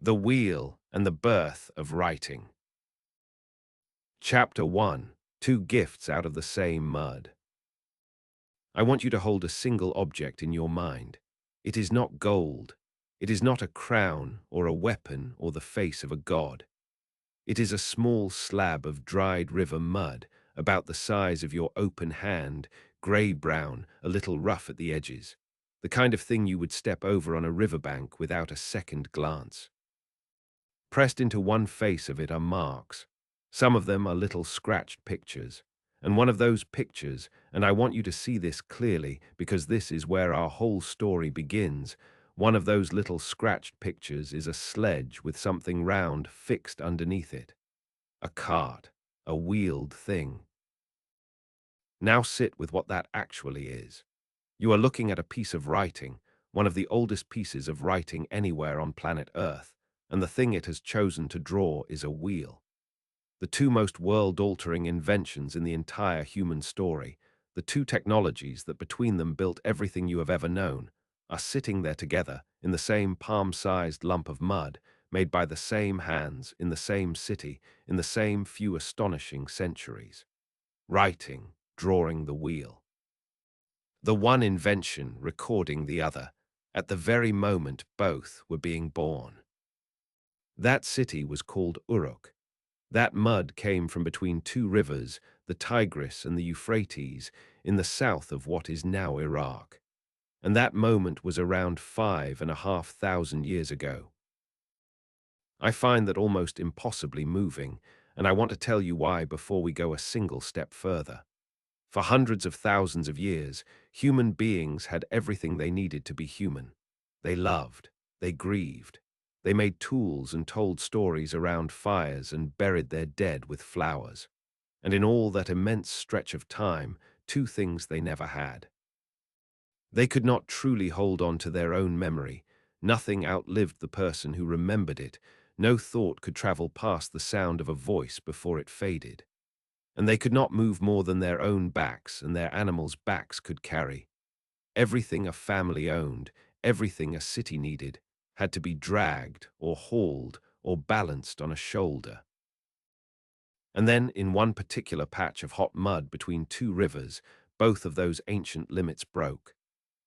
The Wheel and the Birth of Writing. Chapter 1. Two Gifts Out of the Same Mud. I want you to hold a single object in your mind. It is not gold. It is not a crown or a weapon or the face of a god. It is a small slab of dried river mud, about the size of your open hand, grey-brown, a little rough at the edges. The kind of thing you would step over on a riverbank without a second glance. Pressed into one face of it are marks. Some of them are little scratched pictures. And one of those pictures, and I want you to see this clearly because this is where our whole story begins, one of those little scratched pictures is a sledge with something round fixed underneath it. A cart, a wheeled thing. Now sit with what that actually is. You are looking at a piece of writing, one of the oldest pieces of writing anywhere on planet Earth, and the thing it has chosen to draw is a wheel. The two most world-altering inventions in the entire human story, the two technologies that between them built everything you have ever known, are sitting there together in the same palm-sized lump of mud, made by the same hands, in the same city, in the same few astonishing centuries. Writing, drawing the wheel. The one invention recording the other, at the very moment both were being born. That city was called Uruk. That mud came from between two rivers, the Tigris and the Euphrates, in the south of what is now Iraq. And that moment was around 5,500 years ago. I find that almost impossibly moving, and I want to tell you why before we go a single step further. For hundreds of thousands of years, human beings had everything they needed to be human. They loved, they grieved, they made tools and told stories around fires and buried their dead with flowers. And in all that immense stretch of time, two things they never had. They could not truly hold on to their own memory. Nothing outlived the person who remembered it. No thought could travel past the sound of a voice before it faded. And they could not move more than their own backs and their animals' backs could carry. Everything a family owned, everything a city needed, had to be dragged or hauled or balanced on a shoulder. And then, in one particular patch of hot mud between two rivers, both of those ancient limits broke.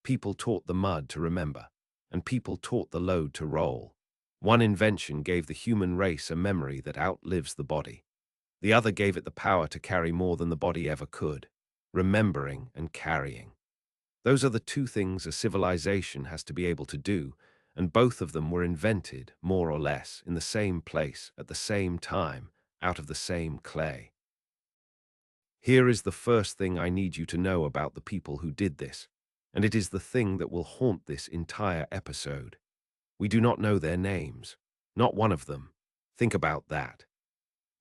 People taught the mud to remember, and people taught the load to roll. One invention gave the human race a memory that outlives the body. The other gave it the power to carry more than the body ever could, remembering and carrying. Those are the two things a civilization has to be able to do, and both of them were invented, more or less, in the same place, at the same time, out of the same clay. Here is the first thing I need you to know about the people who did this, and it is the thing that will haunt this entire episode. We do not know their names, not one of them. Think about that.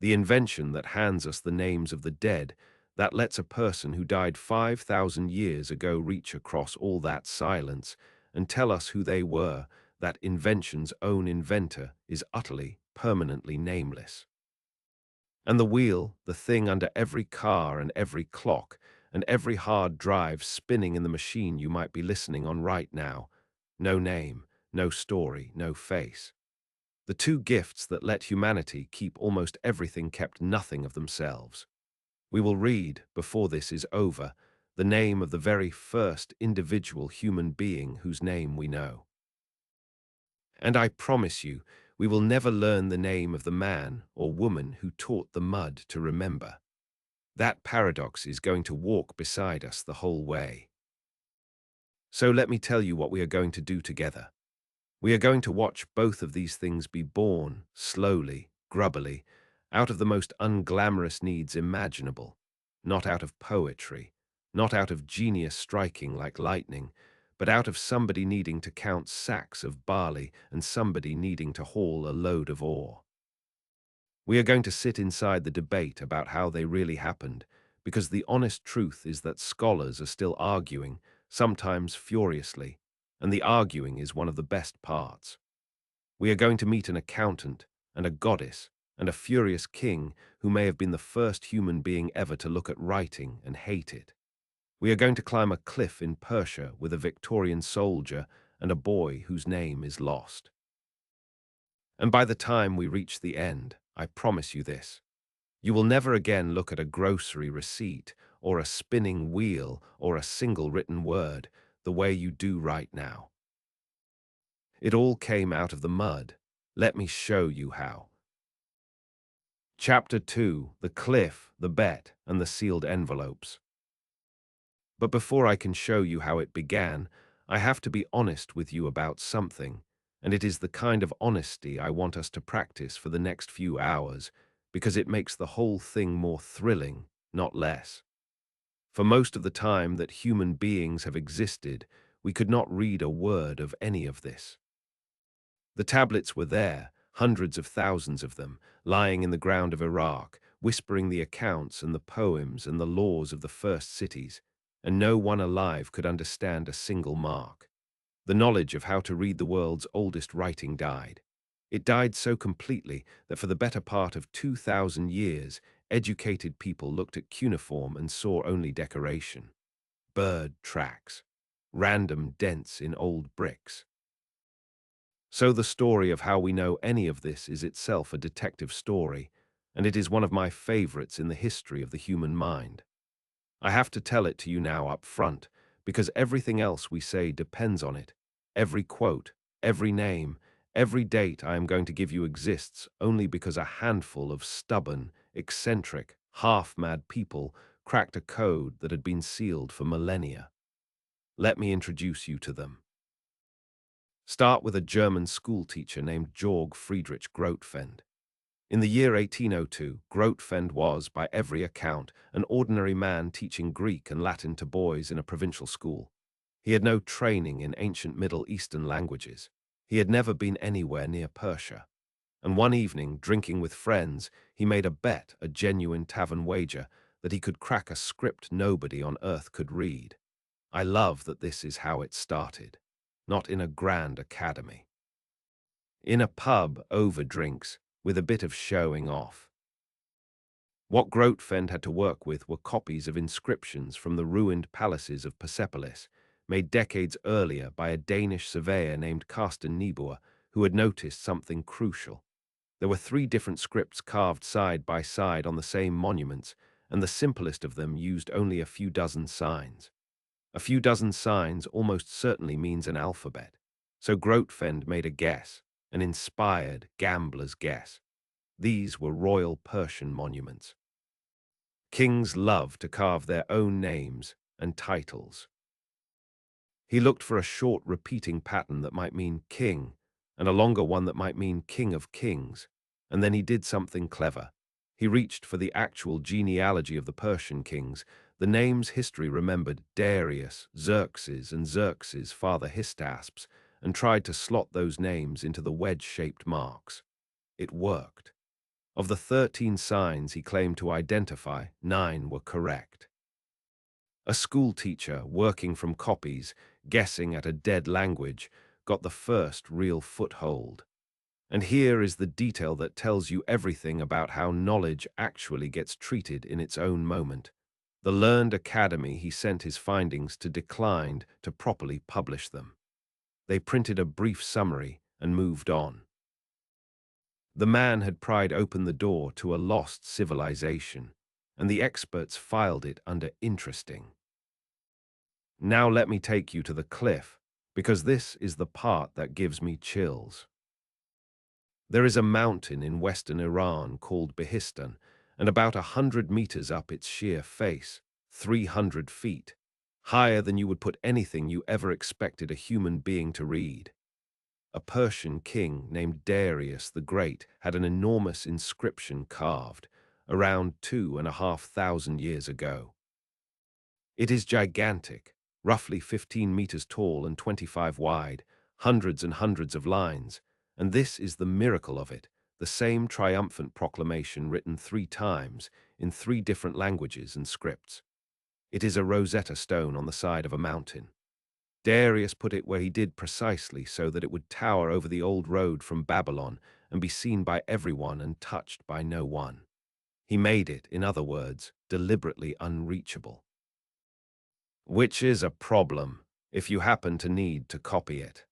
The invention that hands us the names of the dead, that lets a person who died 5,000 years ago reach across all that silence and tell us who they were, that invention's own inventor is utterly, permanently nameless. And the wheel, the thing under every car and every clock and every hard drive spinning in the machine you might be listening on right now, no name, no story, no face. The two gifts that let humanity keep almost everything kept nothing of themselves. We will read, before this is over, the name of the very first individual human being whose name we know. And I promise you, we will never learn the name of the man or woman who taught the mud to remember. That paradox is going to walk beside us the whole way. So let me tell you what we are going to do together. We are going to watch both of these things be born, slowly, grubbily, out of the most unglamorous needs imaginable, not out of poetry, not out of genius striking like lightning, but out of somebody needing to count sacks of barley and somebody needing to haul a load of ore. We are going to sit inside the debate about how they really happened, because the honest truth is that scholars are still arguing, sometimes furiously, and the arguing is one of the best parts. We are going to meet an accountant and a goddess and a furious king who may have been the first human being ever to look at writing and hate it. We are going to climb a cliff in Persia with a Victorian soldier and a boy whose name is lost. And by the time we reach the end, I promise you this, you will never again look at a grocery receipt or a spinning wheel or a single written word the way you do right now. It all came out of the mud. Let me show you how. Chapter 2: The Cliff, the Bet, and the Sealed Envelopes. But before I can show you how it began, I have to be honest with you about something, and it is the kind of honesty I want us to practice for the next few hours, because it makes the whole thing more thrilling, not less. For most of the time that human beings have existed, we could not read a word of any of this. The tablets were there, hundreds of thousands of them, lying in the ground of Iraq, whispering the accounts and the poems and the laws of the first cities, and no one alive could understand a single mark. The knowledge of how to read the world's oldest writing died. It died so completely that for the better part of 2,000 years, educated people looked at cuneiform and saw only decoration. Bird tracks, random dents in old bricks. So the story of how we know any of this is itself a detective story, and it is one of my favorites in the history of the human mind. I have to tell it to you now up front, because everything else we say depends on it. Every quote, every name, every date I am going to give you exists only because a handful of stubborn, eccentric, half-mad people cracked a code that had been sealed for millennia. Let me introduce you to them. Start with a German schoolteacher named Georg Friedrich Grotefend. In the year 1802, Grotefend was, by every account, an ordinary man teaching Greek and Latin to boys in a provincial school. He had no training in ancient Middle Eastern languages. He had never been anywhere near Persia. And one evening, drinking with friends, he made a bet, a genuine tavern wager, that he could crack a script nobody on earth could read. I love that this is how it started. Not in a grand academy. In a pub over drinks, with a bit of showing off. What Grotefend had to work with were copies of inscriptions from the ruined palaces of Persepolis, made decades earlier by a Danish surveyor named Carsten Niebuhr, who had noticed something crucial. There were 3 different scripts carved side by side on the same monuments, and the simplest of them used only a few dozen signs. A few dozen signs almost certainly means an alphabet. So Grotefend made a guess, an inspired gambler's guess. These were royal Persian monuments. Kings loved to carve their own names and titles. He looked for a short repeating pattern that might mean king, and a longer one that might mean king of kings, and then he did something clever. He reached for the actual genealogy of the Persian kings, the names history remembered, Darius, Xerxes, and Xerxes' father Hystaspes, and tried to slot those names into the wedge-shaped marks. It worked. Of the 13 signs he claimed to identify, 9 were correct. A schoolteacher, working from copies, guessing at a dead language, got the first real foothold. And here is the detail that tells you everything about how knowledge actually gets treated in its own moment. The learned academy he sent his findings to declined to properly publish them. They printed a brief summary and moved on. The man had pried open the door to a lost civilization, and the experts filed it under interesting. Now let me take you to the cliff, because this is the part that gives me chills. There is a mountain in western Iran called Behistun, and about 100 meters up its sheer face, 300 feet, higher than you would put anything you ever expected a human being to read. A Persian king named Darius the Great had an enormous inscription carved, around 2,500 years ago. It is gigantic, roughly 15 meters tall and 25 wide, hundreds and hundreds of lines, and this is the miracle of it, the same triumphant proclamation written 3 times in 3 different languages and scripts. It is a Rosetta Stone on the side of a mountain. Darius put it where he did precisely so that it would tower over the old road from Babylon and be seen by everyone and touched by no one. He made it, in other words, deliberately unreachable. Which is a problem if you happen to need to copy it.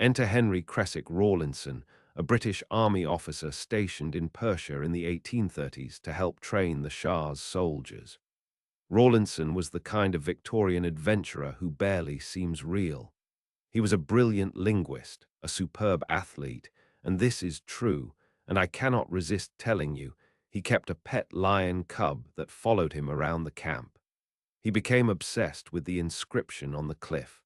Enter Henry Creswick Rawlinson, a British army officer stationed in Persia in the 1830s to help train the Shah's soldiers. Rawlinson was the kind of Victorian adventurer who barely seems real. He was a brilliant linguist, a superb athlete, and this is true, and I cannot resist telling you, he kept a pet lion cub that followed him around the camp. He became obsessed with the inscription on the cliff.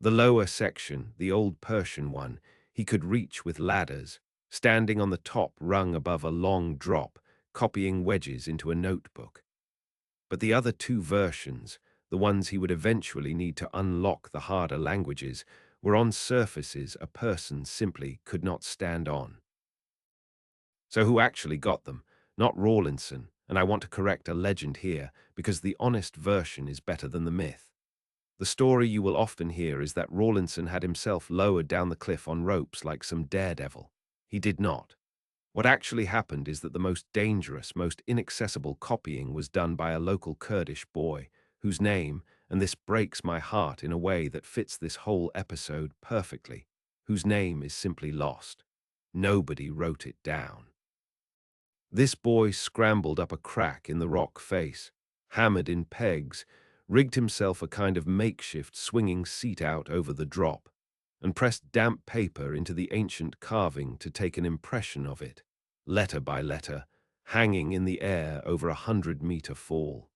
The lower section, the old Persian one, he could reach with ladders, standing on the top rung above a long drop, copying wedges into a notebook. But the other two versions, the ones he would eventually need to unlock the harder languages, were on surfaces a person simply could not stand on. So who actually got them? Not Rawlinson, and I want to correct a legend here, because the honest version is better than the myth. The story you will often hear is that Rawlinson had himself lowered down the cliff on ropes like some daredevil. He did not. What actually happened is that the most dangerous, most inaccessible copying was done by a local Kurdish boy, whose name, and this breaks my heart in a way that fits this whole episode perfectly, whose name is simply lost. Nobody wrote it down. This boy scrambled up a crack in the rock face, hammered in pegs, rigged himself a kind of makeshift swinging seat out over the drop, and pressed damp paper into the ancient carving to take an impression of it, letter by letter, hanging in the air over 100-meter fall.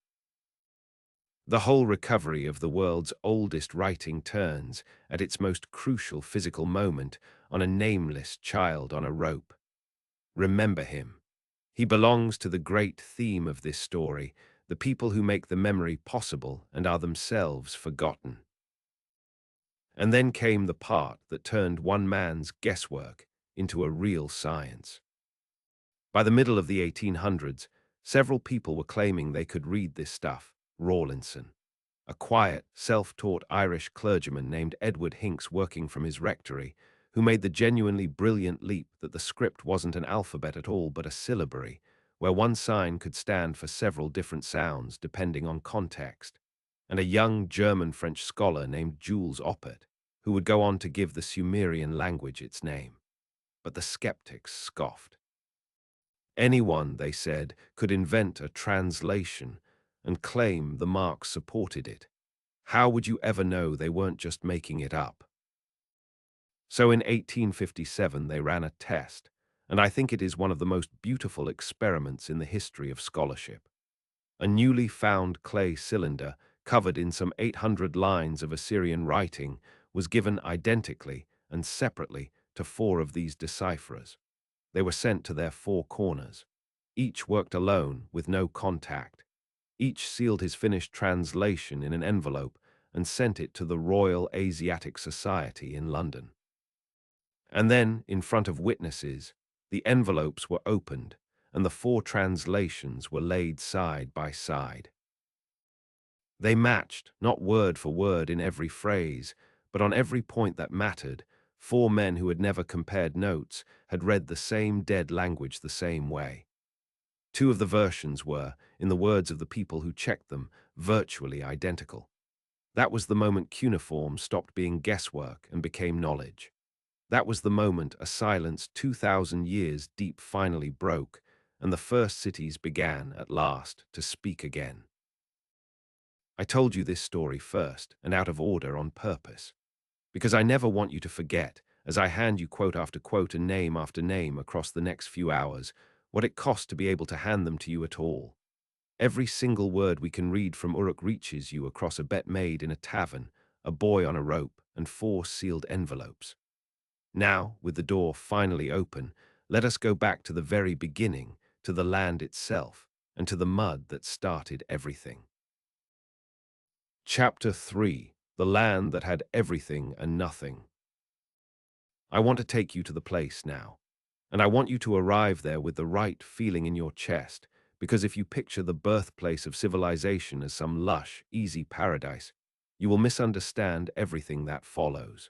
The whole recovery of the world's oldest writing turns, at its most crucial physical moment, on a nameless child on a rope. Remember him. He belongs to the great theme of this story, the people who make the memory possible and are themselves forgotten. And then came the part that turned one man's guesswork into a real science. By the middle of the 1800s, several people were claiming they could read this stuff. Rawlinson, a quiet, self-taught Irish clergyman named Edward Hinks working from his rectory, who made the genuinely brilliant leap that the script wasn't an alphabet at all but a syllabary, where one sign could stand for several different sounds depending on context, and a young German-French scholar named Jules Oppert, who would go on to give the Sumerian language its name. But the skeptics scoffed. Anyone, they said, could invent a translation and claim the marks supported it. How would you ever know they weren't just making it up? So in 1857 they ran a test, and I think it is one of the most beautiful experiments in the history of scholarship. A newly found clay cylinder, covered in some 800 lines of Assyrian writing, was given identically and separately to 4 of these decipherers. They were sent to their 4 corners. Each worked alone, with no contact. Each sealed his finished translation in an envelope and sent it to the Royal Asiatic Society in London. And then, in front of witnesses, the envelopes were opened and the 4 translations were laid side by side. They matched, not word for word in every phrase, but on every point that mattered. 4 men who had never compared notes had read the same dead language the same way. 2 of the versions were, in the words of the people who checked them, virtually identical. That was the moment Cuneiform stopped being guesswork and became knowledge. That was the moment a silence 2,000 years deep finally broke, and the first cities began, at last, to speak again. I told you this story first, and out of order on purpose, because I never want you to forget, as I hand you quote after quote and name after name across the next few hours, what it cost to be able to hand them to you at all. Every single word we can read from Uruk reaches you across a bet made in a tavern, a boy on a rope, and 4 sealed envelopes. Now, with the door finally open, let us go back to the very beginning, to the land itself, and to the mud that started everything. Chapter 3: The Land That Had Everything and Nothing. I want to take you to the place now, and I want you to arrive there with the right feeling in your chest, because if you picture the birthplace of civilization as some lush, easy paradise, you will misunderstand everything that follows.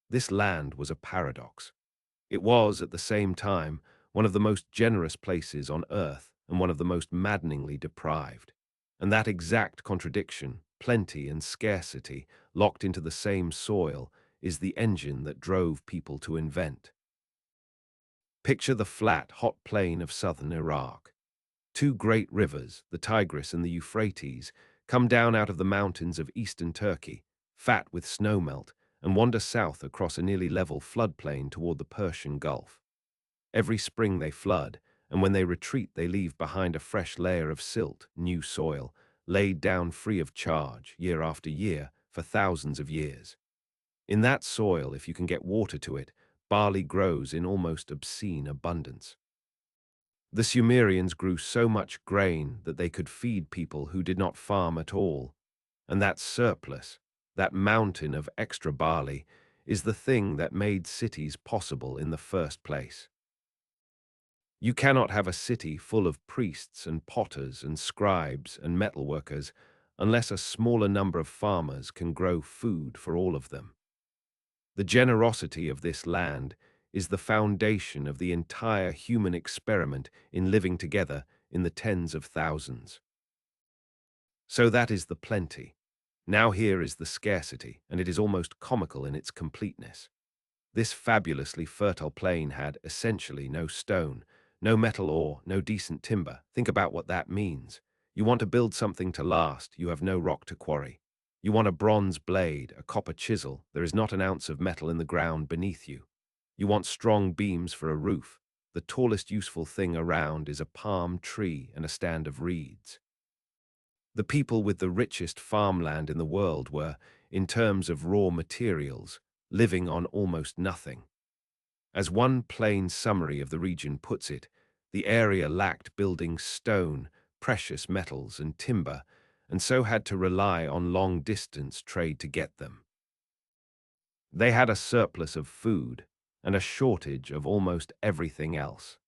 This land was a paradox. It was, at the same time, one of the most generous places on earth and one of the most maddeningly deprived. And that exact contradiction, plenty and scarcity, locked into the same soil, is the engine that drove people to invent. Picture the flat, hot plain of southern Iraq. Two great rivers, the Tigris and the Euphrates, come down out of the mountains of eastern Turkey, fat with snowmelt, and wander south across a nearly level floodplain toward the Persian Gulf. Every spring they flood, and when they retreat they leave behind a fresh layer of silt, new soil, laid down free of charge, year after year, for thousands of years. In that soil, if you can get water to it, barley grows in almost obscene abundance. The Sumerians grew so much grain that they could feed people who did not farm at all, and that surplus, that mountain of extra barley, is the thing that made cities possible in the first place. You cannot have a city full of priests and potters and scribes and metalworkers unless a smaller number of farmers can grow food for all of them. The generosity of this land is the foundation of the entire human experiment in living together in the tens of thousands. So that is the plenty. Now here is the scarcity, and it is almost comical in its completeness. This fabulously fertile plain had essentially no stone, no metal ore, no decent timber. Think about what that means. You want to build something to last, you have no rock to quarry. You want a bronze blade, a copper chisel, there is not an ounce of metal in the ground beneath you. You want strong beams for a roof. The tallest useful thing around is a palm tree and a stand of reeds. The people with the richest farmland in the world were, in terms of raw materials, living on almost nothing. As one plain summary of the region puts it, the area lacked building stone, precious metals, and timber, and so had to rely on long-distance trade to get them. They had a surplus of food and a shortage of almost everything else.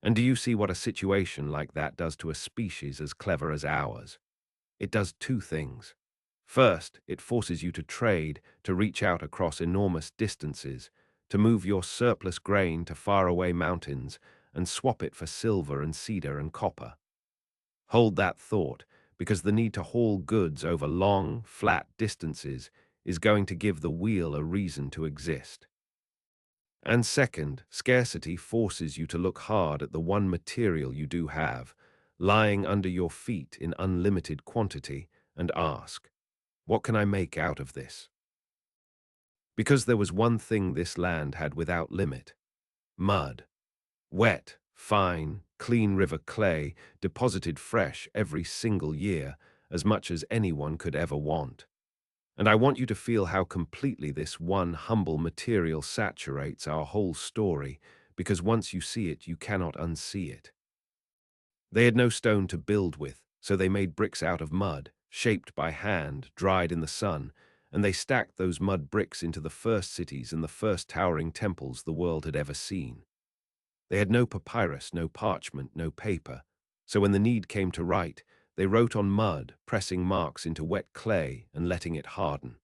And do you see what a situation like that does to a species as clever as ours? It does two things. First, it forces you to trade, to reach out across enormous distances, to move your surplus grain to faraway mountains and swap it for silver and cedar and copper. Hold that thought, because the need to haul goods over long, flat distances is going to give the wheel a reason to exist. And second, scarcity forces you to look hard at the one material you do have, lying under your feet in unlimited quantity, and ask, what can I make out of this? Because there was one thing this land had without limit: mud. Wet, fine, clean river clay, deposited fresh every single year, as much as anyone could ever want. And I want you to feel how completely this one humble material saturates our whole story, because once you see it, you cannot unsee it. They had no stone to build with, so they made bricks out of mud, shaped by hand, dried in the sun, and they stacked those mud bricks into the first cities and the first towering temples the world had ever seen. They had no papyrus, no parchment, no paper, so when the need came to write, they wrote on mud, pressing marks into wet clay and letting it harden.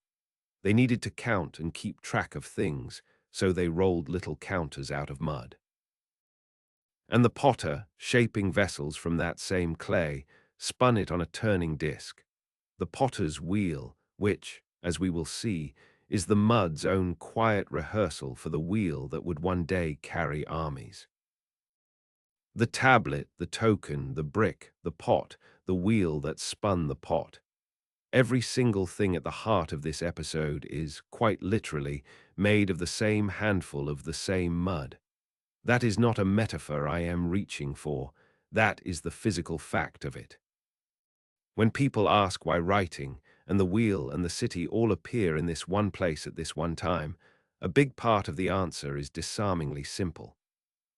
They needed to count and keep track of things, so they rolled little counters out of mud. And the potter, shaping vessels from that same clay, spun it on a turning disc. The potter's wheel, which, as we will see, is the mud's own quiet rehearsal for the wheel that would one day carry armies. The tablet, the token, the brick, the pot, the wheel that spun the pot. Every single thing at the heart of this episode is, quite literally, made of the same handful of the same mud. That is not a metaphor I am reaching for. That is the physical fact of it. When people ask why writing and the wheel and the city all appear in this one place at this one time, a big part of the answer is disarmingly simple.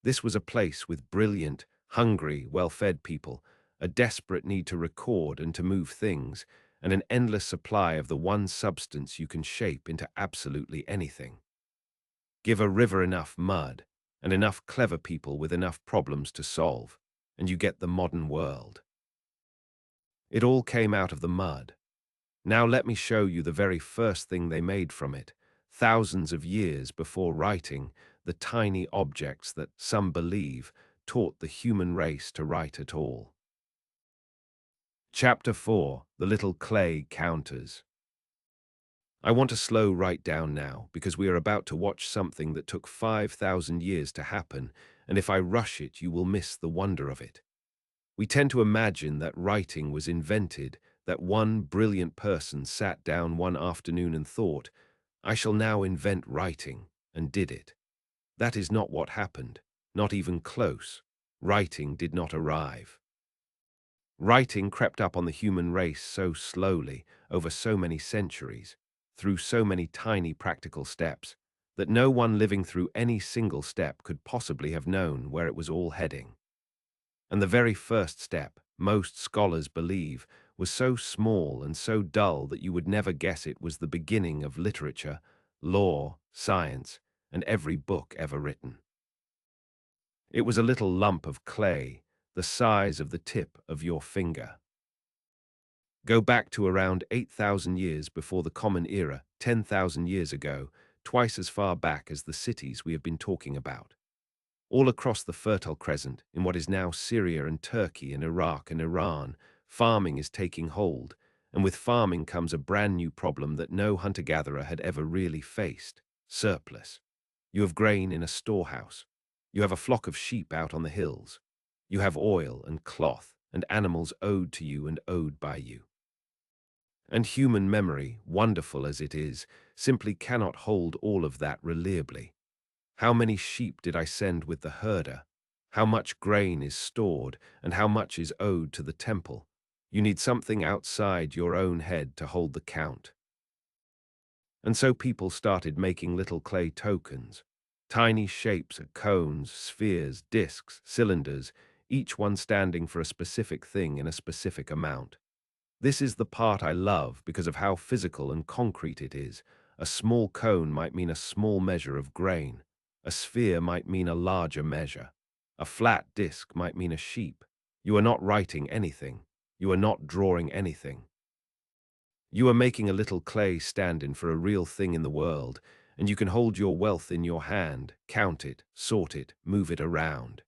This was a place with brilliant, hungry, well-fed people, a desperate need to record and to move things, and an endless supply of the one substance you can shape into absolutely anything. Give a river enough mud, and enough clever people with enough problems to solve, and you get the modern world. It all came out of the mud. Now let me show you the very first thing they made from it, thousands of years before writing, the tiny objects that, some believe, taught the human race to write at all. Chapter 4: The Little Clay Counters. I want to slow right down now because we are about to watch something that took 5,000 years to happen, and if I rush it, you will miss the wonder of it. We tend to imagine that writing was invented, that one brilliant person sat down one afternoon and thought, I shall now invent writing, and did it. That is not what happened, not even close. Writing did not arrive. Writing crept up on the human race so slowly, over so many centuries, through so many tiny practical steps, that no one living through any single step could possibly have known where it was all heading. And the very first step, most scholars believe, was so small and so dull that you would never guess it was the beginning of literature, law, science, and every book ever written. It was a little lump of clay, the size of the tip of your finger. Go back to around 8,000 years before the Common Era, 10,000 years ago, twice as far back as the cities we have been talking about. All across the Fertile Crescent, in what is now Syria and Turkey and Iraq and Iran, farming is taking hold, and with farming comes a brand new problem that no hunter-gatherer had ever really faced: surplus. You have grain in a storehouse. You have a flock of sheep out on the hills. You have oil and cloth and animals owed to you and owed by you. And human memory, wonderful as it is, simply cannot hold all of that reliably. How many sheep did I send with the herder? How much grain is stored, and how much is owed to the temple? You need something outside your own head to hold the count. And so people started making little clay tokens, tiny shapes, cones, spheres, discs, cylinders, each one standing for a specific thing in a specific amount. This is the part I love because of how physical and concrete it is. A small cone might mean a small measure of grain. A sphere might mean a larger measure. A flat disk might mean a sheep. You are not writing anything. You are not drawing anything. You are making a little clay stand-in for a real thing in the world, and you can hold your wealth in your hand, count it, sort it, move it around.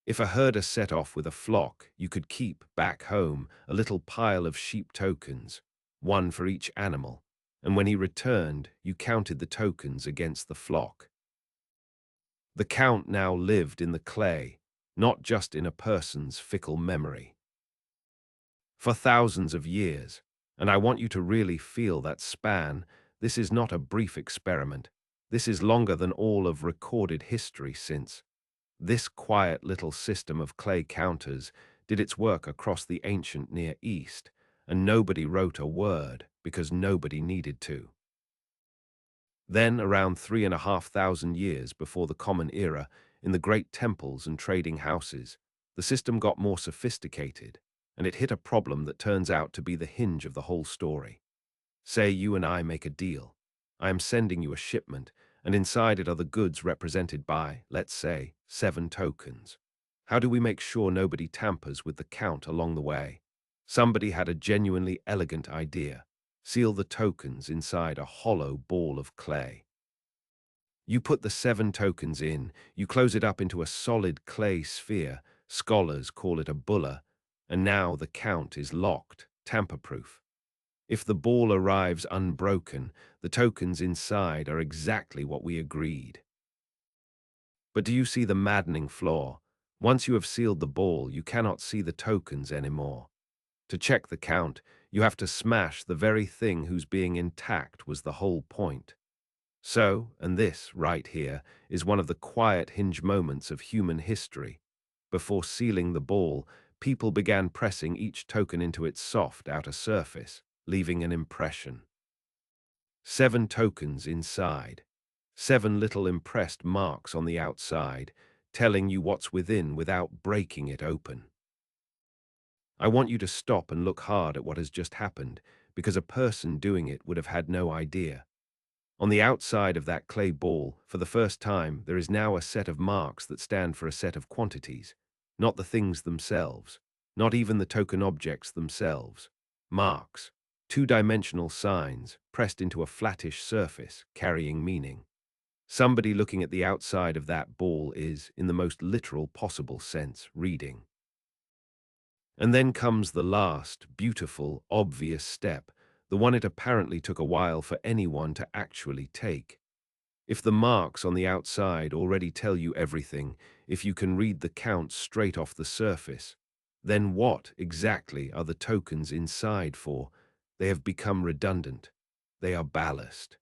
If a herder set off with a flock, you could keep, back home, a little pile of sheep tokens, one for each animal, and when he returned, you counted the tokens against the flock. The count now lived in the clay, not just in a person's fickle memory. For thousands of years, and I want you to really feel that span, this is not a brief experiment. This is longer than all of recorded history since. This quiet little system of clay counters did its work across the ancient Near East, and nobody wrote a word because nobody needed to. Then, around 3,500 years before the Common Era, in the great temples and trading houses, the system got more sophisticated, and it hit a problem that turns out to be the hinge of the whole story. Say you and I make a deal. I am sending you a shipment, and inside it are the goods represented by, let's say, 7 tokens. How do we make sure nobody tampers with the count along the way? Somebody had a genuinely elegant idea. Seal the tokens inside a hollow ball of clay. You put the 7 tokens in, you close it up into a solid clay sphere, scholars call it a bulla, and now the count is locked, tamper-proof. If the ball arrives unbroken, the tokens inside are exactly what we agreed. But do you see the maddening flaw? Once you have sealed the ball, you cannot see the tokens anymore. To check the count, you have to smash the very thing whose being intact was the whole point. So, and this, right here, is one of the quiet hinge moments of human history. Before sealing the ball, people began pressing each token into its soft outer surface, leaving an impression. 7 tokens inside. 7 little impressed marks on the outside, telling you what's within without breaking it open. I want you to stop and look hard at what has just happened, because a person doing it would have had no idea. On the outside of that clay ball, for the first time, there is now a set of marks that stand for a set of quantities, not the things themselves, not even the token objects themselves. Marks, two-dimensional signs pressed into a flattish surface, carrying meaning. Somebody looking at the outside of that ball is, in the most literal possible sense, reading. And then comes the last, beautiful, obvious step, the one it apparently took a while for anyone to actually take. If the marks on the outside already tell you everything, if you can read the counts straight off the surface, then what exactly are the tokens inside for? They have become redundant. They are ballast.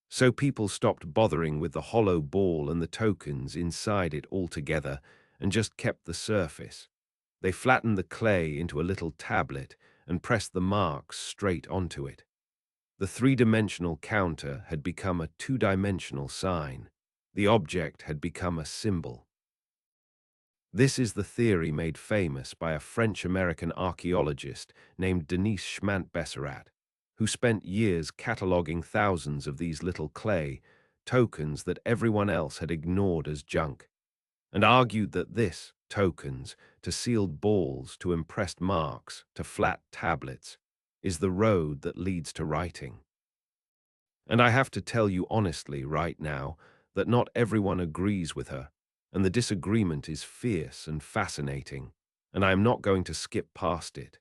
So people stopped bothering with the hollow ball and the tokens inside it altogether and just kept the surface. They flattened the clay into a little tablet and pressed the marks straight onto it. The three-dimensional counter had become a two-dimensional sign. The object had become a symbol. This is the theory made famous by a French-American archaeologist named Denis Schmant-Besserat, who spent years cataloguing thousands of these little clay tokens that everyone else had ignored as junk, and argued that this, tokens, to sealed balls, to impressed marks, to flat tablets, is the road that leads to writing. And I have to tell you honestly right now that not everyone agrees with her, and the disagreement is fierce and fascinating, and I am not going to skip past it.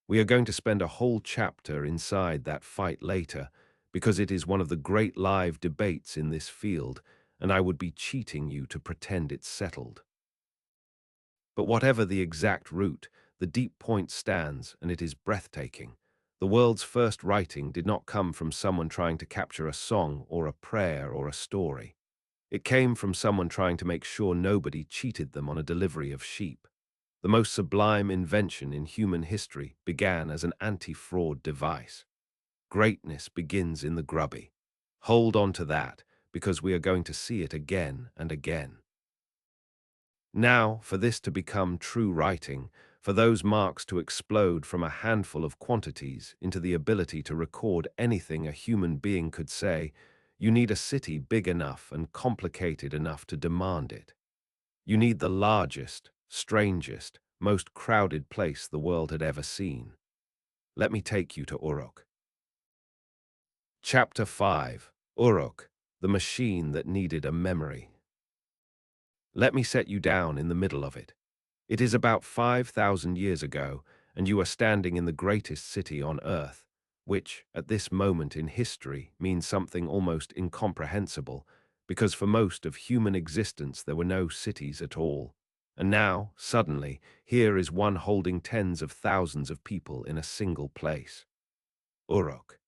We are going to spend a whole chapter inside that fight later, because it is one of the great live debates in this field, and I would be cheating you to pretend it's settled. But whatever the exact route, the deep point stands, and it is breathtaking. The world's first writing did not come from someone trying to capture a song or a prayer or a story. It came from someone trying to make sure nobody cheated them on a delivery of sheep. The most sublime invention in human history began as an anti-fraud device. Greatness begins in the grubby. Hold on to that, because we are going to see it again and again. Now, for this to become true writing, for those marks to explode from a handful of quantities into the ability to record anything a human being could say, you need a city big enough and complicated enough to demand it. You need the largest, strangest, most crowded place the world had ever seen. Let me take you to Uruk. Chapter 5. Uruk, the machine that needed a memory. Let me set you down in the middle of it. It is about 5,000 years ago, and you are standing in the greatest city on earth, which, at this moment in history, means something almost incomprehensible, because for most of human existence there were no cities at all. And now, suddenly, here is one holding tens of thousands of people in a single place. Uruk.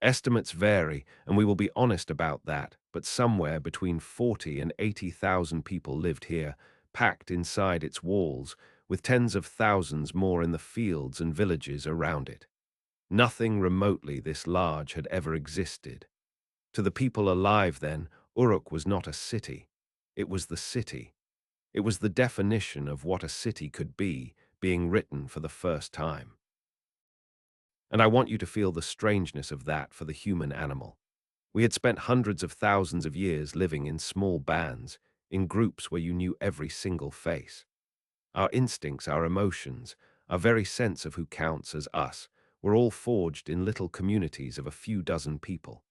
Estimates vary, and we will be honest about that, but somewhere between 40 and 80,000 people lived here, packed inside its walls, with tens of thousands more in the fields and villages around it. Nothing remotely this large had ever existed. To the people alive then, Uruk was not a city. It was the city. It was the definition of what a city could be, being written for the first time. And I want you to feel the strangeness of that for the human animal. We had spent hundreds of thousands of years living in small bands, in groups where you knew every single face. Our instincts, our emotions, our very sense of who counts as us, were all forged in little communities of a few dozen people.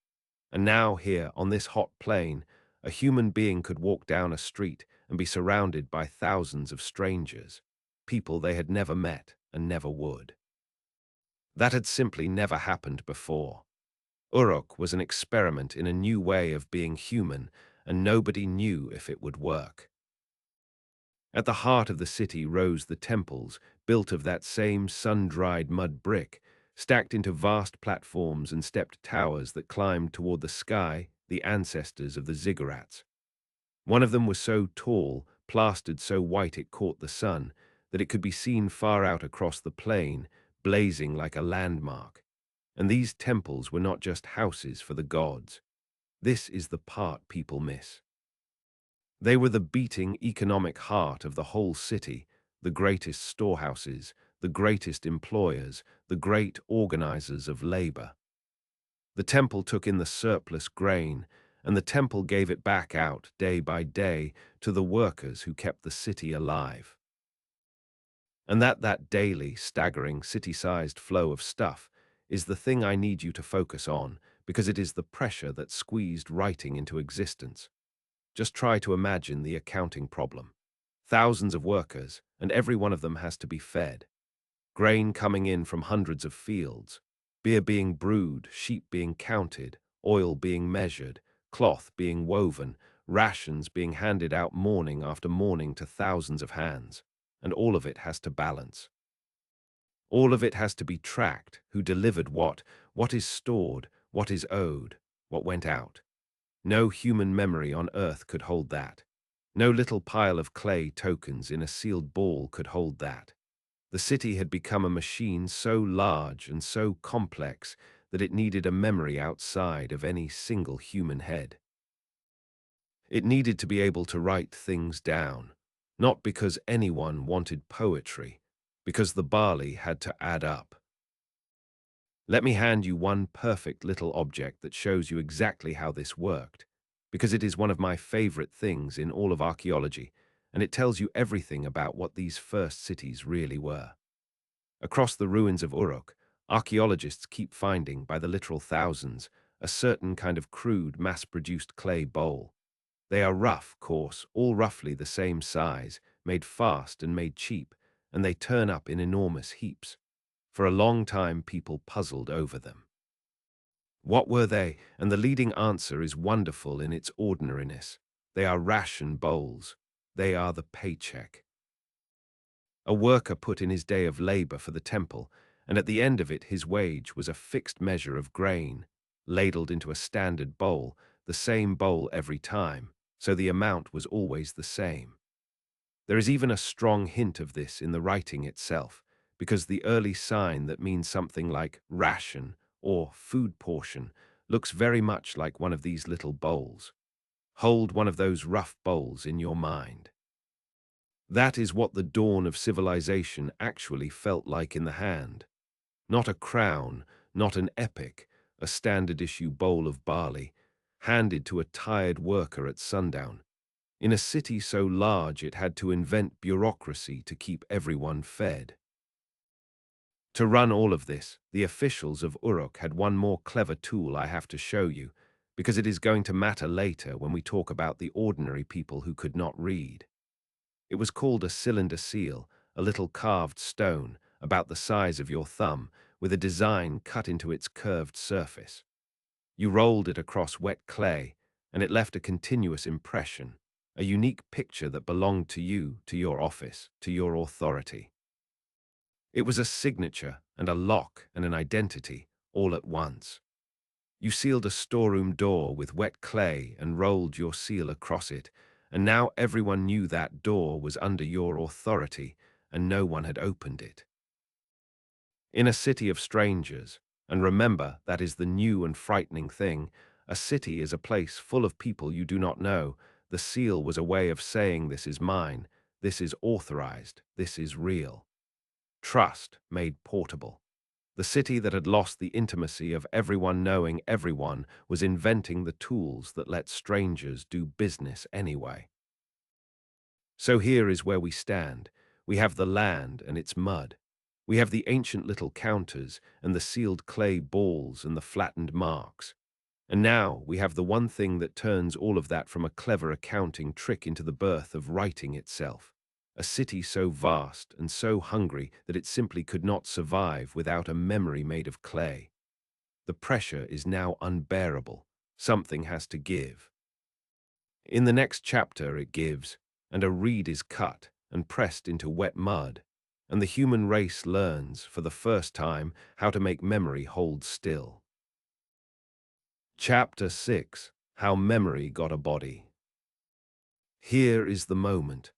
And now here, on this hot plain, a human being could walk down a street and be surrounded by thousands of strangers, people they had never met and never would. That had simply never happened before. Uruk was an experiment in a new way of being human, and nobody knew if it would work. At the heart of the city rose the temples, built of that same sun-dried mud brick, stacked into vast platforms and stepped towers that climbed toward the sky, the ancestors of the ziggurats. One of them was so tall, plastered so white it caught the sun, that it could be seen far out across the plain, blazing like a landmark. And these temples were not just houses for the gods. This is the part people miss. They were the beating economic heart of the whole city, the greatest storehouses, the greatest employers, the great organizers of labor. The temple took in the surplus grain, and the temple gave it back out day by day to the workers who kept the city alive. And that daily, staggering, city-sized flow of stuff is the thing I need you to focus on, because it is the pressure that squeezed writing into existence. Just try to imagine the accounting problem. Thousands of workers, and every one of them has to be fed. Grain coming in from hundreds of fields, beer being brewed, sheep being counted, oil being measured, cloth being woven, rations being handed out morning after morning to thousands of hands, and all of it has to balance. All of it has to be tracked, who delivered what is stored, what is owed, what went out. No human memory on earth could hold that. No little pile of clay tokens in a sealed ball could hold that. The city had become a machine so large and so complex that it needed a memory outside of any single human head. It needed to be able to write things down, not because anyone wanted poetry, because the barley had to add up. Let me hand you one perfect little object that shows you exactly how this worked, because it is one of my favorite things in all of archaeology, and it tells you everything about what these first cities really were. Across the ruins of Uruk, archaeologists keep finding, by the literal thousands, a certain kind of crude, mass-produced clay bowl. They are rough, coarse, all roughly the same size, made fast and made cheap, and they turn up in enormous heaps. For a long time, people puzzled over them. What were they? And the leading answer is wonderful in its ordinariness. They are ration bowls. They are the paycheck. A worker put in his day of labor for the temple, and at the end of it his wage was a fixed measure of grain, ladled into a standard bowl, the same bowl every time, so the amount was always the same. There is even a strong hint of this in the writing itself, because the early sign that means something like ration or food portion looks very much like one of these little bowls. Hold one of those rough bowls in your mind. That is what the dawn of civilization actually felt like in the hand. Not a crown, not an epic, a standard-issue bowl of barley, handed to a tired worker at sundown. In a city so large it had to invent bureaucracy to keep everyone fed. To run all of this, the officials of Uruk had one more clever tool I have to show you, because it is going to matter later when we talk about the ordinary people who could not read. It was called a cylinder seal, a little carved stone, about the size of your thumb, with a design cut into its curved surface. You rolled it across wet clay, and it left a continuous impression, a unique picture that belonged to you, to your office, to your authority. It was a signature and a lock and an identity, all at once. You sealed a storeroom door with wet clay and rolled your seal across it, and now everyone knew that door was under your authority, and no one had opened it. In a city of strangers, and remember that is the new and frightening thing, a city is a place full of people you do not know, the seal was a way of saying this is mine, this is authorized, this is real. Trust made portable. The city that had lost the intimacy of everyone knowing everyone was inventing the tools that let strangers do business anyway. So here is where we stand. We have the land and its mud. We have the ancient little counters and the sealed clay balls and the flattened marks. And now we have the one thing that turns all of that from a clever accounting trick into the birth of writing itself. A city so vast and so hungry that it simply could not survive without a memory made of clay. The pressure is now unbearable. Something has to give. In the next chapter it gives, and a reed is cut and pressed into wet mud, and the human race learns, for the first time, how to make memory hold still. Chapter 6. How Memory Got a Body. Here is the moment.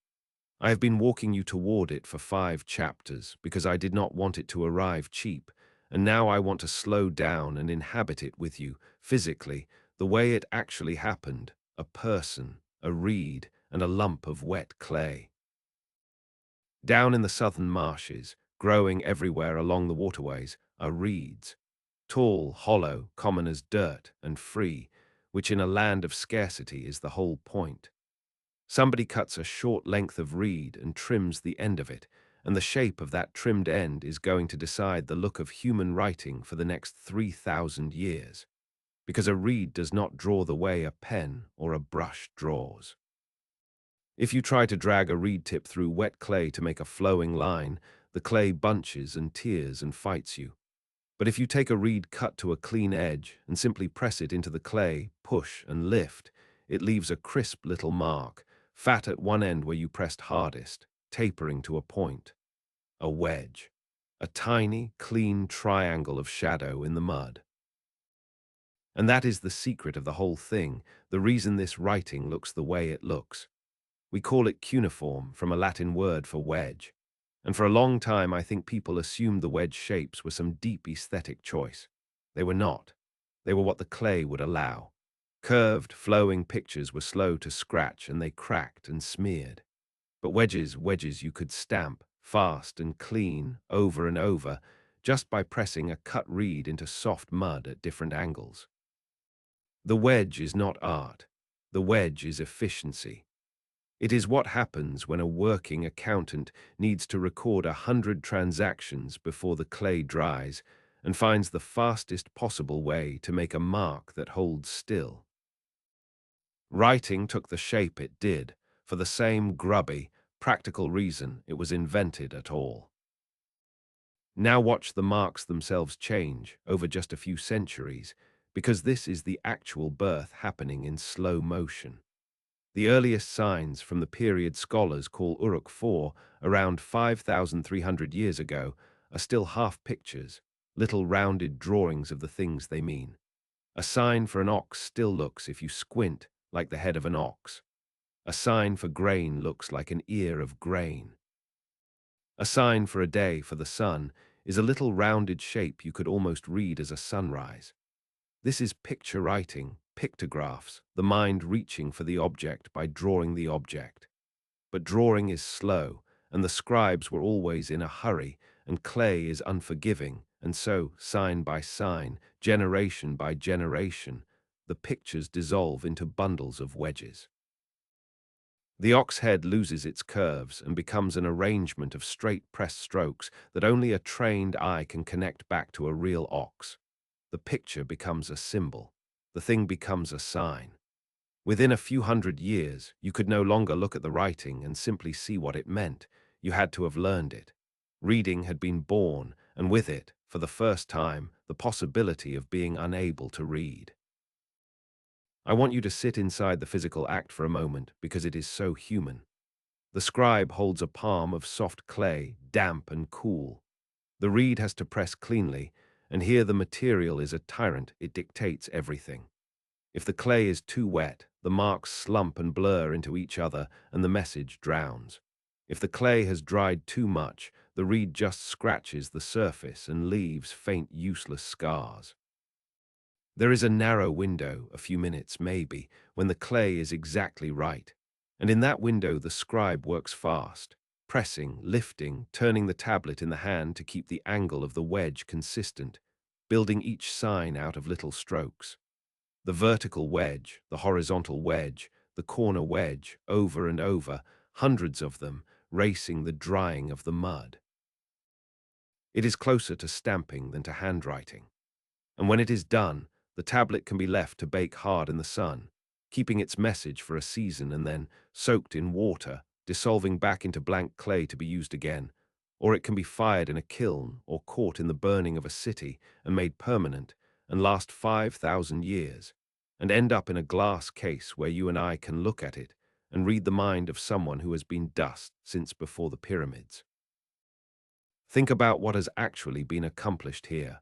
I have been walking you toward it for 5 chapters because I did not want it to arrive cheap, and now I want to slow down and inhabit it with you, physically, the way it actually happened, a person, a reed, and a lump of wet clay. Down in the southern marshes, growing everywhere along the waterways, are reeds, tall, hollow, common as dirt, and free, which in a land of scarcity is the whole point. Somebody cuts a short length of reed and trims the end of it, and the shape of that trimmed end is going to decide the look of human writing for the next 3,000 years, because a reed does not draw the way a pen or a brush draws. If you try to drag a reed tip through wet clay to make a flowing line, the The clay bunches and tears and fights you. But if you take a reed cut to a clean edge and simply press it into the clay, push and lift, it leaves a crisp little mark, fat at one end where you pressed hardest, tapering to a point. A wedge. A tiny, clean triangle of shadow in the mud. And that is the secret of the whole thing, the reason this writing looks the way it looks. We call it cuneiform, from a Latin word for wedge. And for a long time I think people assumed the wedge shapes were some deep aesthetic choice. They were not. They were what the clay would allow. Curved, flowing pictures were slow to scratch and they cracked and smeared. But wedges you could stamp, fast and clean, over and over, just by pressing a cut reed into soft mud at different angles. The wedge is not art. The wedge is efficiency. It is what happens when a working accountant needs to record 100 transactions before the clay dries and finds the fastest possible way to make a mark that holds still. Writing took the shape it did, for the same grubby, practical reason it was invented at all. Now watch the marks themselves change over just a few centuries, because this is the actual birth happening in slow motion. The earliest signs from the period scholars call Uruk 4, around 5,300 years ago, are still half pictures, little rounded drawings of the things they mean. A sign for an ox still looks, if you squint, like the head of an ox. A sign for grain looks like an ear of grain. A sign for a day for the sun is a little rounded shape you could almost read as a sunrise. This is picture writing, pictographs, the mind reaching for the object by drawing the object. But drawing is slow, and the scribes were always in a hurry, and clay is unforgiving, and so, sign by sign, generation by generation, the pictures dissolve into bundles of wedges. The ox head loses its curves and becomes an arrangement of straight pressed strokes that only a trained eye can connect back to a real ox. The picture becomes a symbol. The thing becomes a sign. Within a few hundred years, you could no longer look at the writing and simply see what it meant. You had to have learned it. Reading had been born, and with it, for the first time, the possibility of being unable to read. I want you to sit inside the physical act for a moment because it is so human. The scribe holds a palm of soft clay, damp and cool. The reed has to press cleanly, and here the material is a tyrant, it dictates everything. If the clay is too wet, the marks slump and blur into each other and the message drowns. If the clay has dried too much, the reed just scratches the surface and leaves faint, useless scars. There is a narrow window, a few minutes maybe, when the clay is exactly right. And in that window the scribe works fast, pressing, lifting, turning the tablet in the hand to keep the angle of the wedge consistent, building each sign out of little strokes. The vertical wedge, the horizontal wedge, the corner wedge, over and over, hundreds of them, racing the drying of the mud. It is closer to stamping than to handwriting. And when it is done, the tablet can be left to bake hard in the sun, keeping its message for a season and then, soaked in water, dissolving back into blank clay to be used again, or it can be fired in a kiln or caught in the burning of a city and made permanent and last 5,000 years, and end up in a glass case where you and I can look at it and read the mind of someone who has been dust since before the pyramids. Think about what has actually been accomplished here.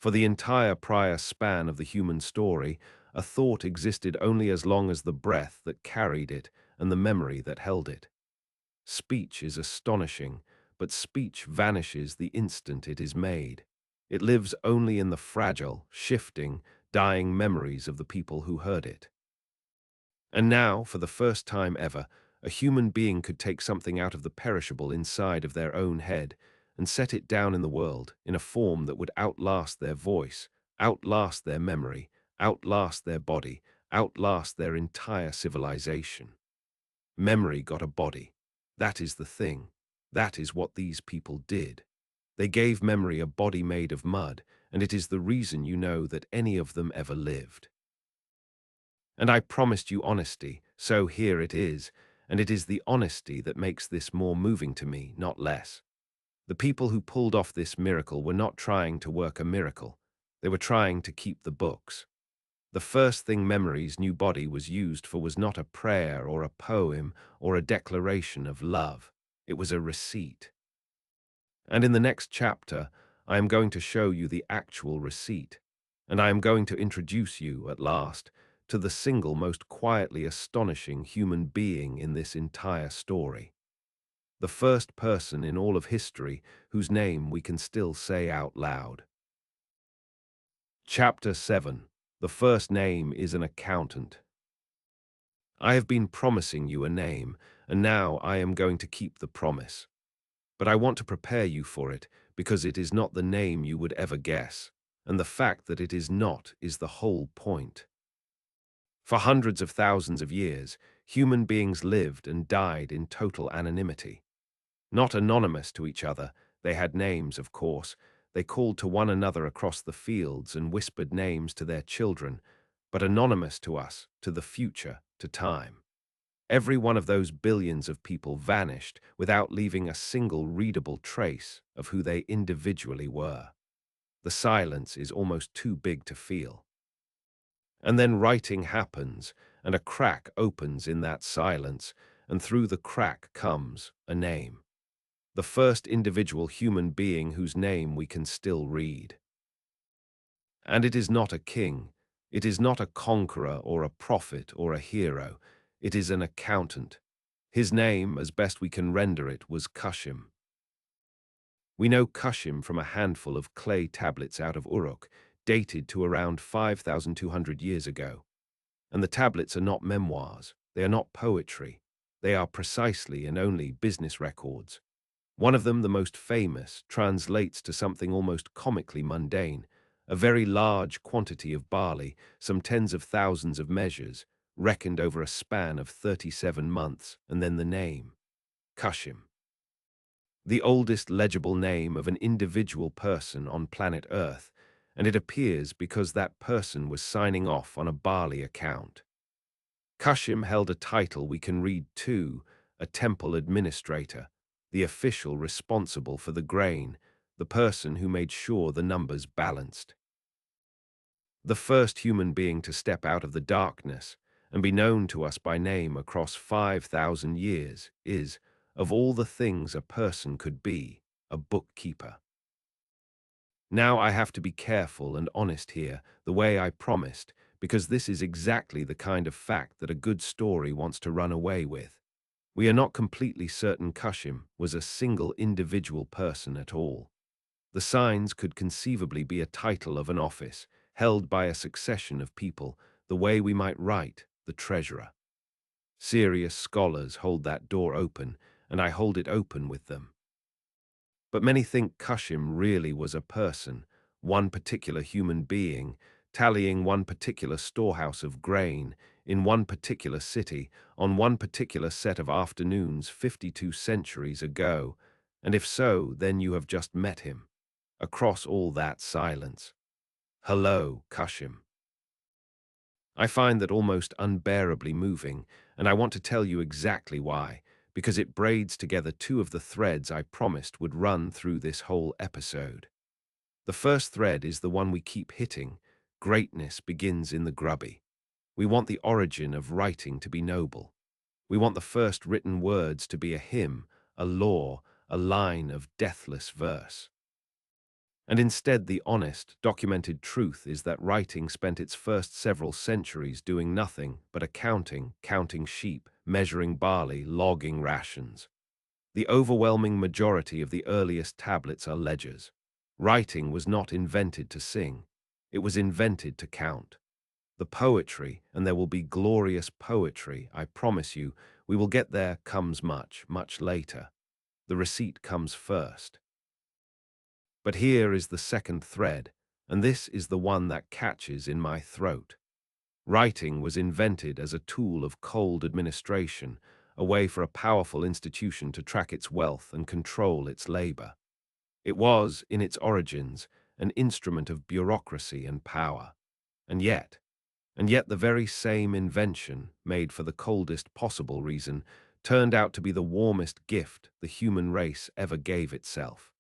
For the entire prior span of the human story, a thought existed only as long as the breath that carried it and the memory that held it. Speech is astonishing, but speech vanishes the instant it is made. It lives only in the fragile, shifting, dying memories of the people who heard it. And now, for the first time ever, a human being could take something out of the perishable inside of their own head and set it down in the world in a form that would outlast their voice, outlast their memory, outlast their body, outlast their entire civilization. Memory got a body. That is the thing. That is what these people did. They gave memory a body made of mud, and it is the reason you know that any of them ever lived. And I promised you honesty, so here it is, and it is the honesty that makes this more moving to me, not less. The people who pulled off this miracle were not trying to work a miracle. They were trying to keep the books. The first thing memory's new body was used for was not a prayer or a poem or a declaration of love. It was a receipt. And in the next chapter, I am going to show you the actual receipt, and I am going to introduce you, at last, to the single most quietly astonishing human being in this entire story. The first person in all of history whose name we can still say out loud. Chapter 7. The first name is an accountant. I have been promising you a name, and now I am going to keep the promise. But I want to prepare you for it, because it is not the name you would ever guess, and the fact that it is not is the whole point. For hundreds of thousands of years, human beings lived and died in total anonymity. Not anonymous to each other, they had names, of course. They called to one another across the fields and whispered names to their children, but anonymous to us, to the future, to time. Every one of those billions of people vanished without leaving a single readable trace of who they individually were. The silence is almost too big to feel. And then writing happens, and a crack opens in that silence, and through the crack comes a name. The first individual human being whose name we can still read. And it is not a king, it is not a conqueror or a prophet or a hero, it is an accountant. His name, as best we can render it, was Kushim. We know Kushim from a handful of clay tablets out of Uruk, dated to around 5,200 years ago. And the tablets are not memoirs, they are not poetry, they are precisely and only business records. One of them, the most famous, translates to something almost comically mundane, a very large quantity of barley, some tens of thousands of measures, reckoned over a span of 37 months, and then the name, Kushim. The oldest legible name of an individual person on planet Earth, and it appears because that person was signing off on a barley account. Kushim held a title we can read too, a temple administrator, the official responsible for the grain, the person who made sure the numbers balanced. The first human being to step out of the darkness and be known to us by name across 5,000 years is, of all the things a person could be, a bookkeeper. Now I have to be careful and honest here, the way I promised, because this is exactly the kind of fact that a good story wants to run away with. We are not completely certain Kushim was a single individual person at all. The signs could conceivably be a title of an office, held by a succession of people, the way we might write the treasurer. Serious scholars hold that door open, and I hold it open with them. But many think Kushim really was a person, one particular human being, tallying one particular storehouse of grain, in one particular city, on one particular set of afternoons 52 centuries ago, and if so, then you have just met him. Across all that silence. Hello, Kushim. I find that almost unbearably moving, and I want to tell you exactly why, because it braids together two of the threads I promised would run through this whole episode. The first thread is the one we keep hitting. Greatness begins in the grubby. We want the origin of writing to be noble. We want the first written words to be a hymn, a law, a line of deathless verse. And instead, the honest, documented truth is that writing spent its first several centuries doing nothing but accounting, counting sheep, measuring barley, logging rations. The overwhelming majority of the earliest tablets are ledgers. Writing was not invented to sing. It was invented to count. The poetry, and there will be glorious poetry, I promise you, we will get there, comes much, much later. The receipt comes first. But here is the second thread, and this is the one that catches in my throat. Writing was invented as a tool of cold administration, a way for a powerful institution to track its wealth and control its labor. It was, in its origins, an instrument of bureaucracy and power. And yet the very same invention, made for the coldest possible reason, turned out to be the warmest gift the human race ever gave itself.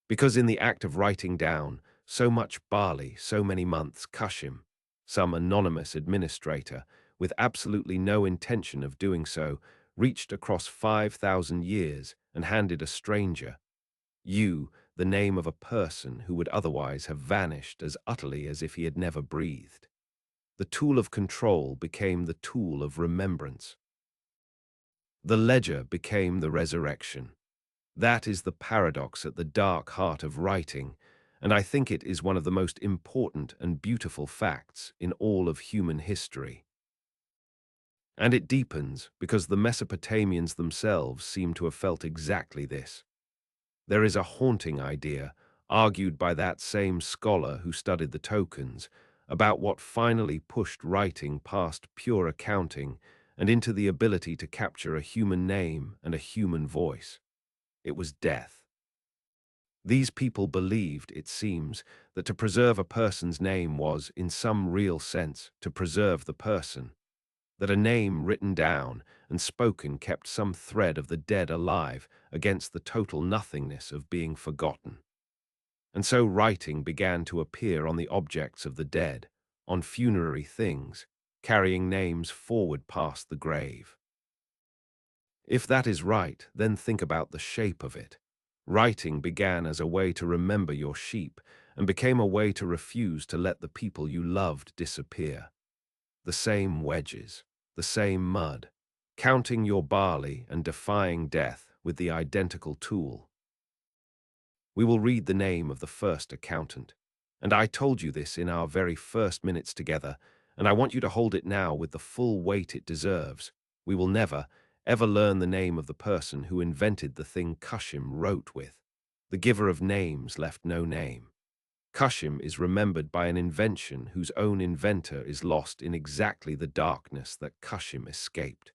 Because in the act of writing down so much barley, so many months, Kushim, some anonymous administrator, with absolutely no intention of doing so, reached across 5,000 years and handed a stranger, you, the name of a person who would otherwise have vanished as utterly as if he had never breathed. The tool of control became the tool of remembrance. The ledger became the resurrection. That is the paradox at the dark heart of writing, and I think it is one of the most important and beautiful facts in all of human history. And it deepens because the Mesopotamians themselves seem to have felt exactly this. There is a haunting idea, argued by that same scholar who studied the tokens, about what finally pushed writing past pure accounting and into the ability to capture a human name and a human voice. It was death. These people believed, it seems, that to preserve a person's name was, in some real sense, to preserve the person, that a name written down and spoken kept some thread of the dead alive against the total nothingness of being forgotten. And so writing began to appear on the objects of the dead, on funerary things, carrying names forward past the grave. If that is right, then think about the shape of it. Writing began as a way to remember your sheep and became a way to refuse to let the people you loved disappear. The same wedges, the same mud, counting your barley and defying death with the identical tool. We will read the name of the first accountant, and I told you this in our very first minutes together, and I want you to hold it now with the full weight it deserves. We will never, ever learn the name of the person who invented the thing Kushim wrote with. The giver of names left no name. Kushim is remembered by an invention whose own inventor is lost in exactly the darkness that Kushim escaped.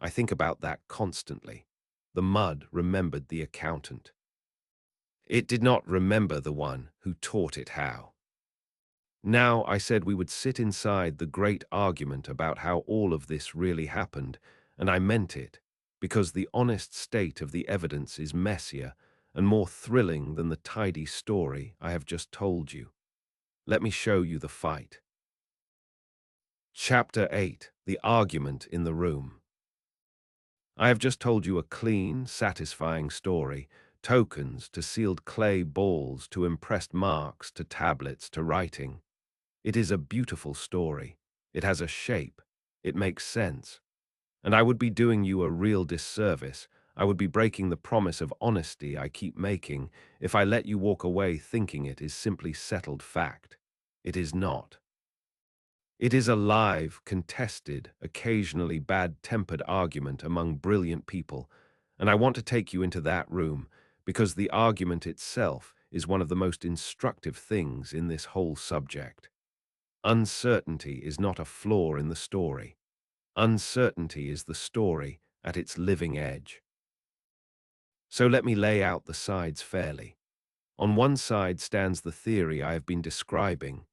I think about that constantly. The mud remembered the accountant. It did not remember the one who taught it how. Now, I said we would sit inside the great argument about how all of this really happened, and I meant it, because the honest state of the evidence is messier and more thrilling than the tidy story I have just told you. Let me show you the fight. Chapter 8: The Argument in the Room. I have just told you a clean, satisfying story, tokens to sealed clay balls to impressed marks to tablets to writing. It is a beautiful story. It has a shape. It makes sense. And I would be doing you a real disservice. I would be breaking the promise of honesty I keep making if I let you walk away thinking it is simply settled fact. It is not. It is a live, contested, occasionally bad-tempered argument among brilliant people, and I want to take you into that room because the argument itself is one of the most instructive things in this whole subject. Uncertainty is not a flaw in the story. Uncertainty is the story at its living edge. So let me lay out the sides fairly. On one side stands the theory I have been describing,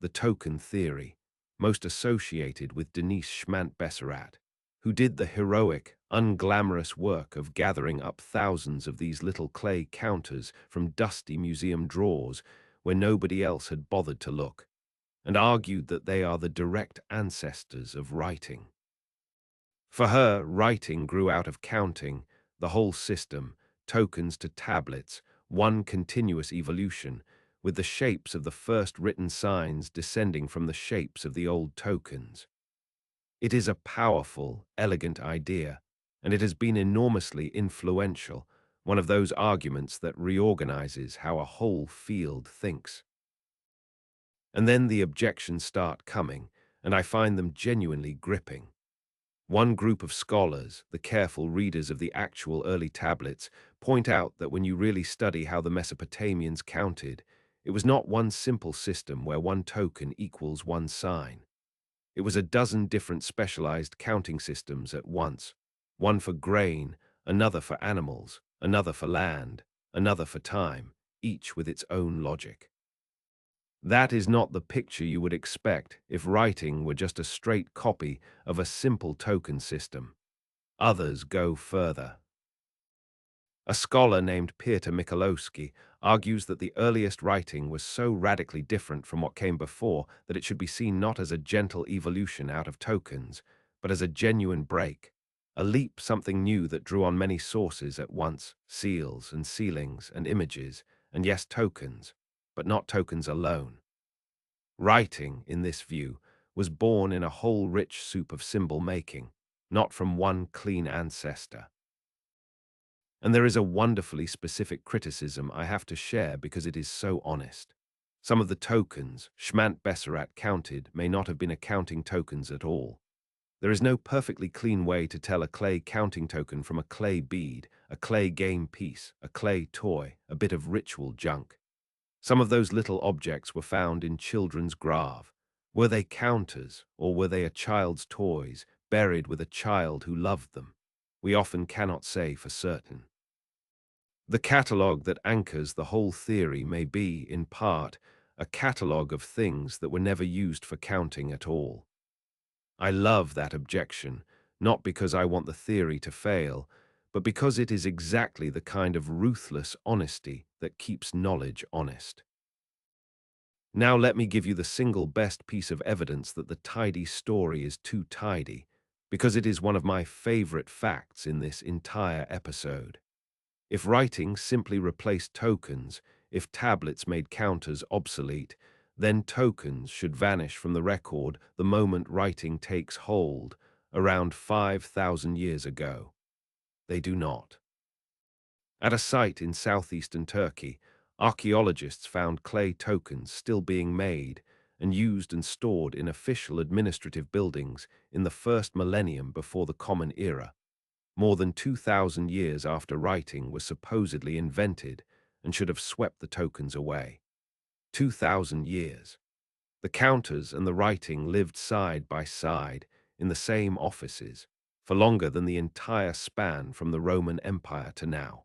the token theory, most associated with Denise Schmant-Besserat, who did the heroic, unglamorous work of gathering up thousands of these little clay counters from dusty museum drawers where nobody else had bothered to look, and argued that they are the direct ancestors of writing. For her, writing grew out of counting, the whole system, tokens to tablets, one continuous evolution, with the shapes of the first written signs descending from the shapes of the old tokens. It is a powerful, elegant idea, and it has been enormously influential, one of those arguments that reorganizes how a whole field thinks. And then the objections start coming, and I find them genuinely gripping. One group of scholars, the careful readers of the actual early tablets, point out that when you really study how the Mesopotamians counted, it was not one simple system where one token equals one sign. It was a dozen different specialized counting systems at once, one for grain, another for animals, another for land, another for time, each with its own logic. That is not the picture you would expect if writing were just a straight copy of a simple token system. Others go further. A scholar named Peter Michalowski argues that the earliest writing was so radically different from what came before that it should be seen not as a gentle evolution out of tokens, but as a genuine break, a leap, something new that drew on many sources at once, seals and sealings and images, and yes, tokens, but not tokens alone. Writing, in this view, was born in a whole rich soup of symbol making, not from one clean ancestor. And there is a wonderfully specific criticism I have to share because it is so honest. Some of the tokens Shmant Besserat counted may not have been accounting tokens at all. There is no perfectly clean way to tell a clay counting token from a clay bead, a clay game piece, a clay toy, a bit of ritual junk. Some of those little objects were found in children's grave. Were they counters, or were they a child's toys, buried with a child who loved them? We often cannot say for certain. The catalogue that anchors the whole theory may be, in part, a catalogue of things that were never used for counting at all. I love that objection, not because I want the theory to fail, but because it is exactly the kind of ruthless honesty that keeps knowledge honest. Now let me give you the single best piece of evidence that the tidy story is too tidy, because it is one of my favorite facts in this entire episode. If writing simply replaced tokens, if tablets made counters obsolete, then tokens should vanish from the record the moment writing takes hold, around 5,000 years ago. They do not. At a site in southeastern Turkey, archaeologists found clay tokens still being made and used and stored in official administrative buildings in the first millennium before the Common Era, more than 2,000 years after writing was supposedly invented and should have swept the tokens away. 2,000 years. The counters and the writing lived side by side in the same offices for longer than the entire span from the Roman Empire to now.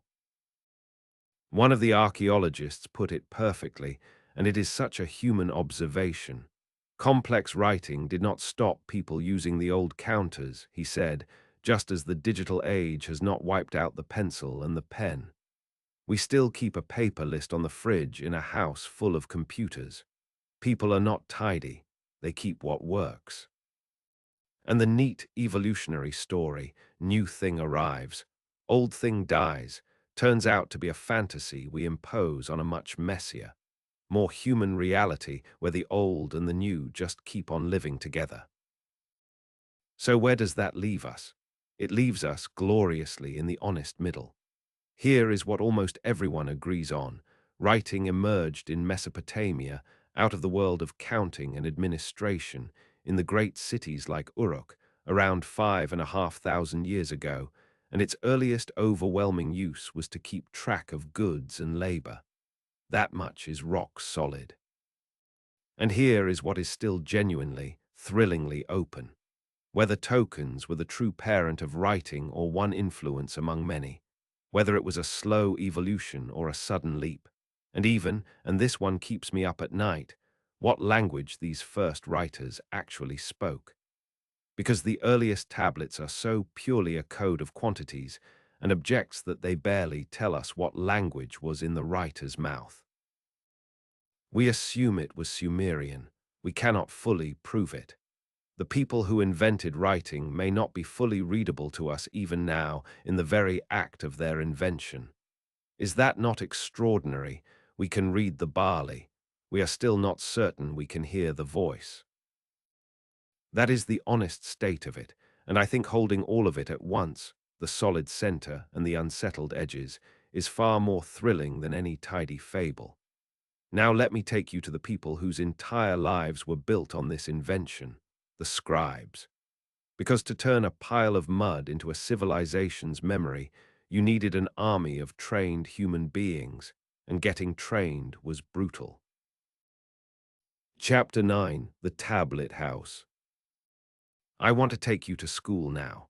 One of the archaeologists put it perfectly, and it is such a human observation. Complex writing did not stop people using the old counters, he said, just as the digital age has not wiped out the pencil and the pen. We still keep a paper list on the fridge in a house full of computers. People are not tidy, they keep what works. And the neat evolutionary story, new thing arrives, old thing dies, turns out to be a fantasy we impose on a much messier, more human reality where the old and the new just keep on living together. So where does that leave us? It leaves us gloriously in the honest middle. Here is what almost everyone agrees on. Writing emerged in Mesopotamia out of the world of counting and administration in the great cities like Uruk around 5,500 years ago, and its earliest overwhelming use was to keep track of goods and labor. That much is rock solid. And here is what is still genuinely, thrillingly open. Whether tokens were the true parent of writing or one influence among many, whether it was a slow evolution or a sudden leap, and even, and this one keeps me up at night, what language these first writers actually spoke. Because the earliest tablets are so purely a code of quantities and objects that they barely tell us what language was in the writer's mouth. We assume it was Sumerian. We cannot fully prove it. The people who invented writing may not be fully readable to us even now in the very act of their invention. Is that not extraordinary? We can read the barley. We are still not certain we can hear the voice. That is the honest state of it, and I think holding all of it at once, the solid center and the unsettled edges, is far more thrilling than any tidy fable. Now let me take you to the people whose entire lives were built on this invention, the scribes. Because to turn a pile of mud into a civilization's memory, you needed an army of trained human beings, and getting trained was brutal. Chapter 9: The Tablet House. I want to take you to school now,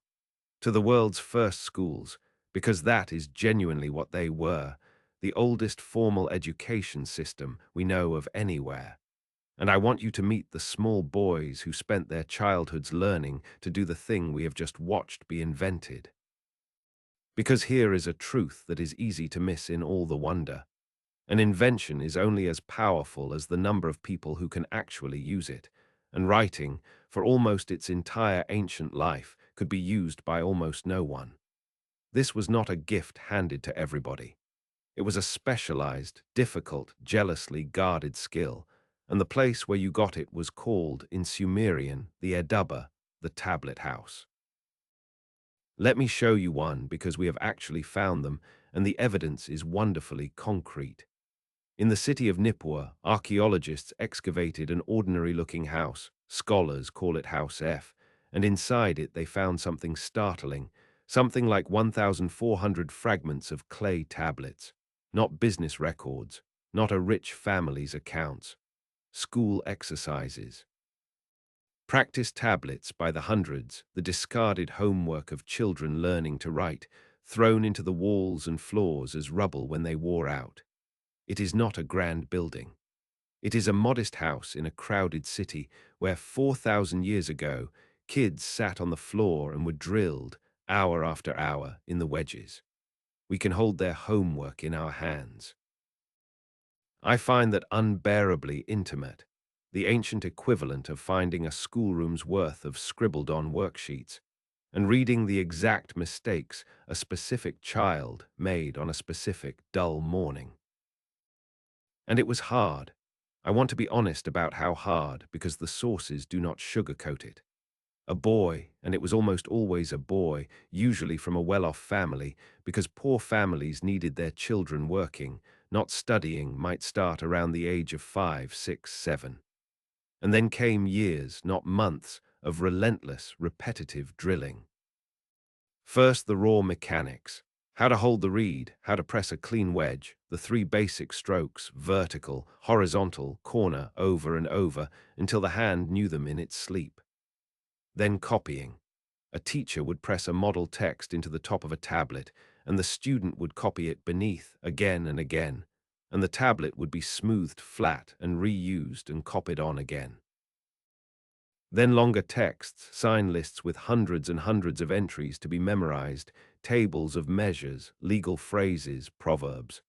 to the world's first schools, because that is genuinely what they were, the oldest formal education system we know of anywhere. And I want you to meet the small boys who spent their childhoods learning to do the thing we have just watched be invented. Because here is a truth that is easy to miss in all the wonder. An invention is only as powerful as the number of people who can actually use it, and writing, for almost its entire ancient life, could be used by almost no one. This was not a gift handed to everybody. It was a specialized, difficult, jealously guarded skill, and the place where you got it was called, in Sumerian, the Edubba, the tablet house. Let me show you one because we have actually found them, and the evidence is wonderfully concrete. In the city of Nippur, archaeologists excavated an ordinary-looking house. Scholars call it House F, and inside it they found something startling, something like 1,400 fragments of clay tablets. Not business records, not a rich family's accounts. School exercises. Practice tablets by the hundreds, the discarded homework of children learning to write, thrown into the walls and floors as rubble when they wore out. It is not a grand building. It is a modest house in a crowded city where 4,000 years ago, kids sat on the floor and were drilled, hour after hour, in the wedges. We can hold their homework in our hands. I find that unbearably intimate, the ancient equivalent of finding a schoolroom's worth of scribbled-on worksheets and reading the exact mistakes a specific child made on a specific dull morning. And it was hard. I want to be honest about how hard because the sources do not sugarcoat it. A boy, and it was almost always a boy, usually from a well-off family, because poor families needed their children working, not studying, might start around the age of 5, 6, 7. And then came years, not months, of relentless, repetitive drilling. First, the raw mechanics. How to hold the reed, how to press a clean wedge, the 3 basic strokes, vertical, horizontal, corner, over and over, until the hand knew them in its sleep. Then copying. A teacher would press a model text into the top of a tablet, and the student would copy it beneath again and again, and the tablet would be smoothed flat and reused and copied on again. Then longer texts, sign lists with hundreds and hundreds of entries to be memorized, tables of measures, legal phrases, proverbs.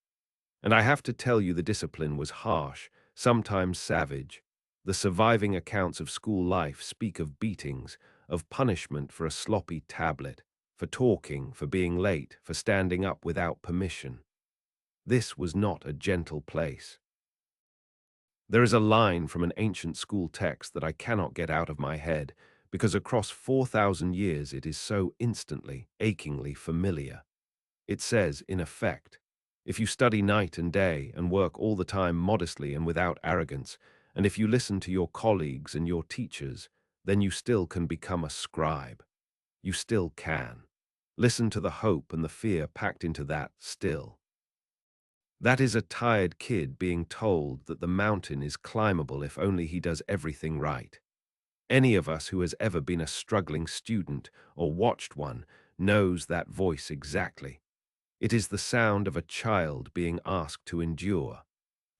And I have to tell you the discipline was harsh, sometimes savage. The surviving accounts of school life speak of beatings, of punishment for a sloppy tablet, for talking, for being late, for standing up without permission. This was not a gentle place. There is a line from an ancient school text that I cannot get out of my head, because across 4,000 years it is so instantly, achingly familiar. It says, in effect, if you study night and day and work all the time modestly and without arrogance, and if you listen to your colleagues and your teachers, then you still can become a scribe. You still can. Listen to the hope and the fear packed into that still. That is a tired kid being told that the mountain is climbable if only he does everything right. Any of us who has ever been a struggling student or watched one knows that voice exactly. It is the sound of a child being asked to endure.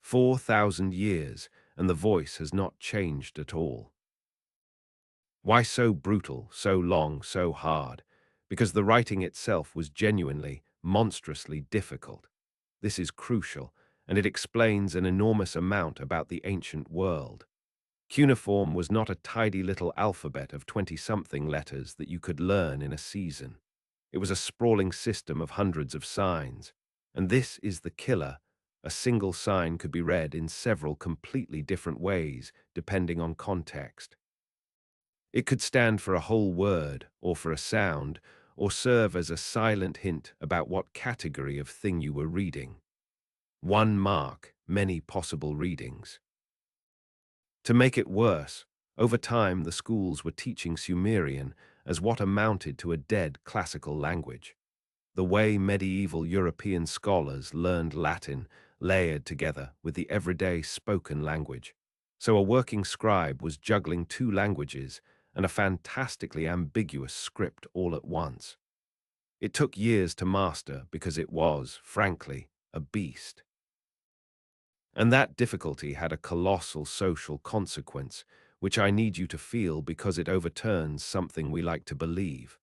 4,000 years, and the voice has not changed at all. Why so brutal, so long, so hard? Because the writing itself was genuinely, monstrously difficult. This is crucial, and it explains an enormous amount about the ancient world. Cuneiform was not a tidy little alphabet of 20-something letters that you could learn in a season. It was a sprawling system of hundreds of signs. And this is the killer. A single sign could be read in several completely different ways, depending on context. It could stand for a whole word, or for a sound, or serve as a silent hint about what category of thing you were reading. One mark, many possible readings. To make it worse, over time the schools were teaching Sumerian as what amounted to a dead classical language. The way medieval European scholars learned Latin layered together with the everyday spoken language. So a working scribe was juggling 2 languages and a fantastically ambiguous script all at once. It took years to master because it was, frankly, a beast. And that difficulty had a colossal social consequence, which I need you to feel because it overturns something we like to believe.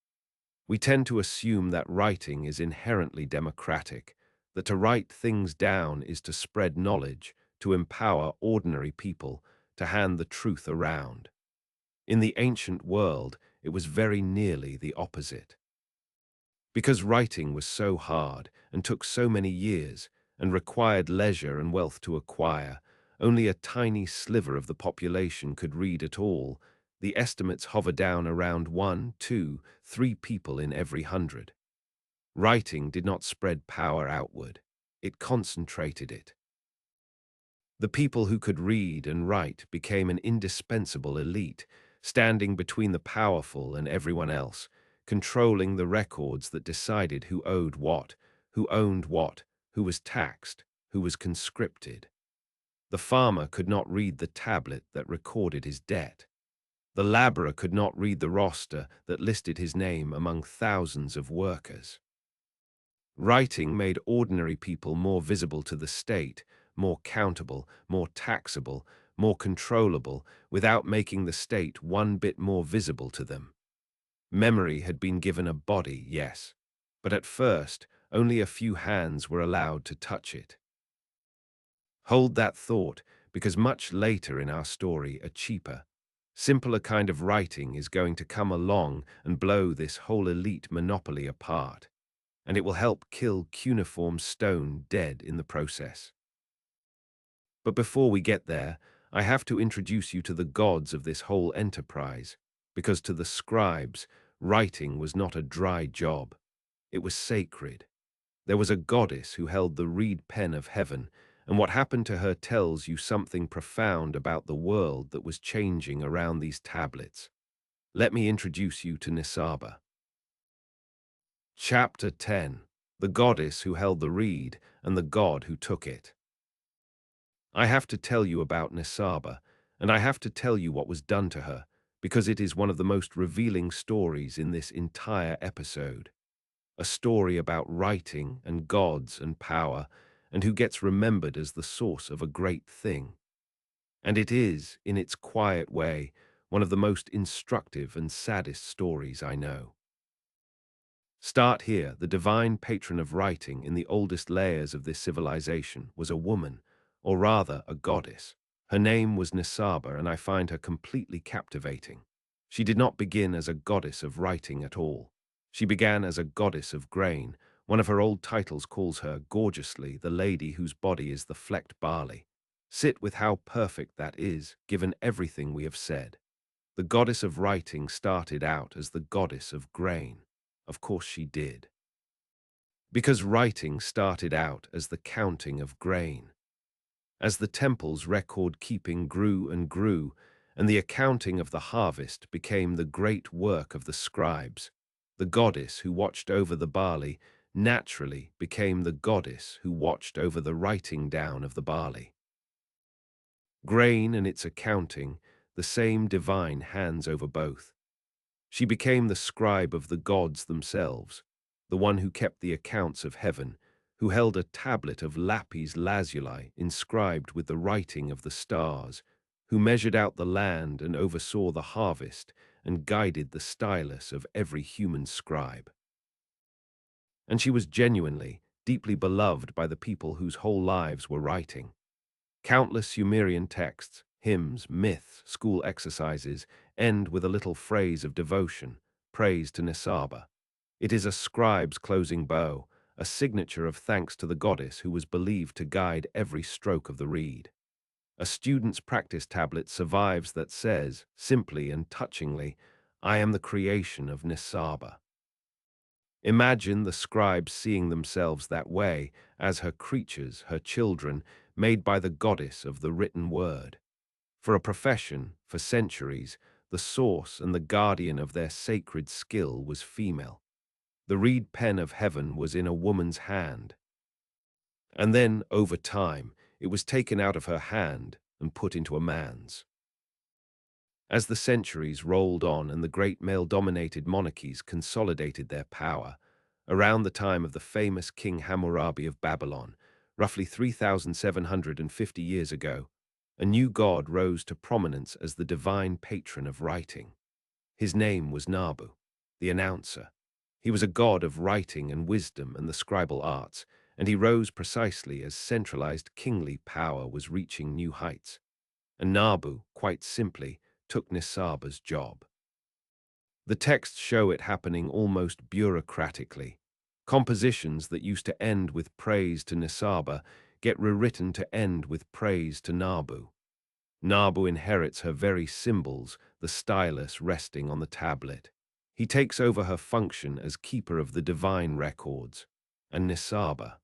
We tend to assume that writing is inherently democratic, that to write things down is to spread knowledge, to empower ordinary people, to hand the truth around. In the ancient world, it was very nearly the opposite. Because writing was so hard and took so many years and required leisure and wealth to acquire, only a tiny sliver of the population could read at all. The estimates hover down around 1, 2, 3 people in every 100. Writing did not spread power outward. It concentrated it. The people who could read and write became an indispensable elite, standing between the powerful and everyone else, controlling the records that decided who owed what, who owned what, who was taxed, who was conscripted. The farmer could not read the tablet that recorded his debt. The laborer could not read the roster that listed his name among thousands of workers. Writing made ordinary people more visible to the state, more countable, more taxable, more controllable, without making the state one bit more visible to them. Memory had been given a body, yes, but at first only a few hands were allowed to touch it. Hold that thought, because much later in our story, a cheaper, simpler kind of writing is going to come along and blow this whole elite monopoly apart, and it will help kill cuneiform stone dead in the process. But before we get there, I have to introduce you to the gods of this whole enterprise, because to the scribes, writing was not a dry job. It was sacred. There was a goddess who held the reed pen of heaven, and what happened to her tells you something profound about the world that was changing around these tablets. Let me introduce you to Nisaba. Chapter 10. The goddess who held the reed and the god who took it. I have to tell you about Nisaba, and I have to tell you what was done to her, because it is one of the most revealing stories in this entire episode. A story about writing and gods and power, and who gets remembered as the source of a great thing. And it is, in its quiet way, one of the most instructive and saddest stories I know. Start here. The divine patron of writing in the oldest layers of this civilization was a woman, or rather a goddess. Her name was Nisaba, and I find her completely captivating. She did not begin as a goddess of writing at all. She began as a goddess of grain. One of her old titles calls her, gorgeously, the lady whose body is the flecked barley. Sit with how perfect that is, given everything we have said. The goddess of writing started out as the goddess of grain. Of course she did. Because writing started out as the counting of grain. As the temple's record-keeping grew and grew, and the accounting of the harvest became the great work of the scribes, the goddess who watched over the barley naturally became the goddess who watched over the writing down of the barley. Grain and its accounting, the same divine hands over both. She became the scribe of the gods themselves, the one who kept the accounts of heaven, who held a tablet of lapis lazuli inscribed with the writing of the stars, who measured out the land and oversaw the harvest and guided the stylus of every human scribe. And she was genuinely, deeply beloved by the people whose whole lives were writing. Countless Sumerian texts, hymns, myths, school exercises end with a little phrase of devotion, praise to Nisaba. It is a scribe's closing bow, a signature of thanks to the goddess who was believed to guide every stroke of the reed. A student's practice tablet survives that says, simply and touchingly, I am the creation of Nisaba. Imagine the scribes seeing themselves that way, as her creatures, her children, made by the goddess of the written word. For a profession, for centuries, the source and the guardian of their sacred skill was female. The reed pen of heaven was in a woman's hand. And then, over time, it was taken out of her hand and put into a man's. As the centuries rolled on and the great male-dominated monarchies consolidated their power, around the time of the famous King Hammurabi of Babylon, roughly 3,750 years ago, a new god rose to prominence as the divine patron of writing. His name was Nabu, the announcer. He was a god of writing and wisdom and the scribal arts, and he rose precisely as centralized kingly power was reaching new heights. And Nabu, quite simply, took Nisaba's job. The texts show it happening almost bureaucratically. Compositions that used to end with praise to Nisaba get rewritten to end with praise to Nabu. Nabu inherits her very symbols, the stylus resting on the tablet. He takes over her function as keeper of the divine records. And Nisaba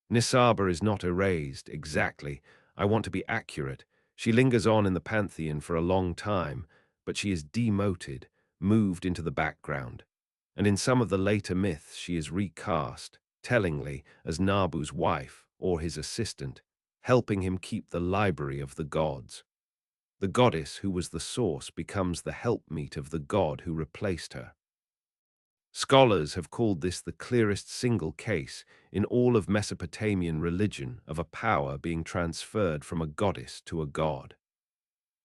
is not erased, exactly. I want to be accurate. She lingers on in the pantheon for a long time, but she is demoted, moved into the background. And in some of the later myths she is recast, tellingly, as Nabu's wife or his assistant, helping him keep the library of the gods. The goddess who was the source becomes the helpmeet of the god who replaced her. Scholars have called this the clearest single case in all of Mesopotamian religion of a power being transferred from a goddess to a god.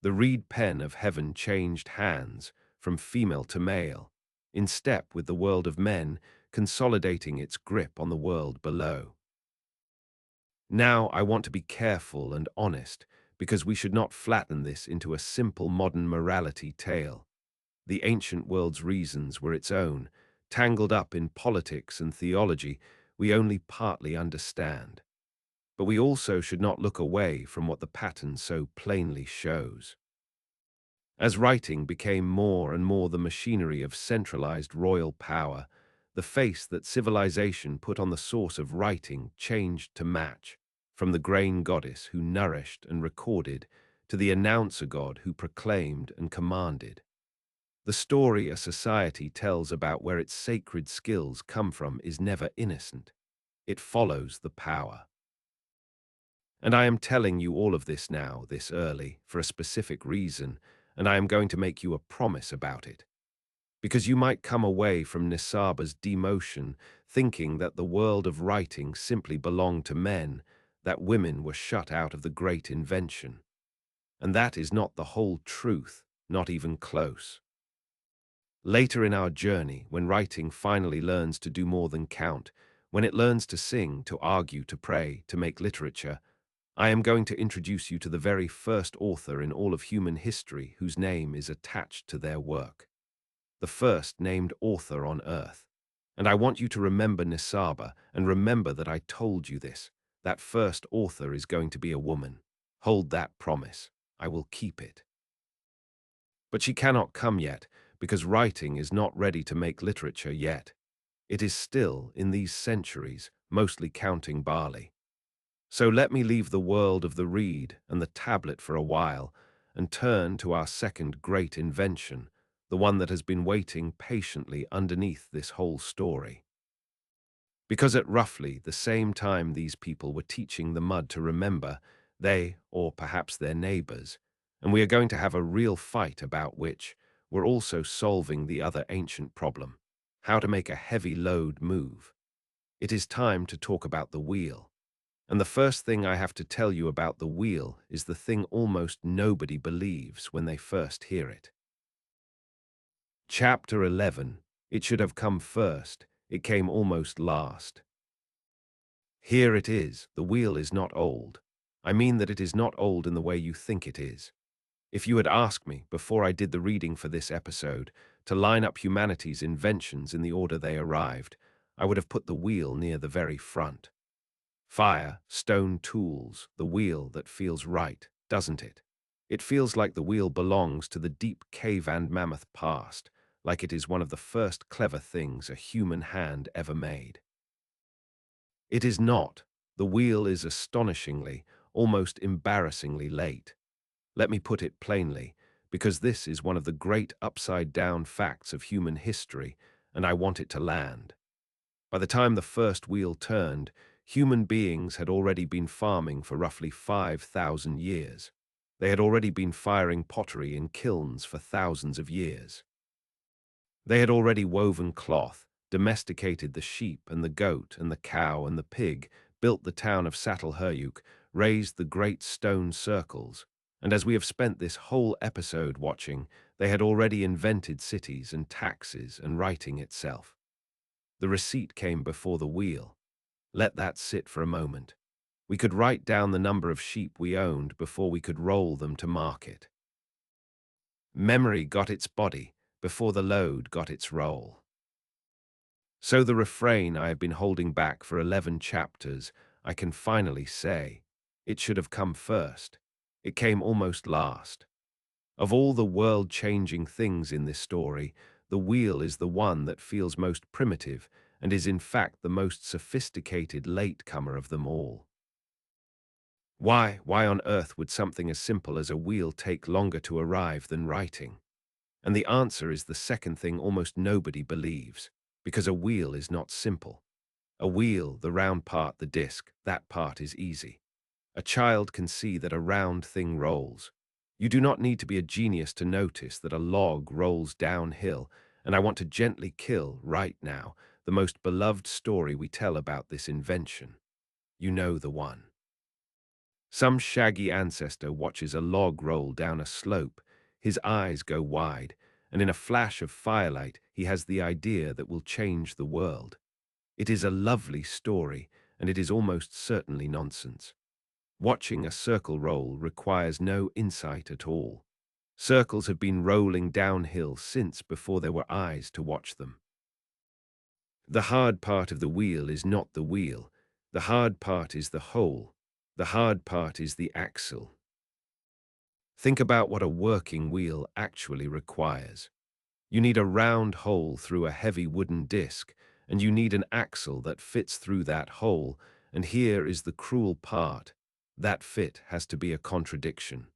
The reed pen of heaven changed hands from female to male, in step with the world of men, consolidating its grip on the world below. Now I want to be careful and honest, because we should not flatten this into a simple modern morality tale. The ancient world's reasons were its own, tangled up in politics and theology we only partly understand. But we also should not look away from what the pattern so plainly shows. As writing became more and more the machinery of centralized royal power, the face that civilization put on the source of writing changed to match, from the grain goddess who nourished and recorded to the announcer god who proclaimed and commanded. The story a society tells about where its sacred skills come from is never innocent. It follows the power. And I am telling you all of this now, this early, for a specific reason, and I am going to make you a promise about it. Because you might come away from Nisaba's demotion thinking that the world of writing simply belonged to men, that women were shut out of the great invention. And that is not the whole truth, not even close. Later in our journey, when writing finally learns to do more than count, when it learns to sing, to argue, to pray, to make literature, I am going to introduce you to the very first author in all of human history whose name is attached to their work. The first named author on earth. And I want you to remember Nisaba and remember that I told you this. That first author is going to be a woman. Hold that promise. I will keep it. But she cannot come yet, because writing is not ready to make literature yet. It is still, in these centuries, mostly counting barley. So let me leave the world of the reed and the tablet for a while and turn to our second great invention, the one that has been waiting patiently underneath this whole story. Because at roughly the same time these people were teaching the mud to remember, they, or perhaps their neighbors, and we are going to have a real fight about which, were also solving the other ancient problem, how to make a heavy load move. It is time to talk about the wheel. And the first thing I have to tell you about the wheel is the thing almost nobody believes when they first hear it. Chapter 11. It should have come first. It came almost last. Here it is. The wheel is not old. I mean that it is not old in the way you think it is. If you had asked me, before I did the reading for this episode, to line up humanity's inventions in the order they arrived, I would have put the wheel near the very front. Fire, stone tools, the wheel that feels right, doesn't it? It feels like the wheel belongs to the deep cave and mammoth past, like it is one of the first clever things a human hand ever made. It is not. The wheel is astonishingly, almost embarrassingly late. Let me put it plainly, because this is one of the great upside-down facts of human history, and I want it to land. By the time the first wheel turned, human beings had already been farming for roughly 5,000 years. They had already been firing pottery in kilns for thousands of years. They had already woven cloth, domesticated the sheep and the goat and the cow and the pig, built the town of Uruk, raised the great stone circles, and as we have spent this whole episode watching, They had already invented cities and taxes and writing itself. The receipt came before the wheel. Let that sit for a moment. We could write down the number of sheep we owned before we could roll them to market. Memory got its body before the load got its roll. So the refrain I have been holding back for 11 chapters, I can finally say, it should have come first. It came almost last. Of all the world-changing things in this story, the wheel is the one that feels most primitive and is in fact the most sophisticated latecomer of them all. Why on earth would something as simple as a wheel take longer to arrive than writing? And the answer is the second thing almost nobody believes, because a wheel is not simple. A wheel, the round part, the disc, that part is easy. A child can see that a round thing rolls. You do not need to be a genius to notice that a log rolls downhill, and I want to gently kill, right now, the most beloved story we tell about this invention. You know the one. Some shaggy ancestor watches a log roll down a slope, his eyes go wide, and in a flash of firelight he has the idea that will change the world. It is a lovely story, and it is almost certainly nonsense. Watching a circle roll requires no insight at all. Circles have been rolling downhill since before there were eyes to watch them. The hard part of the wheel is not the wheel. The hard part is the hole. The hard part is the axle. Think about what a working wheel actually requires. You need a round hole through a heavy wooden disc, and you need an axle that fits through that hole, and here is the cruel part. That fit has to be a contradiction.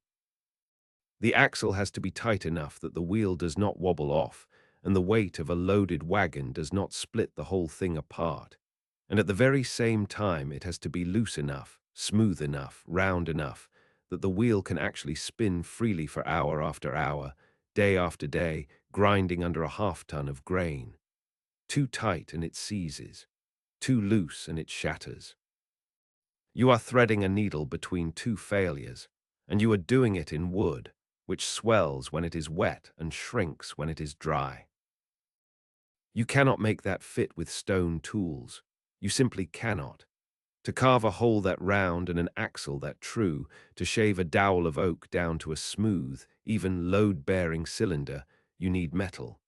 The axle has to be tight enough that the wheel does not wobble off, and the weight of a loaded wagon does not split the whole thing apart. And at the very same time, it has to be loose enough, smooth enough, round enough, that the wheel can actually spin freely for hour after hour, day after day, grinding under a half-ton of grain. Too tight and it seizes. Too loose and it shatters. You are threading a needle between two failures, and you are doing it in wood, which swells when it is wet and shrinks when it is dry. You cannot make that fit with stone tools. You simply cannot. To carve a hole that round and an axle that true, to shave a dowel of oak down to a smooth, even load-bearing cylinder, you need metal.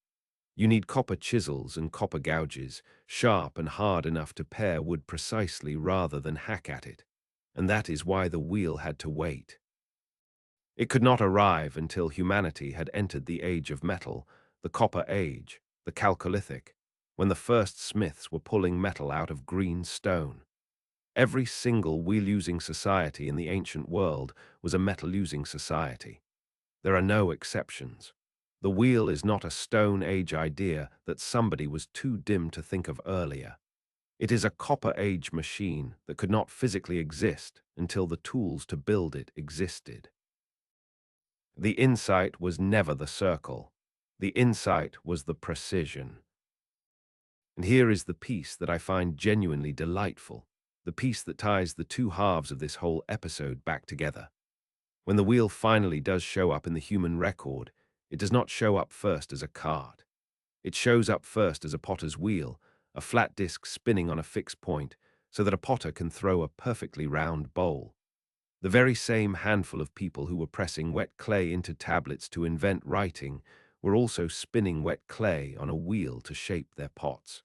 You need copper chisels and copper gouges, sharp and hard enough to pare wood precisely rather than hack at it. And that is why the wheel had to wait. It could not arrive until humanity had entered the age of metal, the Copper Age, the Chalcolithic, when the first smiths were pulling metal out of green stone. Every single wheel-using society in the ancient world was a metal-using society. There are no exceptions. The wheel is not a Stone Age idea that somebody was too dim to think of earlier. It is a Copper Age machine that could not physically exist until the tools to build it existed. The insight was never the circle. The insight was the precision. And here is the piece that I find genuinely delightful, the piece that ties the two halves of this whole episode back together. When the wheel finally does show up in the human record, it does not show up first as a cart. It shows up first as a potter's wheel, a flat disc spinning on a fixed point, so that a potter can throw a perfectly round bowl. The very same handful of people who were pressing wet clay into tablets to invent writing were also spinning wet clay on a wheel to shape their pots.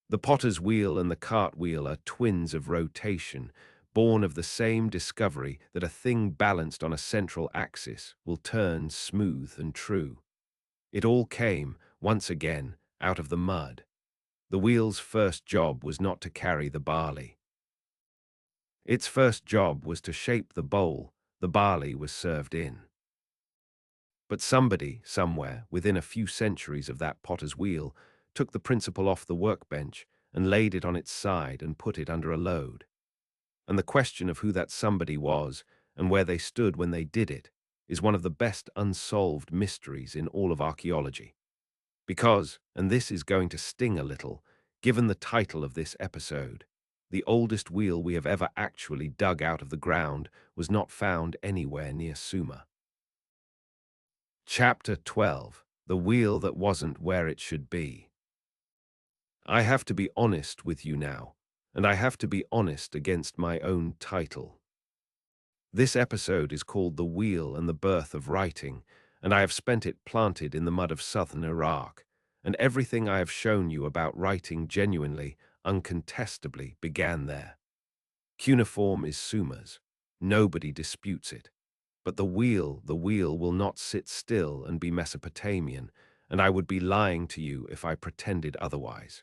The potter's wheel and the cart wheel are twins of rotation, born of the same discovery that a thing balanced on a central axis will turn smooth and true. It all came, once again, out of the mud. The wheel's first job was not to carry the barley. Its first job was to shape the bowl the barley was served in. But somebody, somewhere, within a few centuries of that potter's wheel, took the principle off the workbench and laid it on its side and put it under a load. And the question of who that somebody was and where they stood when they did it is one of the best unsolved mysteries in all of archaeology. Because, and this is going to sting a little, given the title of this episode, the oldest wheel we have ever actually dug out of the ground was not found anywhere near Sumer. Chapter 12. The Wheel That Wasn't Where It Should Be. I have to be honest with you now, and I have to be honest against my own title. This episode is called The Wheel and the Birth of Writing, and I have spent it planted in the mud of southern Iraq, and everything I have shown you about writing genuinely, uncontestably, began there. Cuneiform is Sumer's. Nobody disputes it. But the wheel will not sit still and be Mesopotamian, and I would be lying to you if I pretended otherwise.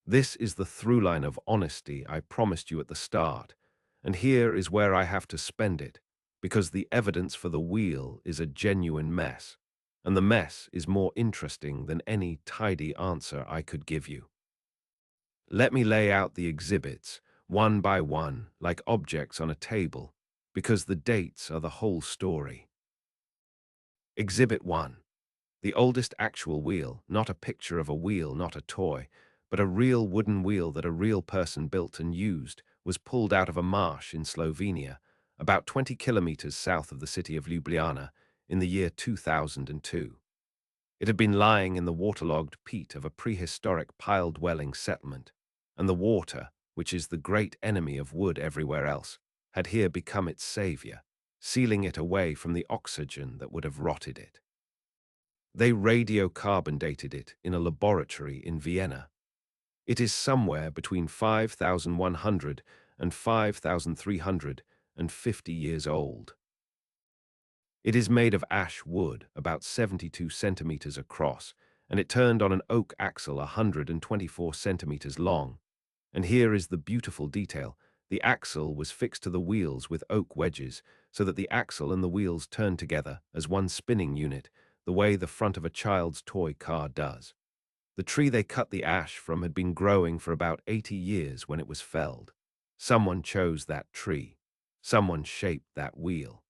This is the through line of honesty I promised you at the start, and here is where I have to spend it, because the evidence for the wheel is a genuine mess, and the mess is more interesting than any tidy answer I could give you. Let me lay out the exhibits, one by one, like objects on a table, because the dates are the whole story. Exhibit 1. The oldest actual wheel, not a picture of a wheel, not a toy, but a real wooden wheel that a real person built and used, was pulled out of a marsh in Slovenia, about 20 kilometers south of the city of Ljubljana, in the year 2002. It had been lying in the waterlogged peat of a prehistoric pile-dwelling settlement, and the water, which is the great enemy of wood everywhere else, had here become its savior, sealing it away from the oxygen that would have rotted it. They radiocarbon dated it in a laboratory in Vienna. It is somewhere between 5,100 and 5,350 years old. It is made of ash wood, about 72 centimeters across, and it turned on an oak axle 124 centimeters long. And here is the beautiful detail. The axle was fixed to the wheels with oak wedges, so that the axle and the wheels turned together as one spinning unit, the way the front of a child's toy car does. The tree they cut the ash from had been growing for about 80 years when it was felled. Someone chose that tree. Someone shaped that wheel.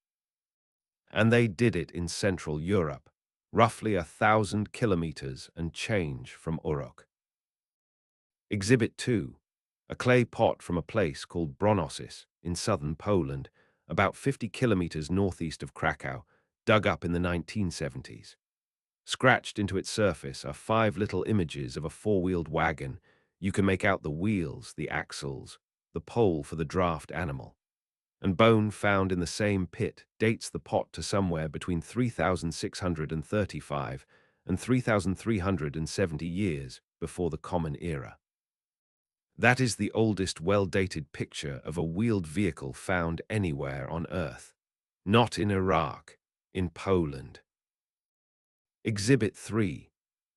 And they did it in Central Europe, roughly 1,000 kilometers and change from Uruk. Exhibit 2. A clay pot from a place called Bronosis in southern Poland, about 50 kilometers northeast of Krakow, dug up in the 1970s. Scratched into its surface are 5 little images of a four-wheeled wagon. You can make out the wheels, the axles, the pole for the draft animal. And bone found in the same pit dates the pot to somewhere between 3,635 and 3,370 years before the Common Era. That is the oldest well-dated picture of a wheeled vehicle found anywhere on Earth. Not in Iraq, in Poland. Exhibit 3.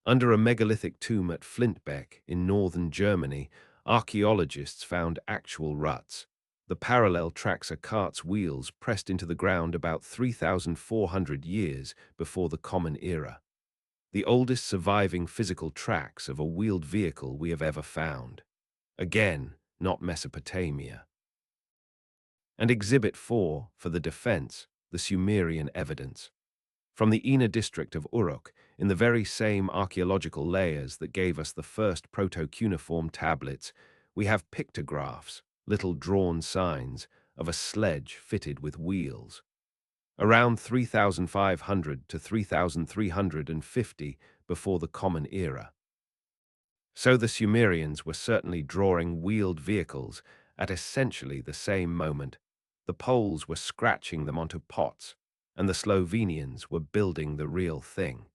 Under a megalithic tomb at Flintbeck in northern Germany, archaeologists found actual ruts. The parallel tracks are cart's wheels pressed into the ground about 3,400 years before the Common Era. The oldest surviving physical tracks of a wheeled vehicle we have ever found. Again, not Mesopotamia. And Exhibit 4, for the defense, the Sumerian evidence. From the Ina district of Uruk, in the very same archaeological layers that gave us the first proto-cuneiform tablets, we have pictographs, little drawn signs, of a sledge fitted with wheels. Around 3,500 to 3,350 before the Common Era. So the Sumerians were certainly drawing wheeled vehicles at essentially the same moment. The Poles were scratching them onto pots, and the Slovenians were building the real thing.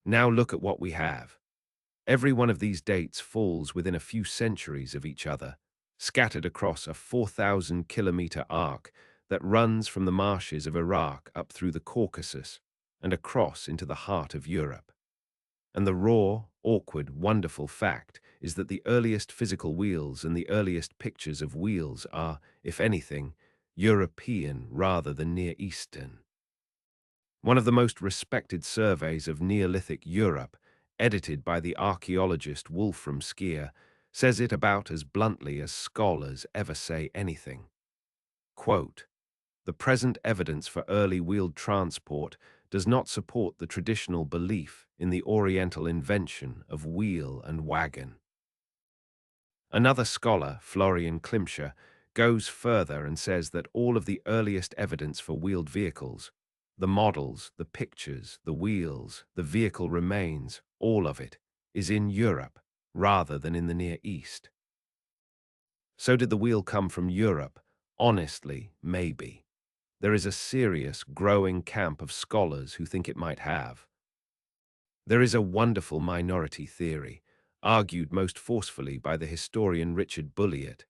Now look at what we have. Every one of these dates falls within a few centuries of each other, scattered across a 4,000-kilometer arc that runs from the marshes of Iraq up through the Caucasus and across into the heart of Europe. And the raw, awkward, wonderful fact is that the earliest physical wheels and the earliest pictures of wheels are, if anything, European rather than Near Eastern. One of the most respected surveys of Neolithic Europe, edited by the archaeologist Wolfram Skier, says it about as bluntly as scholars ever say anything. Quote, "The present evidence for early wheeled transport does not support the traditional belief in the Oriental invention of wheel and wagon." Another scholar, Florian Klimscher, goes further and says that all of the earliest evidence for wheeled vehicles, The models, the pictures, the wheels, the vehicle remains, all of it, is in Europe rather than in the Near East. So did the wheel come from Europe? Honestly, maybe. There is a serious, growing camp of scholars who think it might have. There is a wonderful minority theory, argued most forcefully by the historian Richard Bulliet,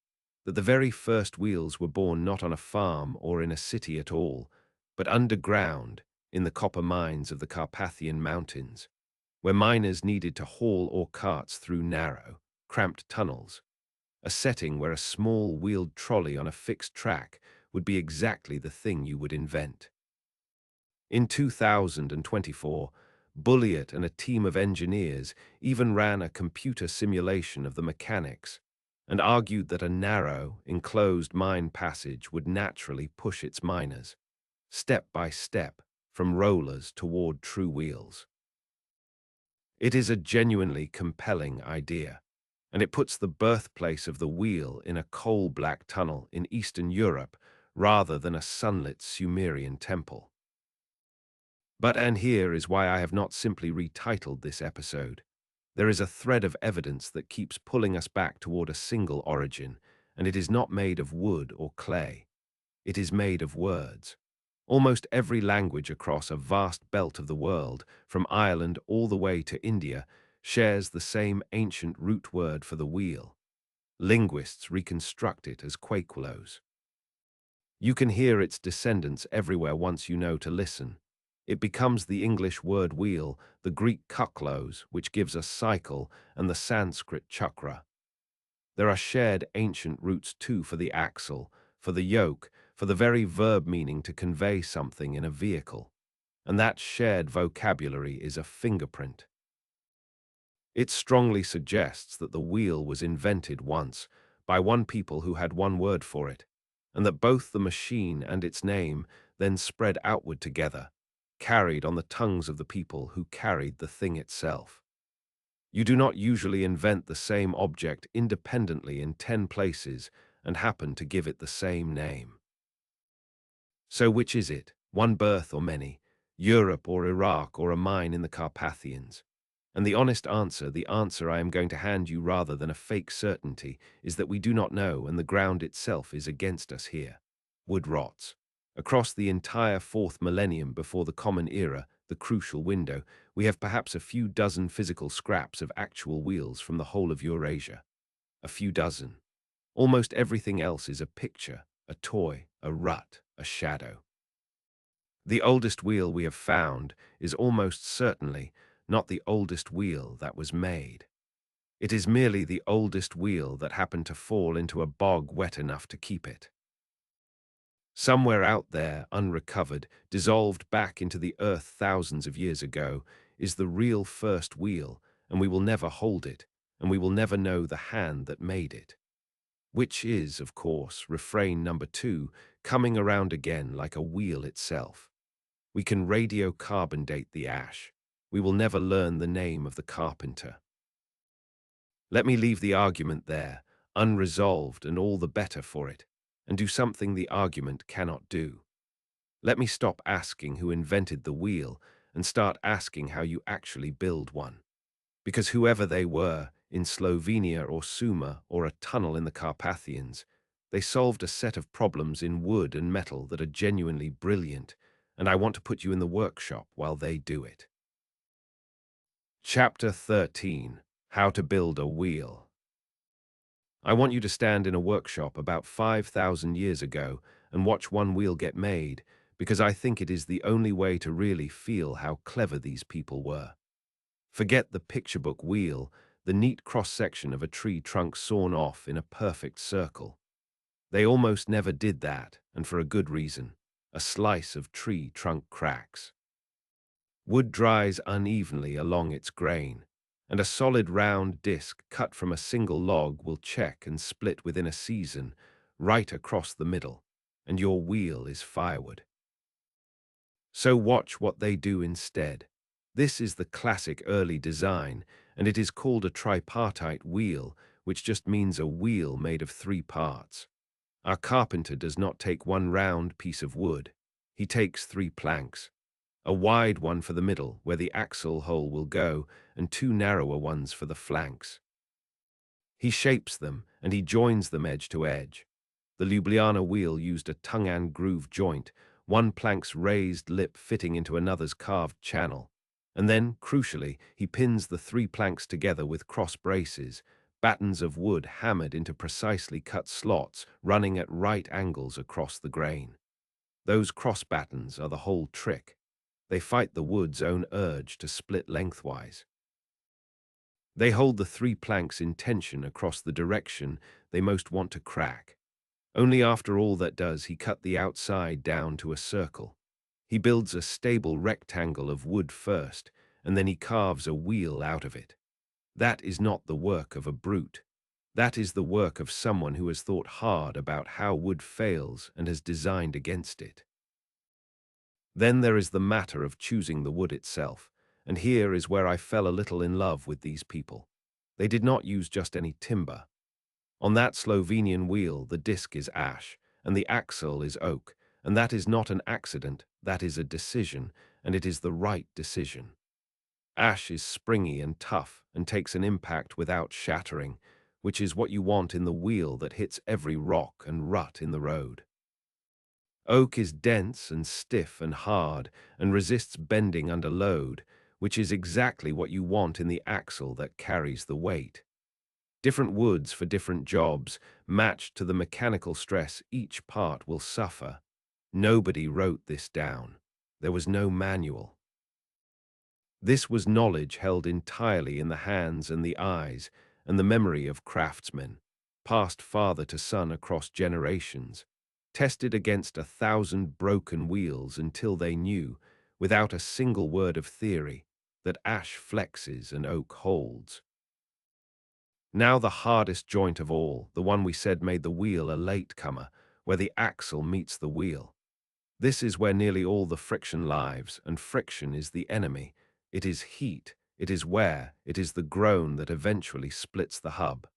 that the very first wheels were born not on a farm or in a city at all, but underground in the copper mines of the Carpathian Mountains, where miners needed to haul ore carts through narrow, cramped tunnels, a setting where a small wheeled trolley on a fixed track would be exactly the thing you would invent. In 2024, Bulliet and a team of engineers even ran a computer simulation of the mechanics and argued that a narrow, enclosed mine passage would naturally push its miners, step by step, from rollers toward true wheels. It is a genuinely compelling idea, and it puts the birthplace of the wheel in a coal-black tunnel in Eastern Europe rather than a sunlit Sumerian temple. And here is why I have not simply retitled this episode. There is a thread of evidence that keeps pulling us back toward a single origin, and it is not made of wood or clay. It is made of words. Almost every language across a vast belt of the world, from Ireland all the way to India, shares the same ancient root word for the wheel. Linguists reconstruct it as quaquelos. You can hear its descendants everywhere once you know to listen. It becomes the English word wheel, the Greek kuklos, which gives us cycle, and the Sanskrit chakra. There are shared ancient roots too for the axle, for the yoke, for the very verb meaning to convey something in a vehicle. And that shared vocabulary is a fingerprint. It strongly suggests that the wheel was invented once by one people who had one word for it, and that both the machine and its name then spread outward together, carried on the tongues of the people who carried the thing itself. You do not usually invent the same object independently in 10 places and happen to give it the same name. So which is it, one birth or many, Europe or Iraq or a mine in the Carpathians? And the honest answer, the answer I am going to hand you rather than a fake certainty, is that we do not know, and the ground itself is against us here. Wood rots. Across the entire 4th millennium before the Common Era, the crucial window, we have perhaps a few dozen physical scraps of actual wheels from the whole of Eurasia. A few dozen. Almost everything else is a picture, a toy, a rut, a shadow. The oldest wheel we have found is almost certainly not the oldest wheel that was made. It is merely the oldest wheel that happened to fall into a bog wet enough to keep it. Somewhere out there, unrecovered, dissolved back into the earth thousands of years ago, is the real first wheel, and we will never hold it, and we will never know the hand that made it. Which is, of course, refrain number 2, coming around again like a wheel itself. We can radiocarbon date the ash. We will never learn the name of the carpenter. Let me leave the argument there, unresolved and all the better for it, and do something the argument cannot do. Let me stop asking who invented the wheel and start asking how you actually build one. Because whoever they were, in Slovenia or Sumer or a tunnel in the Carpathians, they solved a set of problems in wood and metal that are genuinely brilliant, and I want to put you in the workshop while they do it. Chapter 13. How to Build a Wheel. I want you to stand in a workshop about 5,000 years ago and watch one wheel get made, because I think it is the only way to really feel how clever these people were. Forget the picture book wheel, the neat cross-section of a tree trunk sawn off in a perfect circle. They almost never did that, and for a good reason. A slice of tree trunk cracks. Wood dries unevenly along its grain, and a solid round disc cut from a single log will check and split within a season, right across the middle, and your wheel is firewood. So watch what they do instead. This is the classic early design, and it is called a tripartite wheel, which just means a wheel made of 3 parts. Our carpenter does not take one round piece of wood. He takes 3 planks, a wide one for the middle, where the axle hole will go, and two narrower ones for the flanks. He shapes them, and he joins them edge to edge. The Ljubljana wheel used a tongue-and groove joint, one plank's raised lip fitting into another's carved channel. And then, crucially, he pins the three planks together with cross braces, battens of wood hammered into precisely cut slots running at right angles across the grain. Those cross battens are the whole trick. They fight the wood's own urge to split lengthwise. They hold the three planks in tension across the direction they most want to crack. Only after all that does he cut the outside down to a circle. He builds a stable rectangle of wood first, and then he carves a wheel out of it. That is not the work of a brute. That is the work of someone who has thought hard about how wood fails and has designed against it. Then there is the matter of choosing the wood itself, and here is where I fell a little in love with these people. They did not use just any timber. On that Slovenian wheel, the disc is ash, and the axle is oak, and that is not an accident, that is a decision, and it is the right decision. Ash is springy and tough, and takes an impact without shattering, which is what you want in the wheel that hits every rock and rut in the road. Oak is dense and stiff and hard, and resists bending under load, which is exactly what you want in the axle that carries the weight. Different woods for different jobs, matched to the mechanical stress each part will suffer. Nobody wrote this down. There was no manual. This was knowledge held entirely in the hands and the eyes and the memory of craftsmen, passed father to son across generations, tested against 1,000 broken wheels until they knew, without a single word of theory, that ash flexes and oak holds. Now the hardest joint of all, the one we said made the wheel a latecomer, where the axle meets the wheel. This is where nearly all the friction lives, and friction is the enemy. It is heat, it is wear, it is the groan that eventually splits the hub.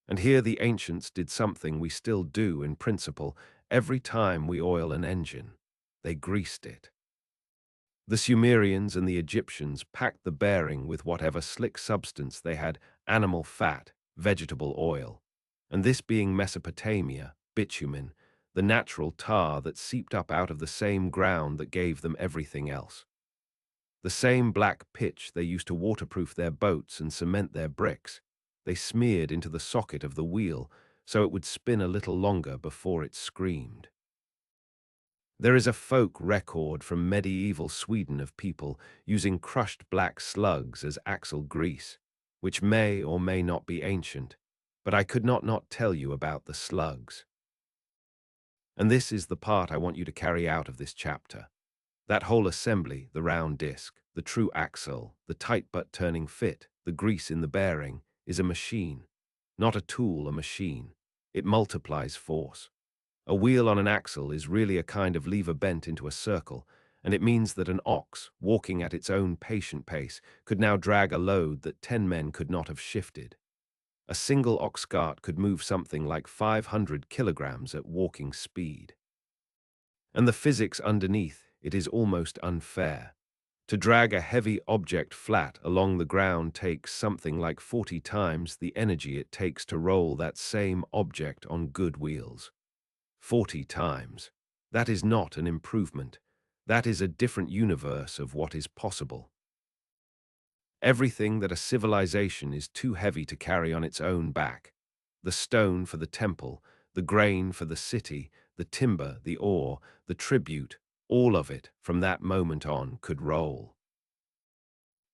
And here the ancients did something we still do in principle every time we oil an engine. They greased it. The Sumerians and the Egyptians packed the bearing with whatever slick substance they had, animal fat, vegetable oil, and this being Mesopotamia, bitumen, the natural tar that seeped up out of the same ground that gave them everything else. The same black pitch they used to waterproof their boats and cement their bricks, they smeared into the socket of the wheel so it would spin a little longer before it screamed. There is a folk record from medieval Sweden of people using crushed black slugs as axle grease, which may or may not be ancient, but I could not tell you about the slugs. And this is the part I want you to carry out of this chapter. That whole assembly, the round disc, the true axle, the tight but turning fit, the grease in the bearing, is a machine. Not a tool, a machine. It multiplies force. A wheel on an axle is really a kind of lever bent into a circle, and it means that an ox, walking at its own patient pace, could now drag a load that 10 men could not have shifted. A single ox cart could move something like 500 kilograms at walking speed. And the physics underneath it is almost unfair. To drag a heavy object flat along the ground takes something like 40 times the energy it takes to roll that same object on good wheels. 40 times. That is not an improvement. That is a different universe of what is possible. Everything that a civilization is too heavy to carry on its own back. The stone for the temple, the grain for the city, the timber, the ore, the tribute, all of it, from that moment on, could roll.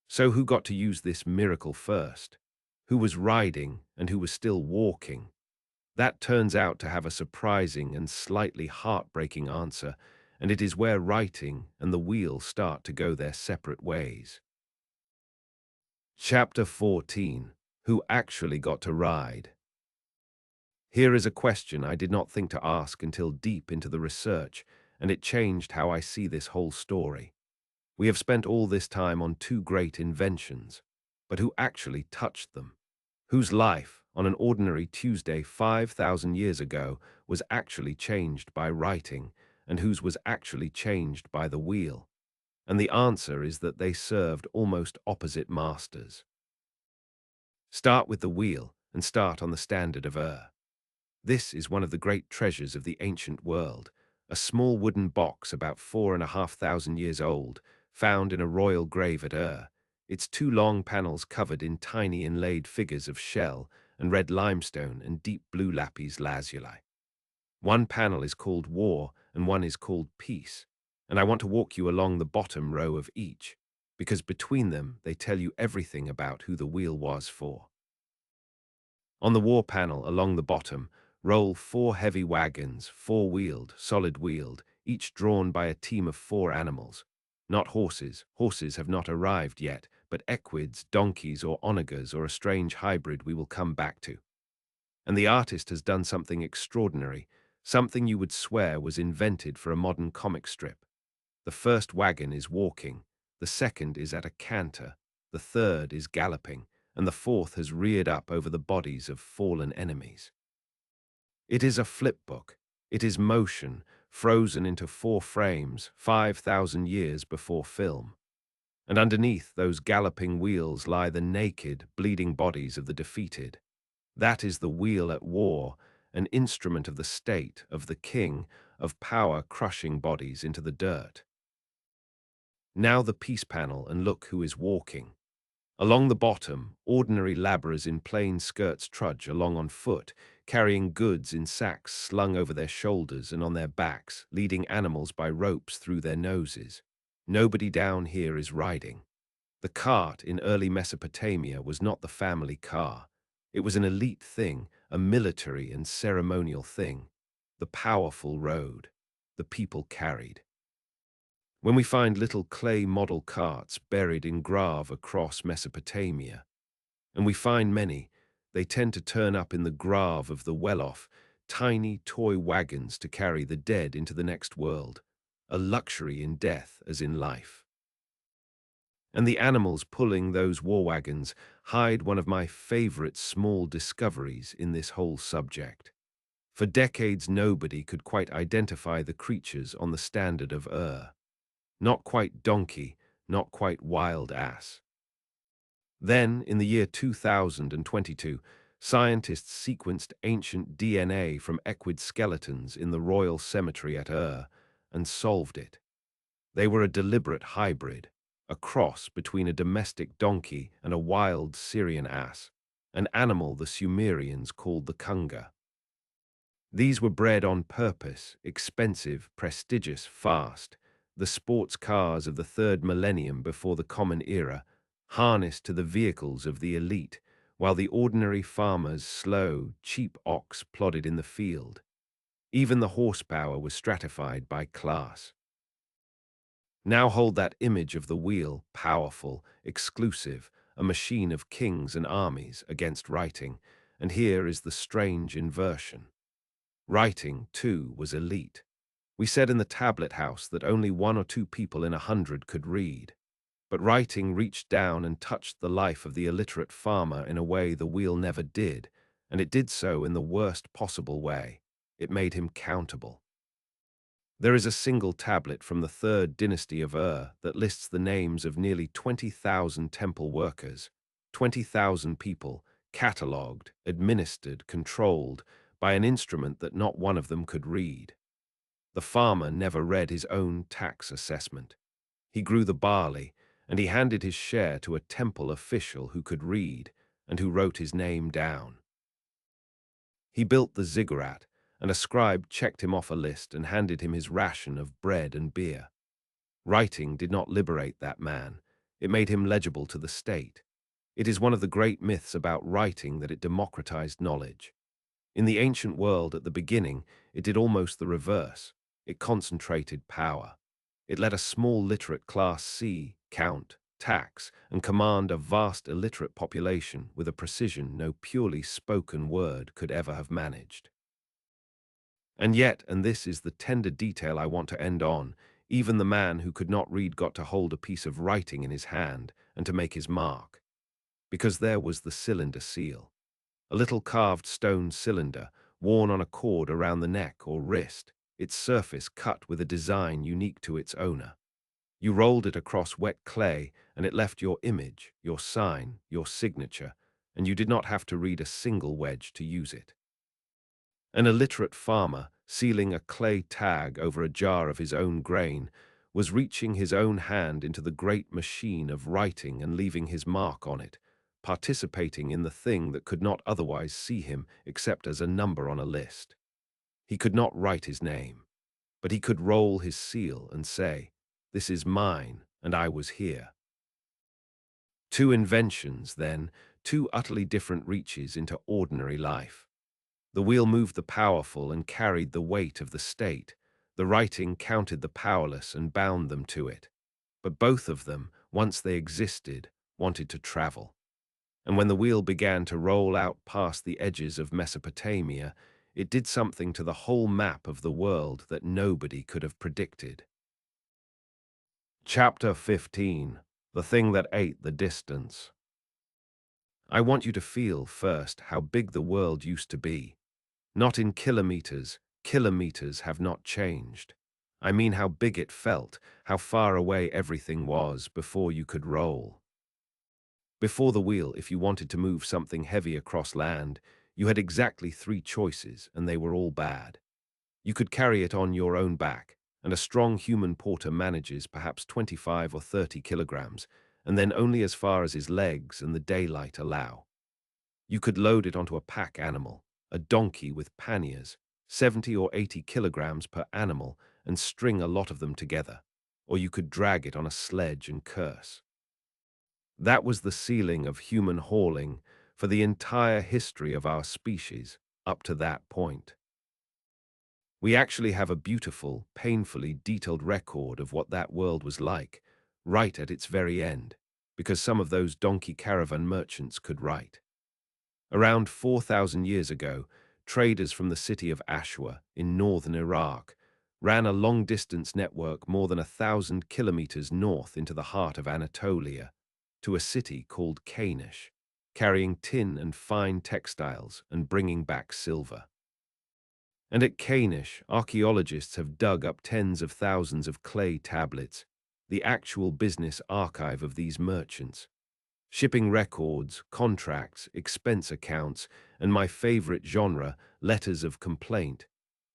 So who got to use this miracle first? Who was riding and who was still walking? That turns out to have a surprising and slightly heartbreaking answer, and it is where writing and the wheel start to go their separate ways. Chapter 14. Who actually got to ride? Here is a question I did not think to ask until deep into the research, and it changed how I see this whole story. We have spent all this time on two great inventions, but who actually touched them? Whose life, on an ordinary Tuesday 5,000 years ago, was actually changed by writing, and whose was actually changed by the wheel? And the answer is that they served almost opposite masters. Start with the wheel and start on the standard of Ur. This is one of the great treasures of the ancient world, a small wooden box about 4,500 years old, found in a royal grave at Ur. Its two long panels covered in tiny inlaid figures of shell and red limestone and deep blue lapis lazuli. One panel is called War and one is called Peace, and I want to walk you along the bottom row of each, because between them they tell you everything about who the wheel was for. On the war panel along the bottom, roll four heavy wagons, four-wheeled, solid-wheeled, each drawn by a team of four animals. Not horses. Horses have not arrived yet, but equids, donkeys, or onagers, or a strange hybrid we will come back to. And the artist has done something extraordinary, something you would swear was invented for a modern comic strip. The first wagon is walking, the second is at a canter, the third is galloping, and the fourth has reared up over the bodies of fallen enemies. It is a flipbook. It is motion, frozen into four frames 5,000 years before film. And underneath those galloping wheels lie the naked, bleeding bodies of the defeated. That is the wheel at war, an instrument of the state, of the king, of power crushing bodies into the dirt. Now the peace panel, and look who is walking. Along the bottom, ordinary labourers in plain skirts trudge along on foot, carrying goods in sacks slung over their shoulders and on their backs, leading animals by ropes through their noses. Nobody down here is riding. The cart in early Mesopotamia was not the family car. It was an elite thing, a military and ceremonial thing. The powerful rode. The people carried. When we find little clay model carts buried in grave across Mesopotamia, and we find many, they tend to turn up in the grave of the well-off, tiny toy wagons to carry the dead into the next world, a luxury in death as in life. And the animals pulling those war wagons hide one of my favorite small discoveries in this whole subject. For decades nobody could quite identify the creatures on the standard of Ur. Not quite donkey, not quite wild ass. Then, in the year 2022, scientists sequenced ancient DNA from equid skeletons in the royal cemetery at Ur and solved it. They were a deliberate hybrid, a cross between a domestic donkey and a wild Syrian ass, an animal the Sumerians called the kunga. These were bred on purpose, expensive, prestigious, fast, the sports cars of the third millennium before the Common Era, harnessed to the vehicles of the elite, while the ordinary farmer's slow, cheap ox plodded in the field. Even the horsepower was stratified by class. Now hold that image of the wheel, powerful, exclusive, a machine of kings and armies against writing, and here is the strange inversion. Writing, too, was elite. We said in the tablet house that only 1 or 2 people in 100 could read. But writing reached down and touched the life of the illiterate farmer in a way the wheel never did, and it did so in the worst possible way. It made him countable. There is a single tablet from the 3rd dynasty of Ur that lists the names of nearly 20,000 temple workers, 20,000 people, catalogued, administered, controlled, by an instrument that not one of them could read. The farmer never read his own tax assessment. He grew the barley, and he handed his share to a temple official who could read and who wrote his name down. He built the ziggurat, and a scribe checked him off a list and handed him his ration of bread and beer. Writing did not liberate that man. It made him legible to the state. It is one of the great myths about writing that it democratized knowledge. In the ancient world at the beginning, it did almost the reverse. It concentrated power. It let a small literate class see, count, tax, and command a vast illiterate population with a precision no purely spoken word could ever have managed. And yet, and this is the tender detail I want to end on, even the man who could not read got to hold a piece of writing in his hand and to make his mark. Because there was the cylinder seal. A little carved stone cylinder, worn on a cord around the neck or wrist, its surface cut with a design unique to its owner. You rolled it across wet clay, and it left your image, your sign, your signature, and you did not have to read a single wedge to use it. An illiterate farmer, sealing a clay tag over a jar of his own grain, was reaching his own hand into the great machine of writing and leaving his mark on it, participating in the thing that could not otherwise see him except as a number on a list. He could not write his name, but he could roll his seal and say, "This is mine, and I was here." Two inventions, then, two utterly different reaches into ordinary life. The wheel moved the powerful and carried the weight of the state. The writing counted the powerless and bound them to it. But both of them, once they existed, wanted to travel. And when the wheel began to roll out past the edges of Mesopotamia, it did something to the whole map of the world that nobody could have predicted. Chapter 15. The Thing That Ate the Distance. I want you to feel first how big the world used to be. Not in kilometers. Kilometers have not changed. I mean how big it felt, how far away everything was before you could roll. Before the wheel, if you wanted to move something heavy across land, you had exactly 3 choices, and they were all bad. You could carry it on your own back, and a strong human porter manages perhaps 25 or 30 kilograms, and then only as far as his legs and the daylight allow. You could load it onto a pack animal, a donkey with panniers, 70 or 80 kilograms per animal, and string a lot of them together, or you could drag it on a sledge and curse. That was the ceiling of human hauling for the entire history of our species up to that point. We actually have a beautiful, painfully detailed record of what that world was like, right at its very end, because some of those donkey caravan merchants could write. Around 4,000 years ago, traders from the city of Ashwa in northern Iraq ran a long-distance network more than 1,000 kilometers north into the heart of Anatolia, to a city called Kanish, carrying tin and fine textiles and bringing back silver. And at Kanish, archaeologists have dug up tens of thousands of clay tablets, the actual business archive of these merchants. Shipping records, contracts, expense accounts, and my favorite genre, letters of complaint.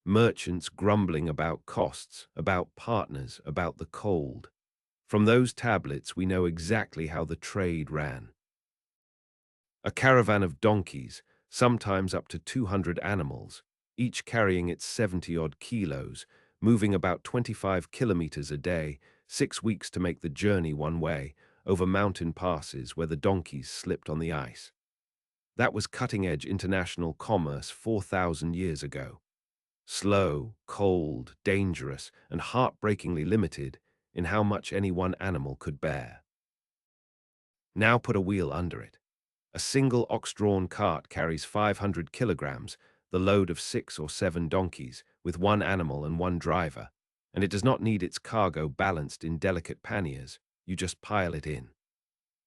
Merchants grumbling about costs, about partners, about the cold. From those tablets we know exactly how the trade ran. A caravan of donkeys, sometimes up to 200 animals, each carrying its 70-odd kilos, moving about 25 kilometers a day, 6 weeks to make the journey one way, over mountain passes where the donkeys slipped on the ice. That was cutting-edge international commerce 4,000 years ago. Slow, cold, dangerous, and heartbreakingly limited in how much any one animal could bear. Now put a wheel under it. A single ox-drawn cart carries 500 kilograms, the load of 6 or 7 donkeys, with one animal and one driver, and it does not need its cargo balanced in delicate panniers. You just pile it in.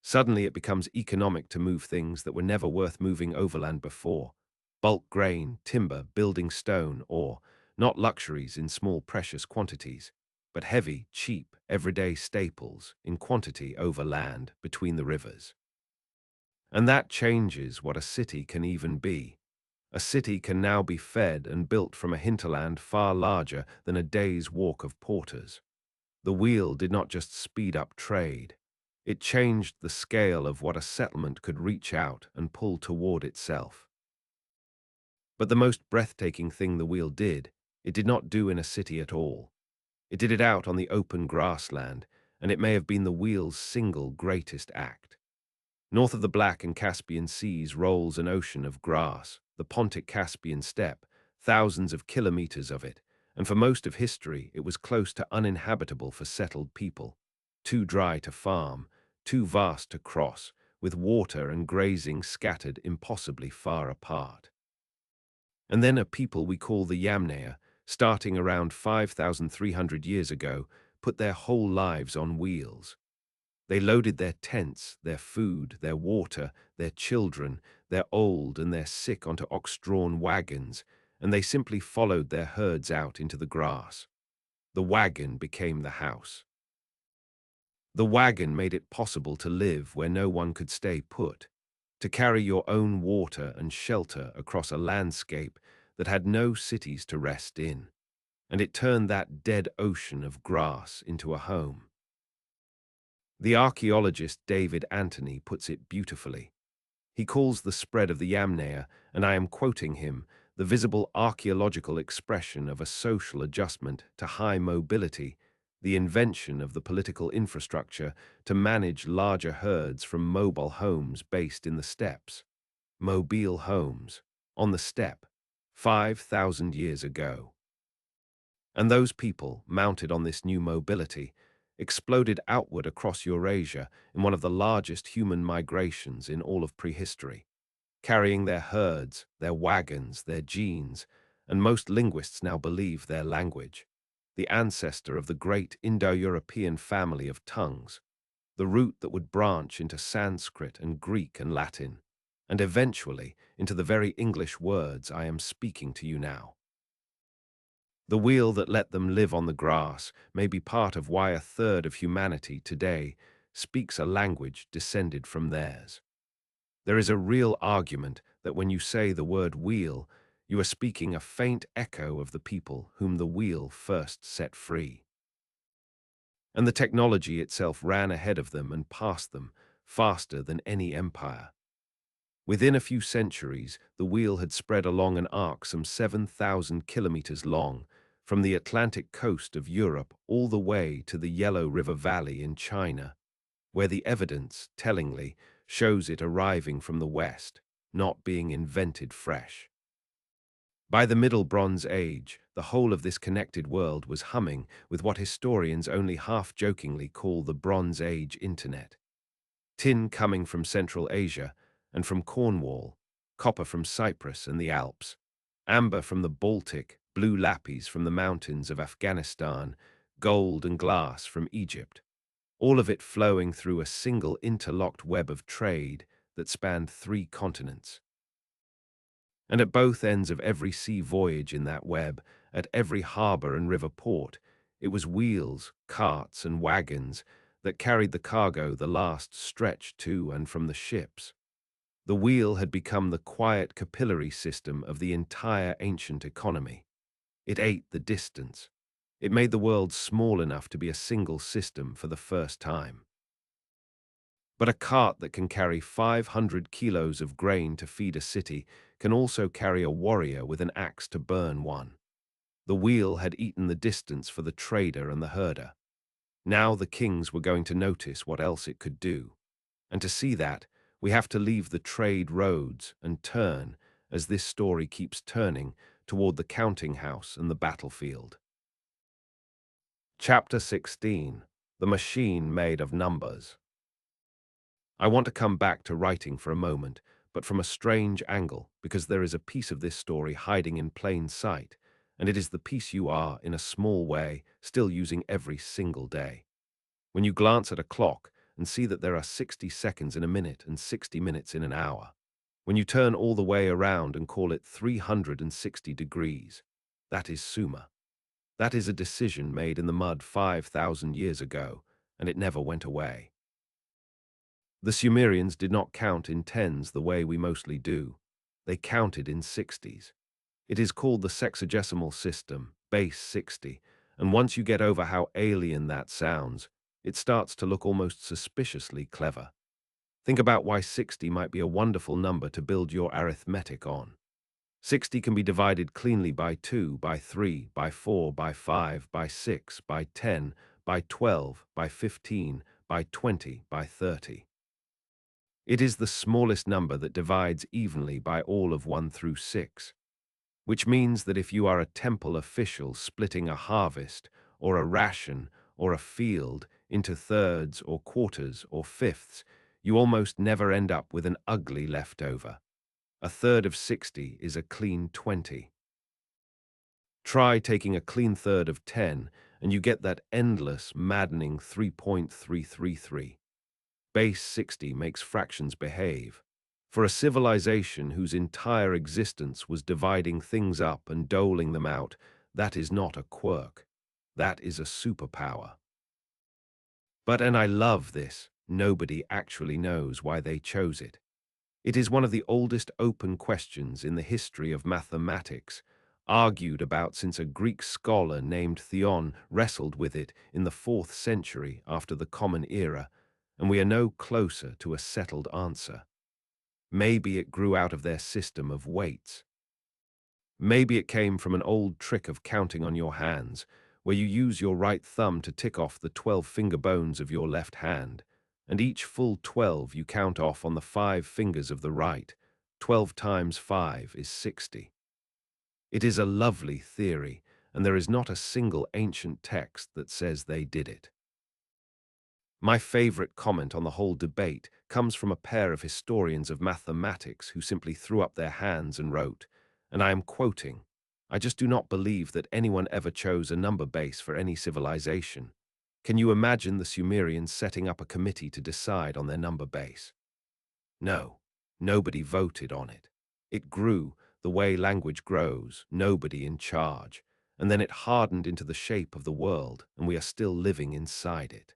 Suddenly it becomes economic to move things that were never worth moving overland before. Bulk grain, timber, building stone, ore, not luxuries in small precious quantities, but heavy, cheap, everyday staples in quantity over land between the rivers. And that changes what a city can even be. A city can now be fed and built from a hinterland far larger than a day's walk of porters. The wheel did not just speed up trade. It changed the scale of what a settlement could reach out and pull toward itself. But the most breathtaking thing the wheel did, it did not do in a city at all. It did it out on the open grassland, and it may have been the wheel's single greatest act. North of the Black and Caspian Seas rolls an ocean of grass, the Pontic-Caspian steppe, thousands of kilometers of it, and for most of history it was close to uninhabitable for settled people. Too dry to farm, too vast to cross, with water and grazing scattered impossibly far apart. And then a people we call the Yamnaya, starting around 5,300 years ago, put their whole lives on wheels. They loaded their tents, their food, their water, their children, their old and their sick onto ox-drawn wagons, and they simply followed their herds out into the grass. The wagon became the house. The wagon made it possible to live where no one could stay put, to carry your own water and shelter across a landscape that had no cities to rest in, and it turned that dead ocean of grass into a home. The archaeologist David Anthony puts it beautifully. He calls the spread of the Yamnaya, and I am quoting him, the visible archaeological expression of a social adjustment to high mobility, the invention of the political infrastructure to manage larger herds from mobile homes based in the steppes. Mobile homes, on the steppe, 5,000 years ago. And those people, mounted on this new mobility, exploded outward across Eurasia in one of the largest human migrations in all of prehistory, carrying their herds, their wagons, their genes, and most linguists now believe their language, the ancestor of the great Indo-European family of tongues, the root that would branch into Sanskrit and Greek and Latin, and eventually into the very English words I am speaking to you now. The wheel that let them live on the grass may be part of why a third of humanity today speaks a language descended from theirs. There is a real argument that when you say the word wheel, you are speaking a faint echo of the people whom the wheel first set free. And the technology itself ran ahead of them and past them, faster than any empire. Within a few centuries, the wheel had spread along an arc some 7,000 kilometers long, from the Atlantic coast of Europe all the way to the Yellow River Valley in China, where the evidence, tellingly, shows it arriving from the west, not being invented fresh. By the Middle Bronze Age, the whole of this connected world was humming with what historians only half-jokingly call the Bronze Age Internet. Tin coming from Central Asia and from Cornwall, copper from Cyprus and the Alps, amber from the Baltic, blue lapis from the mountains of Afghanistan, gold and glass from Egypt, all of it flowing through a single interlocked web of trade that spanned 3 continents. And at both ends of every sea voyage in that web, at every harbor and river port, it was wheels, carts, and wagons that carried the cargo the last stretch to and from the ships. The wheel had become the quiet capillary system of the entire ancient economy. It ate the distance. It made the world small enough to be a single system for the first time. But a cart that can carry 500 kilos of grain to feed a city can also carry a warrior with an axe to burn one. The wheel had eaten the distance for the trader and the herder. Now the kings were going to notice what else it could do. And to see that, we have to leave the trade roads and turn, as this story keeps turning, toward the counting house and the battlefield. Chapter 16. The Machine Made of Numbers. I want to come back to writing for a moment, but from a strange angle, because there is a piece of this story hiding in plain sight, and it is the piece you are, in a small way, still using every single day. When you glance at a clock and see that there are 60 seconds in a minute and 60 minutes in an hour. When you turn all the way around and call it 360 degrees, that is Sumer. That is a decision made in the mud 5,000 years ago, and it never went away. The Sumerians did not count in tens the way we mostly do. They counted in 60s. It is called the sexagesimal system, base 60, and once you get over how alien that sounds, it starts to look almost suspiciously clever. Think about why 60 might be a wonderful number to build your arithmetic on. 60 can be divided cleanly by 2, by 3, by 4, by 5, by 6, by 10, by 12, by 15, by 20, by 30. It is the smallest number that divides evenly by all of 1 through 6, which means that if you are a temple official splitting a harvest, or a ration, or a field into thirds or quarters or fifths, you almost never end up with an ugly leftover. A third of 60 is a clean 20. Try taking a clean third of 10, and you get that endless, maddening 3.333. Base 60 makes fractions behave. For a civilization whose entire existence was dividing things up and doling them out, that is not a quirk. That is a superpower. And I love this, nobody actually knows why they chose it. It is one of the oldest open questions in the history of mathematics, argued about since a Greek scholar named Theon wrestled with it in the 4th century after the Common Era, and we are no closer to a settled answer. Maybe it grew out of their system of weights. Maybe it came from an old trick of counting on your hands, where you use your right thumb to tick off the 12 finger bones of your left hand, and each full 12 you count off on the 5 fingers of the right. 12 times 5 is 60. It is a lovely theory, and there is not a single ancient text that says they did it. My favorite comment on the whole debate comes from a pair of historians of mathematics who simply threw up their hands and wrote, and I am quoting, "I just do not believe that anyone ever chose a number base for any civilization. Can you imagine the Sumerians setting up a committee to decide on their number base? No, nobody voted on it. It grew the way language grows, nobody in charge, and then it hardened into the shape of the world, and we are still living inside it."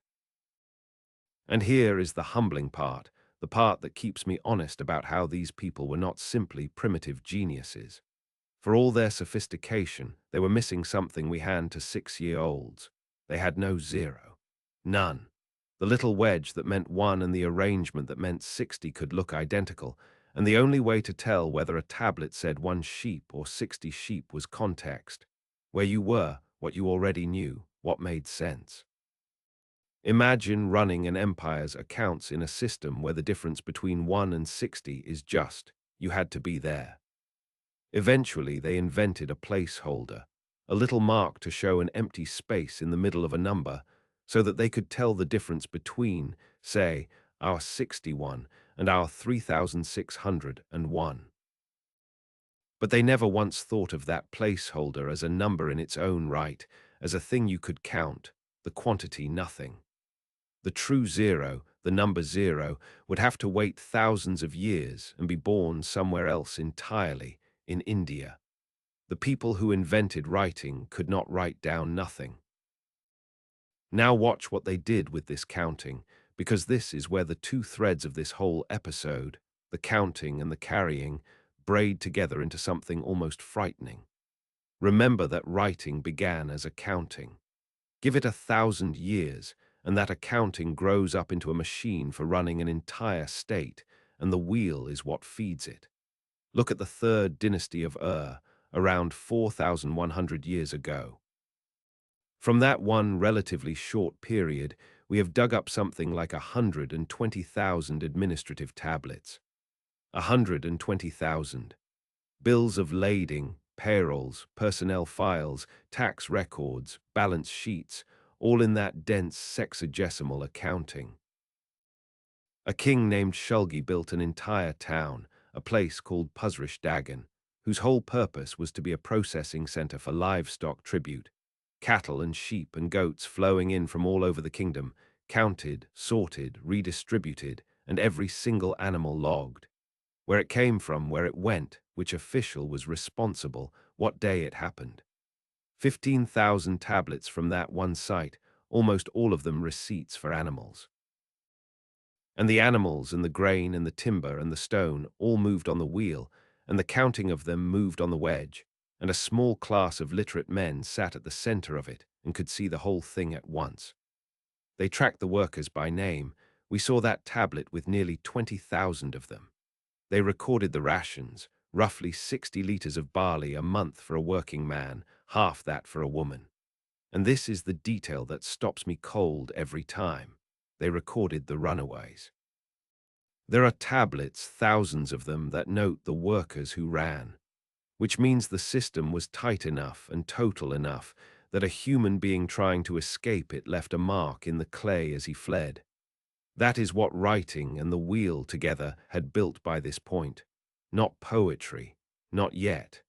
And here is the humbling part, the part that keeps me honest about how these people were not simply primitive geniuses. For all their sophistication, they were missing something we hand to 6-year-olds. They had no zero. None. The little wedge that meant 1 and the arrangement that meant 60 could look identical, and the only way to tell whether a tablet said 1 sheep or 60 sheep was context. Where you were, what you already knew, what made sense. Imagine running an empire's accounts in a system where the difference between 1 and 60 is just, you had to be there. Eventually, they invented a placeholder, a little mark to show an empty space in the middle of a number, so that they could tell the difference between, say, our 61 and our 3601. But they never once thought of that placeholder as a number in its own right, as a thing you could count, the quantity nothing. The true zero, the number 0, would have to wait thousands of years and be born somewhere else entirely, in India. The people who invented writing could not write down nothing. Now watch what they did with this counting, because this is where the 2 threads of this whole episode, the counting and the carrying, braid together into something almost frightening. Remember that writing began as a counting. Give it 1,000 years, and that accounting grows up into a machine for running an entire state, and the wheel is what feeds it. Look at the 3rd dynasty of around 4,100 years ago. From that one relatively short period, we have dug up something like 120,000 administrative tablets. 120,000. Bills of lading, payrolls, personnel files, tax records, balance sheets, all in that dense sexagesimal accounting. A king named Shulgi built an entire town, a place called Pusrish Dagon, whose whole purpose was to be a processing center for livestock tribute, cattle and sheep and goats flowing in from all over the kingdom, counted, sorted, redistributed, and every single animal logged. Where it came from, where it went, which official was responsible, what day it happened. 15,000 tablets from that one site, almost all of them receipts for animals. And the animals and the grain and the timber and the stone all moved on the wheel, and the counting of them moved on the wedge, and a small class of literate men sat at the center of it and could see the whole thing at once. They tracked the workers by name. We saw that tablet with nearly 20,000 of them. They recorded the rations, roughly 60 liters of barley a month for a working man, half that for a woman. And this is the detail that stops me cold every time. They recorded the runaways. There are tablets, thousands of them, that note the workers who ran, which means the system was tight enough and total enough that a human being trying to escape it left a mark in the clay as he fled. That is what writing and the wheel together had built by this point. Not poetry, not yet.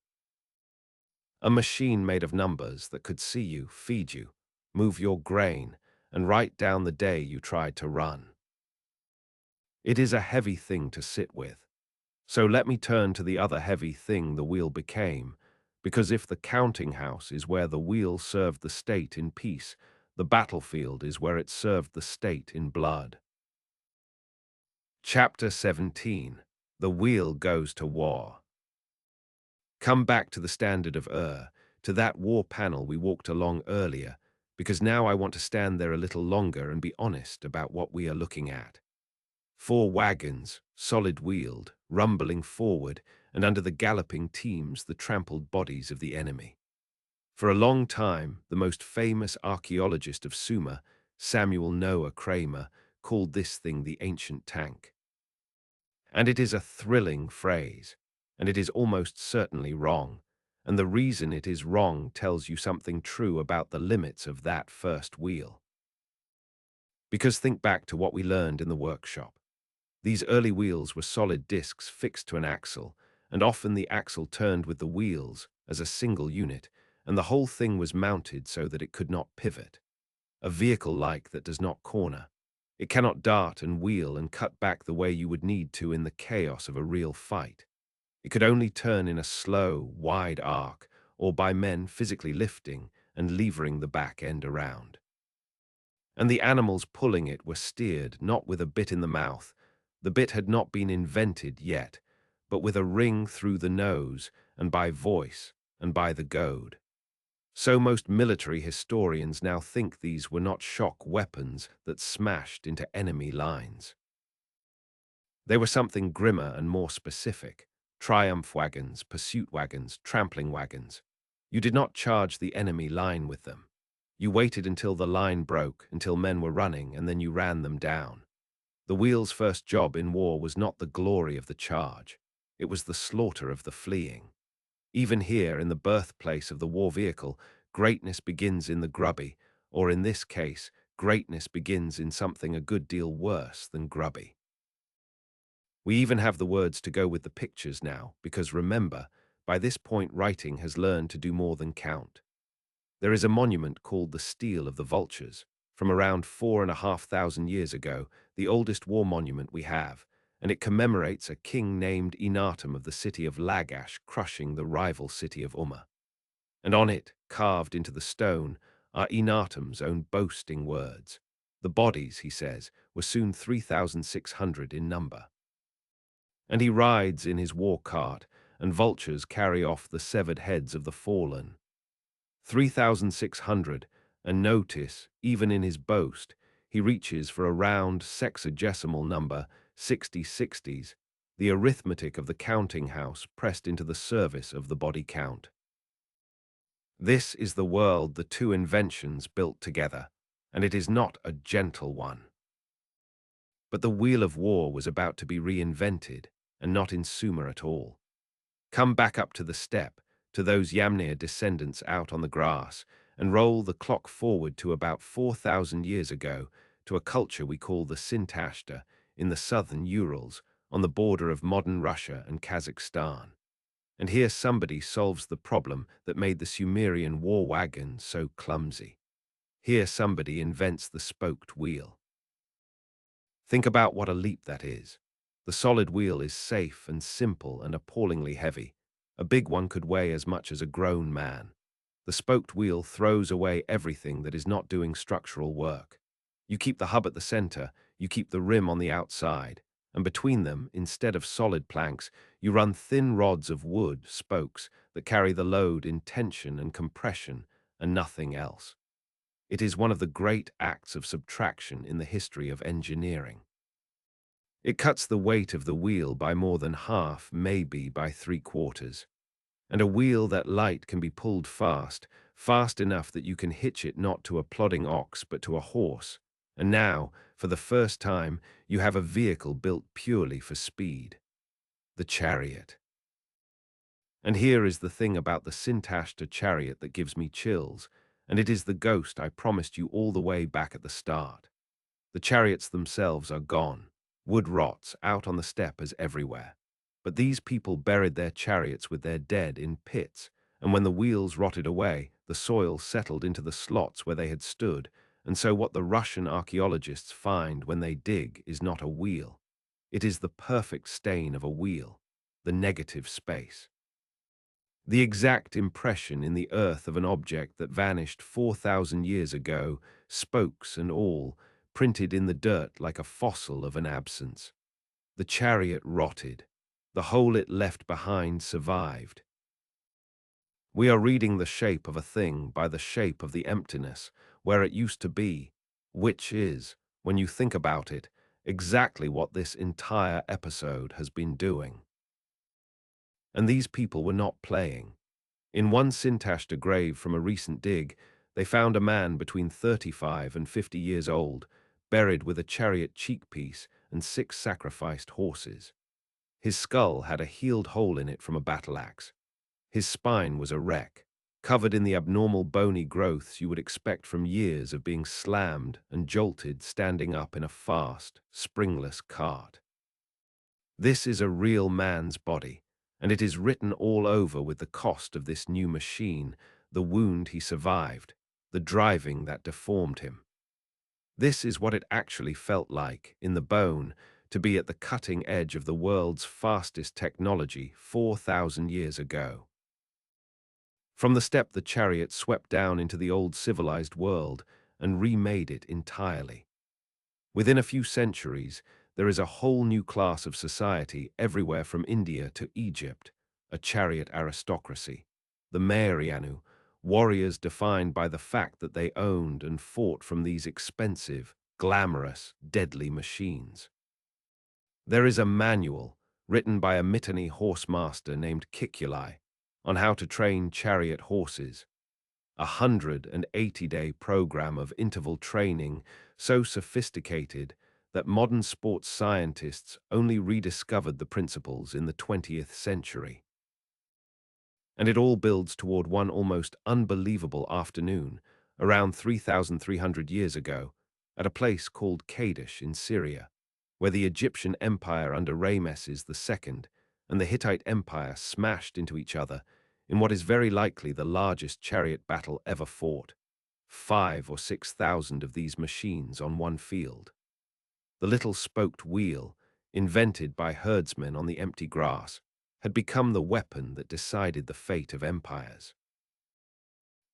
A machine made of numbers that could see you, feed you, move your grain, and write down the day you tried to run. It is a heavy thing to sit with. So let me turn to the other heavy thing the wheel became, because if the counting house is where the wheel served the state in peace, The battlefield is where it served the state in blood. Chapter 17. The Wheel Goes to War. Come back to the standard of to that war panel we walked along earlier, because now I want to stand there a little longer and be honest about what we are looking at. 4 wagons, solid-wheeled, rumbling forward, and under the galloping teams the trampled bodies of the enemy. For a long time, the most famous archaeologist of Sumer, Samuel Noah Kramer, called this thing the ancient tank. And it is a thrilling phrase, and it is almost certainly wrong, and the reason it is wrong tells you something true about the limits of that first wheel. Because think back to what we learned in the workshop. These early wheels were solid discs fixed to an axle, and often the axle turned with the wheels as a single unit, and the whole thing was mounted so that it could not pivot. A vehicle-like that does not corner. It cannot dart and wheel and cut back the way you would need to in the chaos of a real fight. It could only turn in a slow, wide arc, or by men physically lifting and levering the back end around. And the animals pulling it were steered not with a bit in the mouth. The bit had not been invented yet, but with a ring through the nose, and by voice, and by the goad. So most military historians now think these were not shock weapons that smashed into enemy lines. They were something grimmer and more specific: triumph wagons, pursuit wagons, trampling wagons. You did not charge the enemy line with them. You waited until the line broke, until men were running, and then you ran them down. The wheel's first job in war was not the glory of the charge. It was the slaughter of the fleeing. Even here, in the birthplace of the war vehicle, greatness begins in the grubby, or in this case, greatness begins in something a good deal worse than grubby. We even have the words to go with the pictures now, because remember, by this point writing has learned to do more than count. There is a monument called the Stele of the Vultures, from around 4,500 years ago, the oldest war monument we have, and it commemorates a king named Enatum of the city of Lagash crushing the rival city of Umma. And on it, carved into the stone, are Enatum's own boasting words. The bodies, he says, were soon 3,600 in number. And he rides in his war cart, and vultures carry off the severed heads of the fallen. 3,600, and notice, even in his boast, he reaches for a round sexagesimal number, 60/60s, the arithmetic of the counting house pressed into the service of the body count. This is the world the 2 inventions built together, and it is not a gentle one. But the wheel of war was about to be reinvented, and not in Sumer at all. Come back up to the steppe, to those Yamnaya descendants out on the grass, and roll the clock forward to about 4,000 years ago, to a culture we call the Sintashta, in the southern Urals, on the border of modern Russia and Kazakhstan. And here somebody solves the problem that made the Sumerian war wagon so clumsy. Here somebody invents the spoked wheel. Think about what a leap that is. The solid wheel is safe and simple and appallingly heavy. A big one could weigh as much as a grown man. The spoked wheel throws away everything that is not doing structural work. You keep the hub at the center, you keep the rim on the outside, and between them, instead of solid planks, you run thin rods of wood, spokes, that carry the load in tension and compression, and nothing else. It is one of the great acts of subtraction in the history of engineering. It cuts the weight of the wheel by more than half, maybe by 3/4. And a wheel that light can be pulled fast, fast enough that you can hitch it not to a plodding ox but to a horse. And now, for the first time, you have a vehicle built purely for speed. The chariot. And here is the thing about the Sintashta chariot that gives me chills, and it is the ghost I promised you all the way back at the start. The chariots themselves are gone. Wood rots out on the steppe as everywhere. But these people buried their chariots with their dead in pits, and when the wheels rotted away, the soil settled into the slots where they had stood, and so what the Russian archaeologists find when they dig is not a wheel. It is the perfect stain of a wheel, the negative space. The exact impression in the earth of an object that vanished 4,000 years ago, spokes and all, printed in the dirt like a fossil of an absence. The chariot rotted. The hole it left behind survived. We are reading the shape of a thing by the shape of the emptiness, where it used to be, which is, when you think about it, exactly what this entire episode has been doing. And these people were not playing. In one Sintashta grave from a recent dig, they found a man between 35 and 50 years old, buried with a chariot cheekpiece and 6 sacrificed horses. His skull had a healed hole in it from a battle axe. His spine was a wreck, covered in the abnormal bony growths you would expect from years of being slammed and jolted standing up in a fast, springless cart. This is a real man's body, and it is written all over with the cost of this new machine, the wound he survived, the driving that deformed him. This is what it actually felt like, in the bone, to be at the cutting edge of the world's fastest technology 4,000 years ago. From the steppe, the chariot swept down into the old civilized world and remade it entirely. Within a few centuries, there is a whole new class of society everywhere from India to Egypt, a chariot aristocracy, the Mesopotamia, warriors defined by the fact that they owned and fought from these expensive, glamorous, deadly machines. There is a manual, written by a Mitanni horse master named Kikuli, on how to train chariot horses, a 180-day program of interval training so sophisticated that modern sports scientists only rediscovered the principles in the 20th century. And it all builds toward one almost unbelievable afternoon, around 3,300 years ago, at a place called Kadesh in Syria, where the Egyptian Empire under Rameses II and the Hittite Empire smashed into each other in what is very likely the largest chariot battle ever fought, 5,000 or 6,000 of these machines on one field. The little spoked wheel, invented by herdsmen on the empty grass, had become the weapon that decided the fate of empires.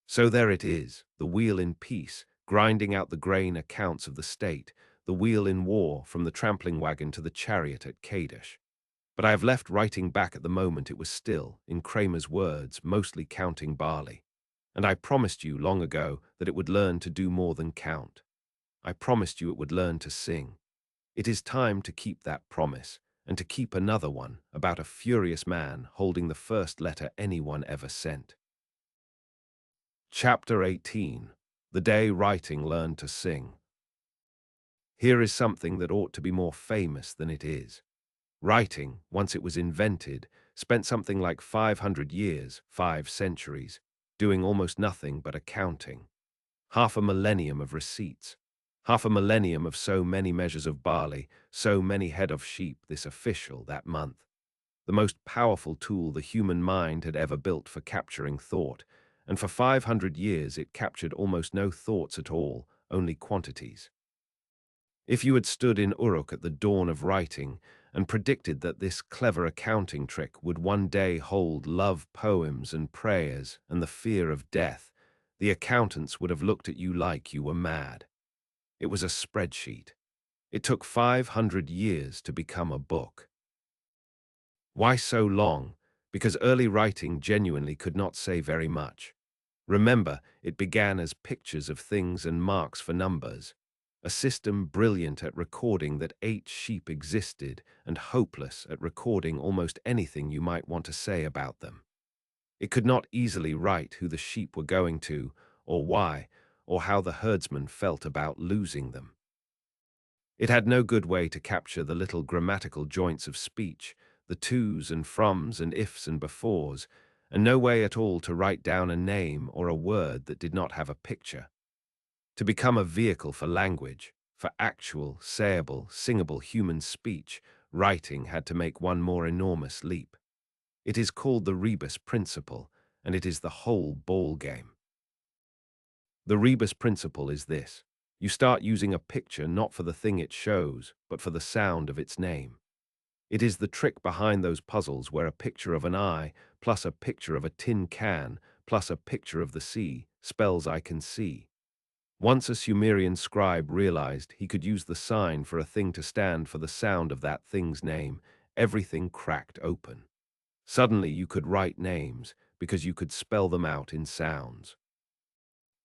So there it is, the wheel in peace, grinding out the grain accounts of the state, the wheel in war from the trampling wagon to the chariot at Kadesh. But I have left writing back at the moment it was still, in Kramer's words, mostly counting barley. And I promised you long ago that it would learn to do more than count. I promised you it would learn to sing. It is time to keep that promise, and to keep another one about a furious man holding the first letter anyone ever sent. Chapter 18. The Day Writing Learned to Sing. Here is something that ought to be more famous than it is. Writing, once it was invented, spent something like 500 years, 5 centuries, doing almost nothing but accounting. Half a millennium of receipts. Half a millennium of so many measures of barley, so many head of sheep, this official, that month. The most powerful tool the human mind had ever built for capturing thought, and for 500 years it captured almost no thoughts at all, only quantities. If you had stood in Uruk at the dawn of writing and predicted that this clever accounting trick would one day hold love poems and prayers and the fear of death, the accountants would have looked at you like you were mad. It was a spreadsheet. It took 500 years to become a book. Why so long? Because early writing genuinely could not say very much. Remember, it began as pictures of things and marks for numbers, a system brilliant at recording that 8 sheep existed and hopeless at recording almost anything you might want to say about them. It could not easily write who the sheep were going to, or why, or how the herdsman felt about losing them. It had no good way to capture the little grammatical joints of speech, the tos and froms and ifs and befores, and no way at all to write down a name or a word that did not have a picture. To become a vehicle for language, for actual, sayable, singable human speech, writing had to make one more enormous leap. It is called the rebus principle, and it is the whole ball game. The rebus principle is this. You start using a picture not for the thing it shows, but for the sound of its name. It is the trick behind those puzzles where a picture of an eye, plus a picture of a tin can, plus a picture of the sea, spells I can see. Once a Sumerian scribe realized he could use the sign for a thing to stand for the sound of that thing's name, everything cracked open. Suddenly you could write names because you could spell them out in sounds.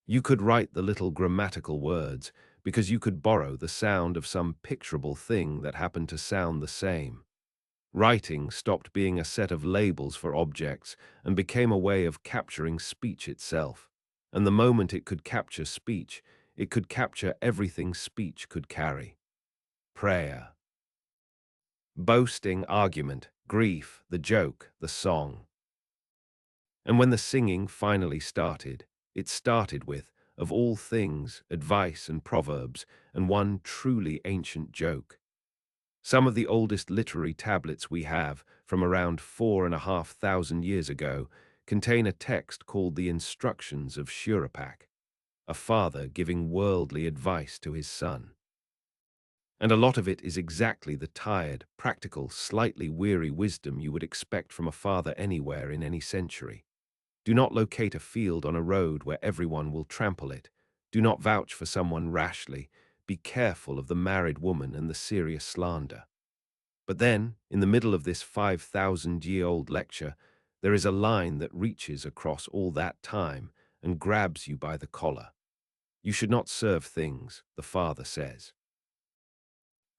You could write the little grammatical words because you could borrow the sound of some picturable thing that happened to sound the same. Writing stopped being a set of labels for objects and became a way of capturing speech itself. And the moment it could capture speech, it could capture everything speech could carry. Prayer, boasting, argument, grief, the joke, the song. And when the singing finally started, it started with, of all things, advice and proverbs, and one truly ancient joke. Some of the oldest literary tablets we have, from around 4,500 years ago, contain a text called the Instructions of Uruk, a father giving worldly advice to his son. And a lot of it is exactly the tired, practical, slightly weary wisdom you would expect from a father anywhere in any century. Do not locate a field on a road where everyone will trample it. Do not vouch for someone rashly. Be careful of the married woman and the serious slander. But then, in the middle of this 5,000-year-old lecture, there is a line that reaches across all that time and grabs you by the collar. You should not serve things, the father says.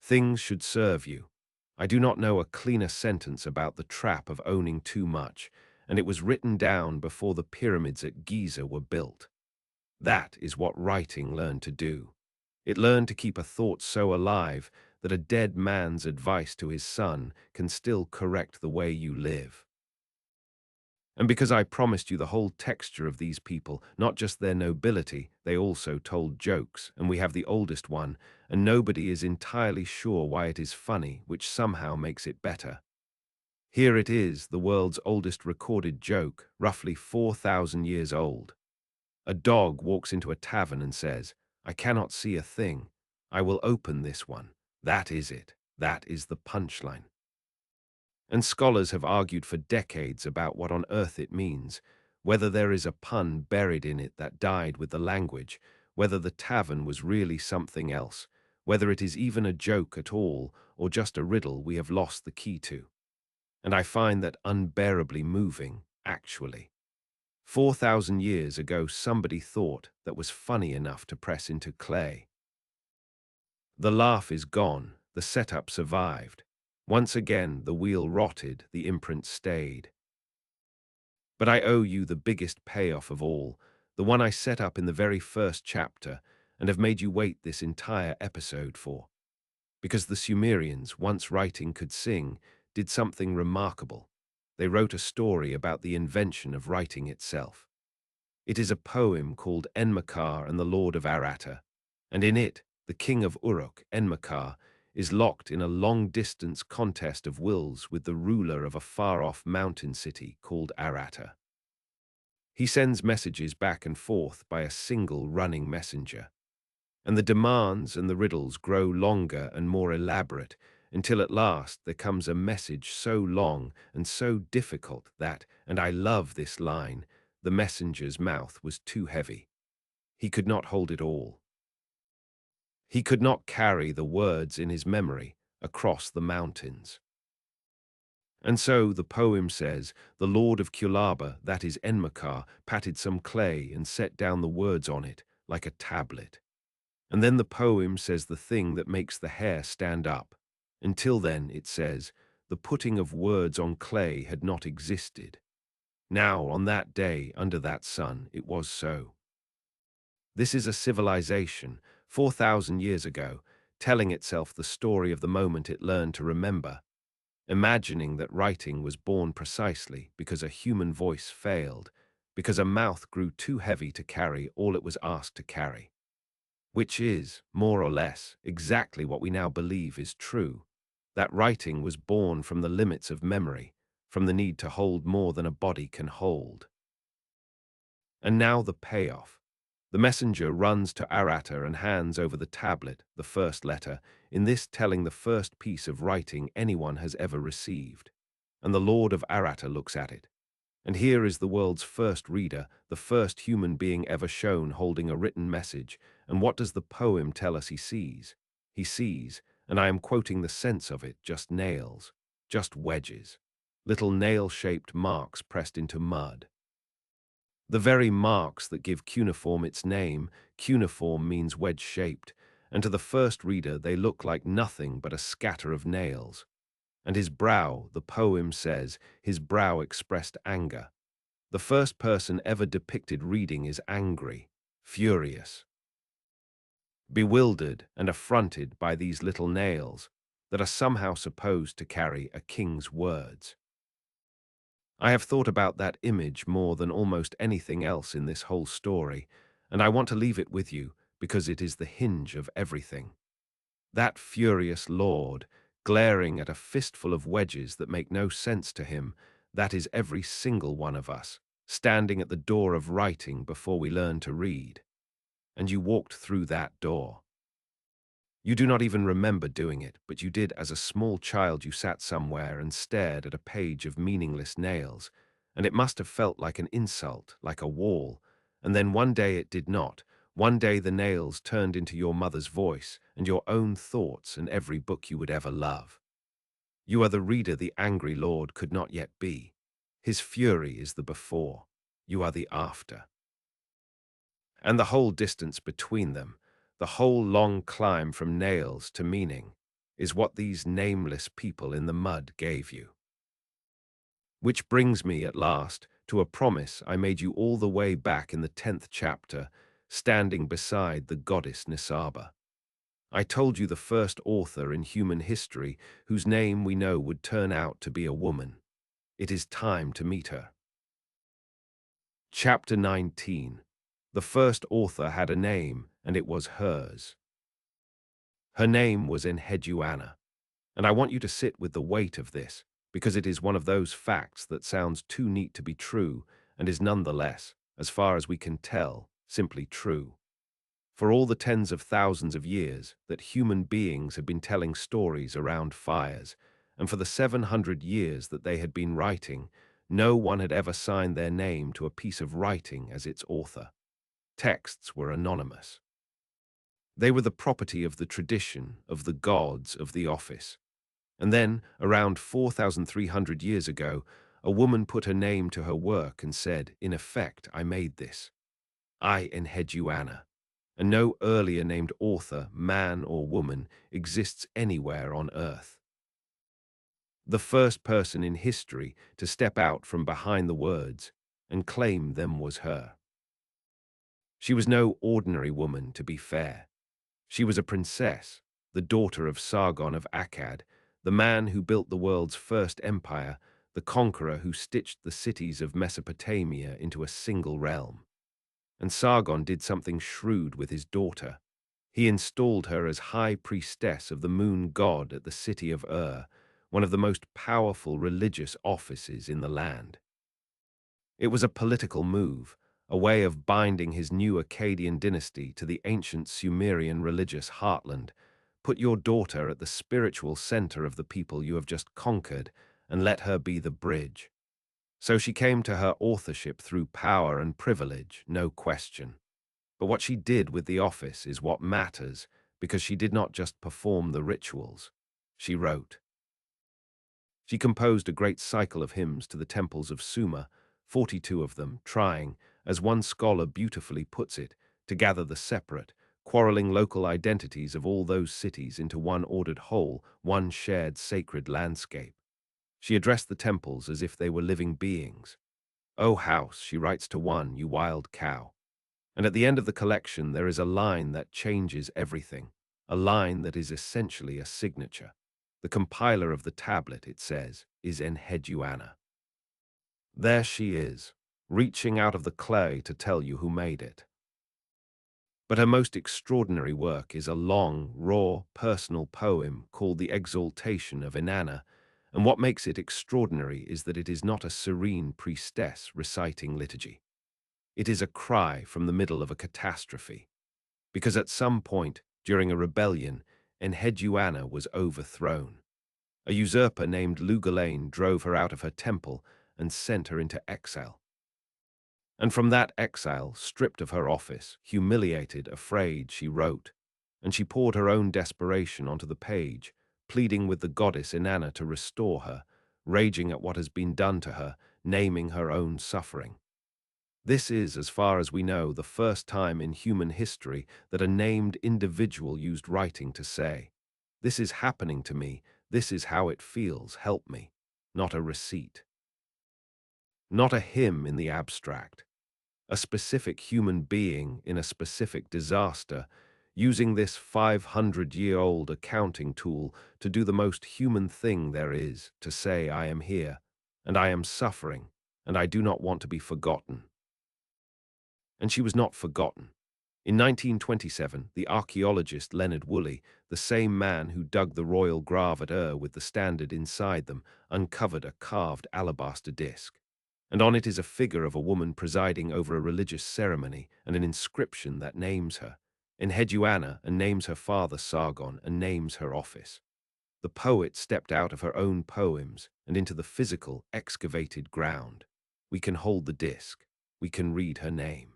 Things should serve you. I do not know a cleaner sentence about the trap of owning too much, and it was written down before the pyramids at Giza were built. That is what writing learned to do. It learned to keep a thought so alive that a dead man's advice to his son can still correct the way you live. And because I promised you the whole texture of these people, not just their nobility, they also told jokes, and we have the oldest one, and nobody is entirely sure why it is funny, which somehow makes it better. Here it is, the world's oldest recorded joke, roughly 4,000 years old. A dog walks into a tavern and says, "I cannot see a thing. I will open this one." That is it. That is the punchline. And scholars have argued for decades about what on earth it means, whether there is a pun buried in it that died with the language, whether the tavern was really something else, whether it is even a joke at all, or just a riddle we have lost the key to. And I find that unbearably moving, actually. 4,000 years ago somebody thought that was funny enough to press into clay. The laugh is gone, the setup survived. Once again, the wheel rotted, the imprint stayed. But I owe you the biggest payoff of all, the one I set up in the very first chapter and have made you wait this entire episode for. Because the Sumerians, once writing could sing, did something remarkable. They wrote a story about the invention of writing itself. It is a poem called Enmakar and the Lord of Aratta, and in it, the king of Uruk, Enmakar, is locked in a long-distance contest of wills with the ruler of a far-off mountain city called Aratta. He sends messages back and forth by a single running messenger, and the demands and the riddles grow longer and more elaborate until at last there comes a message so long and so difficult that, and I love this line, the messenger's mouth was too heavy. He could not hold it all. He could not carry the words in his memory across the mountains. And so, the poem says, the lord of Kulaba, that is Enmakar, patted some clay and set down the words on it, like a tablet. And then the poem says the thing that makes the hair stand up. Until then, it says, the putting of words on clay had not existed. Now, on that day, under that sun, it was so. This is a civilization, 4,000 years ago, telling itself the story of the moment it learned to remember, imagining that writing was born precisely because a human voice failed, because a mouth grew too heavy to carry all it was asked to carry. Which is, more or less, exactly what we now believe is true, that writing was born from the limits of memory, from the need to hold more than a body can hold. And now the payoff. The messenger runs to Aratta and hands over the tablet, the first letter, in this telling the first piece of writing anyone has ever received. And the Lord of Aratta looks at it. And here is the world's first reader, the first human being ever shown holding a written message. And what does the poem tell us he sees? He sees, and I am quoting the sense of it, just nails, just wedges, little nail-shaped marks pressed into mud. The very marks that give cuneiform its name. Cuneiform means wedge-shaped, and to the first reader they look like nothing but a scatter of nails. And his brow, the poem says, his brow expressed anger. The first person ever depicted reading is angry, furious, bewildered and affronted by these little nails that are somehow supposed to carry a king's words. I have thought about that image more than almost anything else in this whole story, and I want to leave it with you because it is the hinge of everything. That furious lord, glaring at a fistful of wedges that make no sense to him, that is every single one of us, standing at the door of writing before we learn to read. And you walked through that door. You do not even remember doing it, but you did as a small child. You sat somewhere and stared at a page of meaningless nails, and it must have felt like an insult, like a wall. And then one day it did not. One day the nails turned into your mother's voice and your own thoughts and every book you would ever love. You are the reader the angry lord could not yet be. His fury is the before. You are the after. And the whole distance between them, the whole long climb from nails to meaning, is what these nameless people in the mud gave you. Which brings me, at last, to a promise I made you all the way back in the 10th chapter, standing beside the goddess Nisaba. I told you the first author in human history whose name we know would turn out to be a woman. It is time to meet her. Chapter 19. The first author had a name, and it was hers. Her name was Enheduanna, and I want you to sit with the weight of this, because it is one of those facts that sounds too neat to be true, and is nonetheless, as far as we can tell, simply true. For all the tens of thousands of years that human beings had been telling stories around fires, and for the 700 years that they had been writing, no one had ever signed their name to a piece of writing as its author. Texts were anonymous. They were the property of the tradition, of the gods, of the office. And then, around 4,300 years ago, a woman put her name to her work and said, in effect, I made this. I, Enheduanna. And no earlier named author, man or woman, exists anywhere on earth. The first person in history to step out from behind the words and claim them was her. She was no ordinary woman, to be fair. She was a princess, the daughter of Sargon of Akkad, the man who built the world's first empire, the conqueror who stitched the cities of Mesopotamia into a single realm. And Sargon did something shrewd with his daughter. He installed her as high priestess of the moon god at the city of one of the most powerful religious offices in the land. It was a political move, a way of binding his new Akkadian dynasty to the ancient Sumerian religious heartland. Put your daughter at the spiritual center of the people you have just conquered, and let her be the bridge. So she came to her authorship through power and privilege, no question. But what she did with the office is what matters, because she did not just perform the rituals. She wrote. She composed a great cycle of hymns to the temples of Sumer, 42 of them, trying, as one scholar beautifully puts it, to gather the separate, quarreling local identities of all those cities into one ordered whole, one shared sacred landscape. She addressed the temples as if they were living beings. O house, she writes to one, you wild cow. And at the end of the collection there is a line that changes everything, a line that is essentially a signature. The compiler of the tablet, it says, is Enheduanna. There she is, reaching out of the clay to tell you who made it. But her most extraordinary work is a long, raw, personal poem called The Exaltation of Inanna, and what makes it extraordinary is that it is not a serene priestess reciting liturgy. It is a cry from the middle of a catastrophe. Because at some point, during a rebellion, Enheduanna was overthrown. A usurper named Lugalain drove her out of her temple and sent her into exile. And from that exile, stripped of her office, humiliated, afraid, she wrote, and she poured her own desperation onto the page, pleading with the goddess Inanna to restore her, raging at what has been done to her, naming her own suffering. This is, as far as we know, the first time in human history that a named individual used writing to say, "This is happening to me, this is how it feels, help me," not a receipt. Not a hymn in the abstract. A specific human being in a specific disaster, using this 500-year-old accounting tool to do the most human thing there is, to say, "I am here, and I am suffering, and I do not want to be forgotten." And she was not forgotten. In 1927, the archaeologist Leonard Woolley, the same man who dug the royal grave at with the standard inside them, uncovered a carved alabaster disc. And on it is a figure of a woman presiding over a religious ceremony and an inscription that names her, Enheduanna, and names her father Sargon, and names her office. The poet stepped out of her own poems and into the physical, excavated ground. We can hold the disc. We can read her name.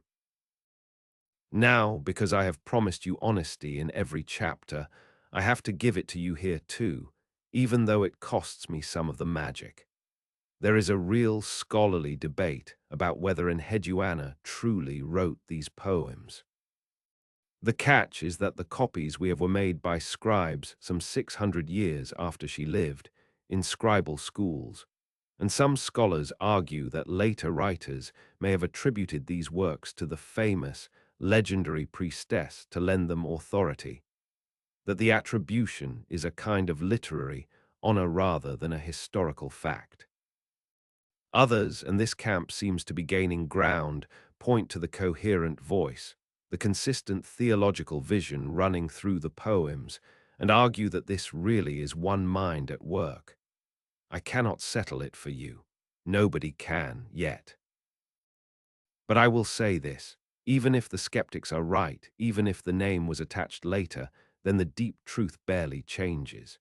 Now, because I have promised you honesty in every chapter, I have to give it to you here too, even though it costs me some of the magic. There is a real scholarly debate about whether Enheduanna truly wrote these poems. The catch is that the copies we have were made by scribes some 600 years after she lived, in scribal schools, and some scholars argue that later writers may have attributed these works to the famous, legendary priestess to lend them authority, that the attribution is a kind of literary honor rather than a historical fact. Others, and this camp seems to be gaining ground, point to the coherent voice, the consistent theological vision running through the poems, and argue that this really is one mind at work. I cannot settle it for you. Nobody can, yet. But I will say this, even if the skeptics are right, even if the name was attached later, then the deep truth barely changes.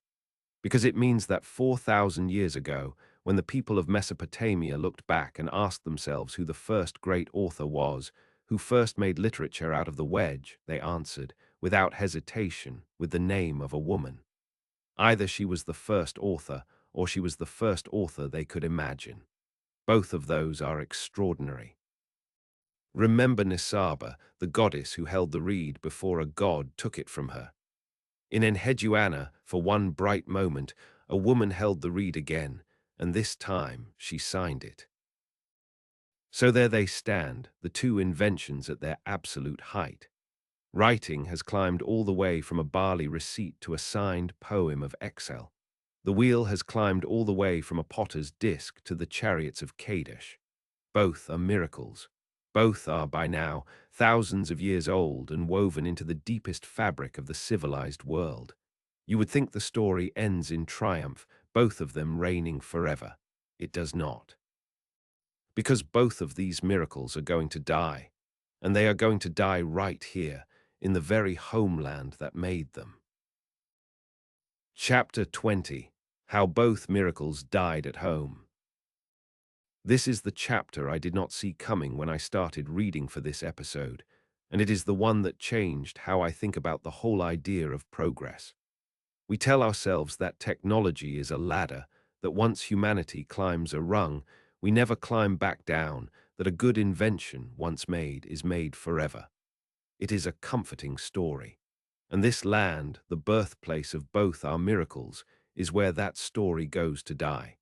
Because it means that 4,000 years ago, when the people of Mesopotamia looked back and asked themselves who the first great author was, who first made literature out of the wedge, they answered, without hesitation, with the name of a woman. Either she was the first author, or she was the first author they could imagine. Both of those are extraordinary. Remember Nisaba, the goddess who held the reed before a god took it from her. In Enheduanna, for one bright moment, a woman held the reed again, and this time she signed it. So there they stand, the two inventions at their absolute height. Writing has climbed all the way from a barley receipt to a signed poem of Excel. The wheel has climbed all the way from a potter's disc to the chariots of Kadesh. Both are miracles. Both are, by now, thousands of years old and woven into the deepest fabric of the civilized world. You would think the story ends in triumph, both of them reigning forever. It does not. Because both of these miracles are going to die, and they are going to die right here, in the very homeland that made them. Chapter 20. How Both Miracles Died at Home. This is the chapter I did not see coming when I started reading for this episode, and it is the one that changed how I think about the whole idea of progress. We tell ourselves that technology is a ladder, that once humanity climbs a rung, we never climb back down, that a good invention, once made, is made forever. It is a comforting story. And this land, the birthplace of both our miracles, is where that story goes to die.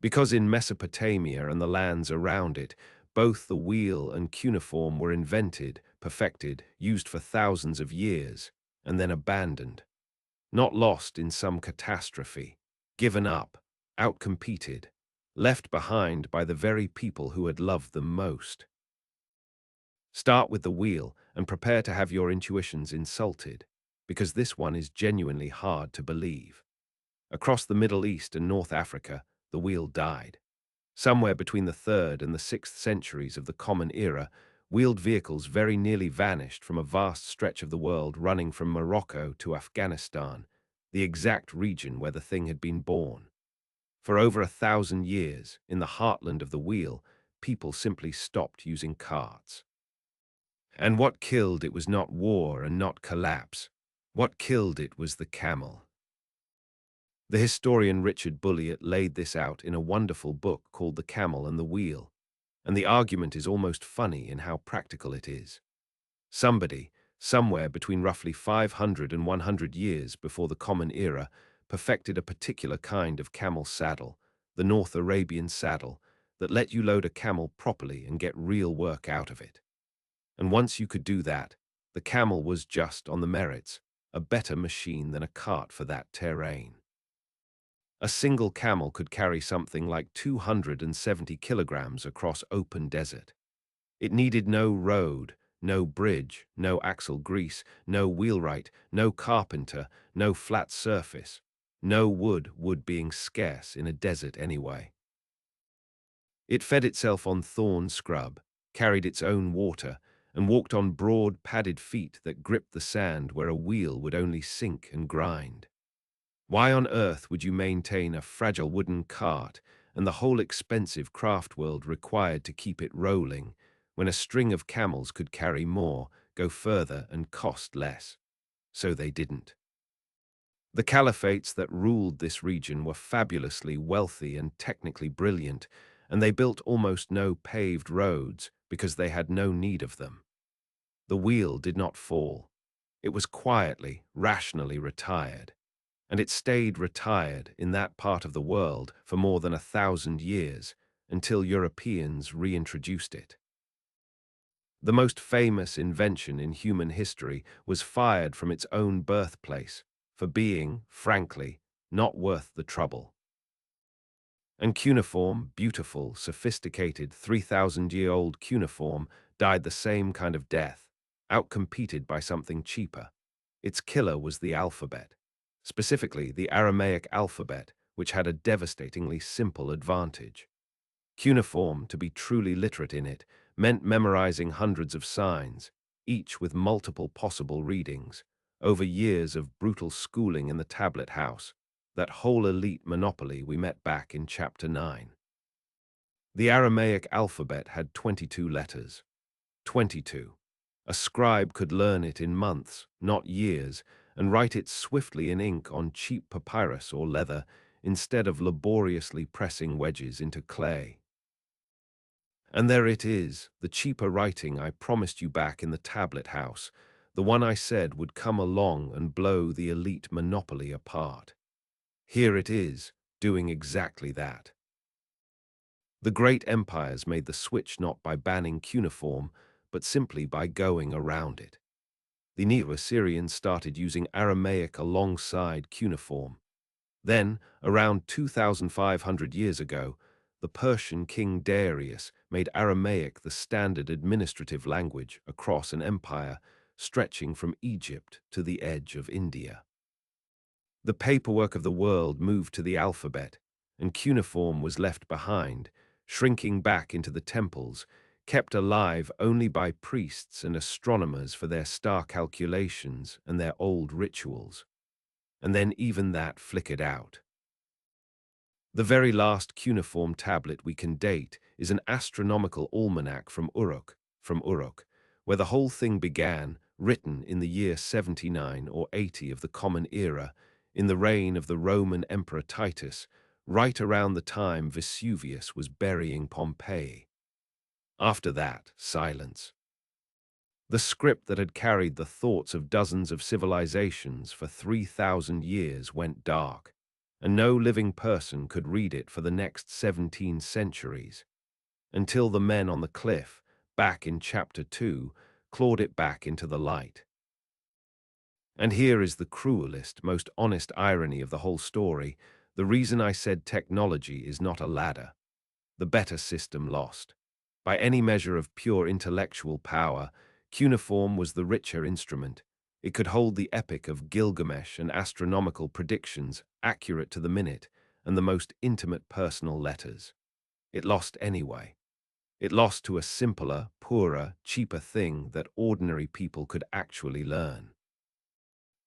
Because in Mesopotamia and the lands around it, both the wheel and cuneiform were invented, perfected, used for thousands of years, and then abandoned. Not lost in some catastrophe, given up, outcompeted, left behind by the very people who had loved them most. Start with the wheel and prepare to have your intuitions insulted, because this one is genuinely hard to believe. Across the Middle East and North Africa, the wheel died. Somewhere between the 3rd and the 6th centuries of the Common Era, wheeled vehicles very nearly vanished from a vast stretch of the world running from Morocco to Afghanistan, the exact region where the thing had been born. For over 1,000 years, in the heartland of the wheel, people simply stopped using carts. And what killed it was not war and not collapse. What killed it was the camel. The historian Richard Bulliet laid this out in a wonderful book called The Camel and the Wheel, and the argument is almost funny in how practical it is. Somebody, somewhere between roughly 500 and 100 years before the Common Era, perfected a particular kind of camel saddle, the North Arabian saddle, that let you load a camel properly and get real work out of it. And once you could do that, the camel was just on the merits, a better machine than a cart for that terrain. A single camel could carry something like 270 kilograms across open desert. It needed no road, no bridge, no axle grease, no wheelwright, no carpenter, no flat surface, no wood being scarce in a desert anyway. It fed itself on thorn scrub, carried its own water, and walked on broad, padded feet that gripped the sand where a wheel would only sink and grind. Why on earth would you maintain a fragile wooden cart and the whole expensive craft world required to keep it rolling, when a string of camels could carry more, go further, and cost less? So they didn't. The caliphates that ruled this region were fabulously wealthy and technically brilliant, and they built almost no paved roads because they had no need of them. The wheel did not fall. It was quietly, rationally retired. And it stayed retired in that part of the world for more than 1,000 years, until Europeans reintroduced it. The most famous invention in human history was fired from its own birthplace for being, frankly, not worth the trouble. And cuneiform, beautiful, sophisticated 3,000-year-old cuneiform, died the same kind of death, outcompeted by something cheaper. Its killer was the alphabet. Specifically the Aramaic alphabet, which had a devastatingly simple advantage. Cuneiform, to be truly literate in it, meant memorizing hundreds of signs, each with multiple possible readings, over years of brutal schooling in the tablet house, that whole elite monopoly we met back in Chapter 9. The Aramaic alphabet had 22 letters. 22. A scribe could learn it in months, not years, and write it swiftly in ink on cheap papyrus or leather instead of laboriously pressing wedges into clay. And there it is, the cheaper writing I promised you back in the tablet house, the one I said would come along and blow the elite monopoly apart. Here it is, doing exactly that. The great empires made the switch not by banning cuneiform, but simply by going around it. The Neo-Assyrians started using Aramaic alongside cuneiform. Then, around 2,500 years ago, the Persian king Darius made Aramaic the standard administrative language across an empire stretching from Egypt to the edge of India. The paperwork of the world moved to the alphabet, and cuneiform was left behind, shrinking back into the temples, kept alive only by priests and astronomers for their star calculations and their old rituals. And then even that flickered out. The very last cuneiform tablet we can date is an astronomical almanac from Uruk, where the whole thing began, written in the year 79 or 80 of the Common Era, in the reign of the Roman Emperor Titus, right around the time Vesuvius was burying Pompeii. After that, silence. The script that had carried the thoughts of dozens of civilizations for 3,000 years went dark, and no living person could read it for the next 17 centuries, until the men on the cliff, back in Chapter 2, clawed it back into the light. And here is the cruelest, most honest irony of the whole story. The reason I said technology is not a ladder. The better system lost. By any measure of pure intellectual power, cuneiform was the richer instrument. It could hold the epic of Gilgamesh and astronomical predictions, accurate to the minute, and the most intimate personal letters. It lost anyway. It lost to a simpler, poorer, cheaper thing that ordinary people could actually learn.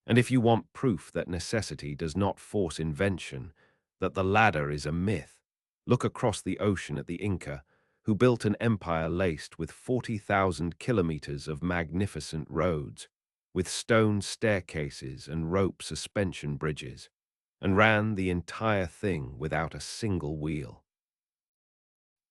And if you want proof that necessity does not force invention, that the ladder is a myth, look across the ocean at the Inca, who built an empire laced with 40,000 kilometers of magnificent roads, with stone staircases and rope suspension bridges, and ran the entire thing without a single wheel.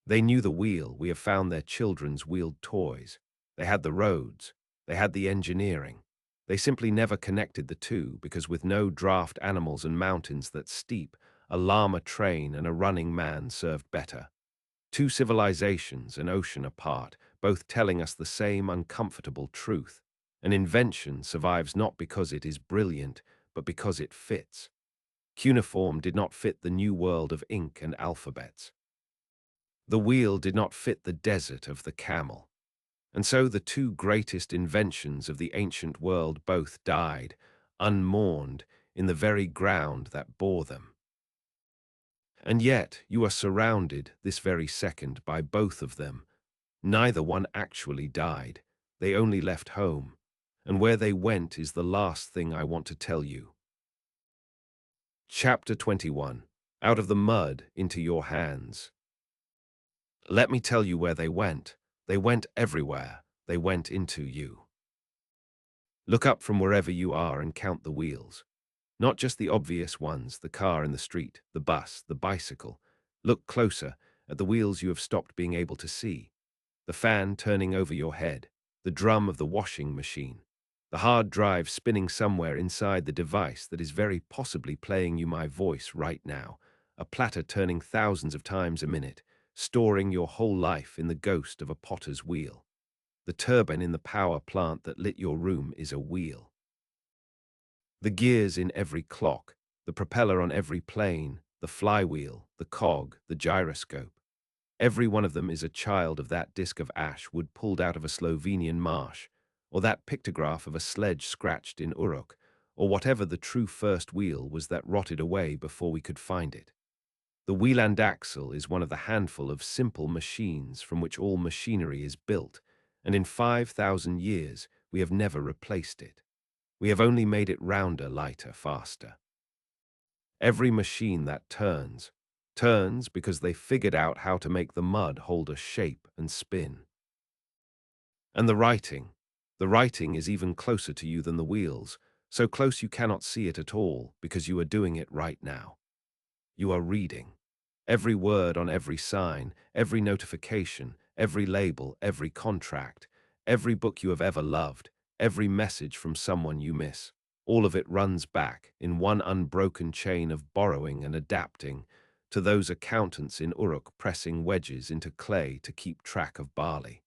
They knew the wheel. We have found their children's wheeled toys. They had the roads. They had the engineering. They simply never connected the two because with no draft animals and mountains that steep, a llama train and a running man served better. Two civilizations an ocean apart, both telling us the same uncomfortable truth. An invention survives not because it is brilliant, but because it fits. Cuneiform did not fit the new world of ink and alphabets. The wheel did not fit the desert of the camel. And so the two greatest inventions of the ancient world both died, unmourned, in the very ground that bore them. And yet you are surrounded this very second by both of them. Neither one actually died. They only left home. And where they went is the last thing I want to tell you. Chapter 21. Out of the mud into your hands. Let me tell you where they went. They went everywhere. They went into you. Look up from wherever you are and count the wheels. Not just the obvious ones, the car in the street, the bus, the bicycle. Look closer at the wheels you have stopped being able to see. The fan turning over your head, the drum of the washing machine, the hard drive spinning somewhere inside the device that is very possibly playing you my voice right now, a platter turning thousands of times a minute, storing your whole life in the ghost of a potter's wheel. The turbine in the power plant that lit your room is a wheel. The gears in every clock, the propeller on every plane, the flywheel, the cog, the gyroscope. Every one of them is a child of that disk of ash wood pulled out of a Slovenian marsh, or that pictograph of a sledge scratched in Uruk, or whatever the true first wheel was that rotted away before we could find it. The wheel and axle is one of the handful of simple machines from which all machinery is built, and in 5,000 years we have never replaced it. We have only made it rounder, lighter, faster. Every machine that turns because they figured out how to make the mud hold a shape and spin. And the writing is even closer to you than the wheels, so close you cannot see it at all because you are doing it right now. You are reading. Every word on every sign, every notification, every label, every contract, every book you have ever loved, every message from someone you miss, all of it runs back in one unbroken chain of borrowing and adapting to those accountants in Uruk pressing wedges into clay to keep track of barley.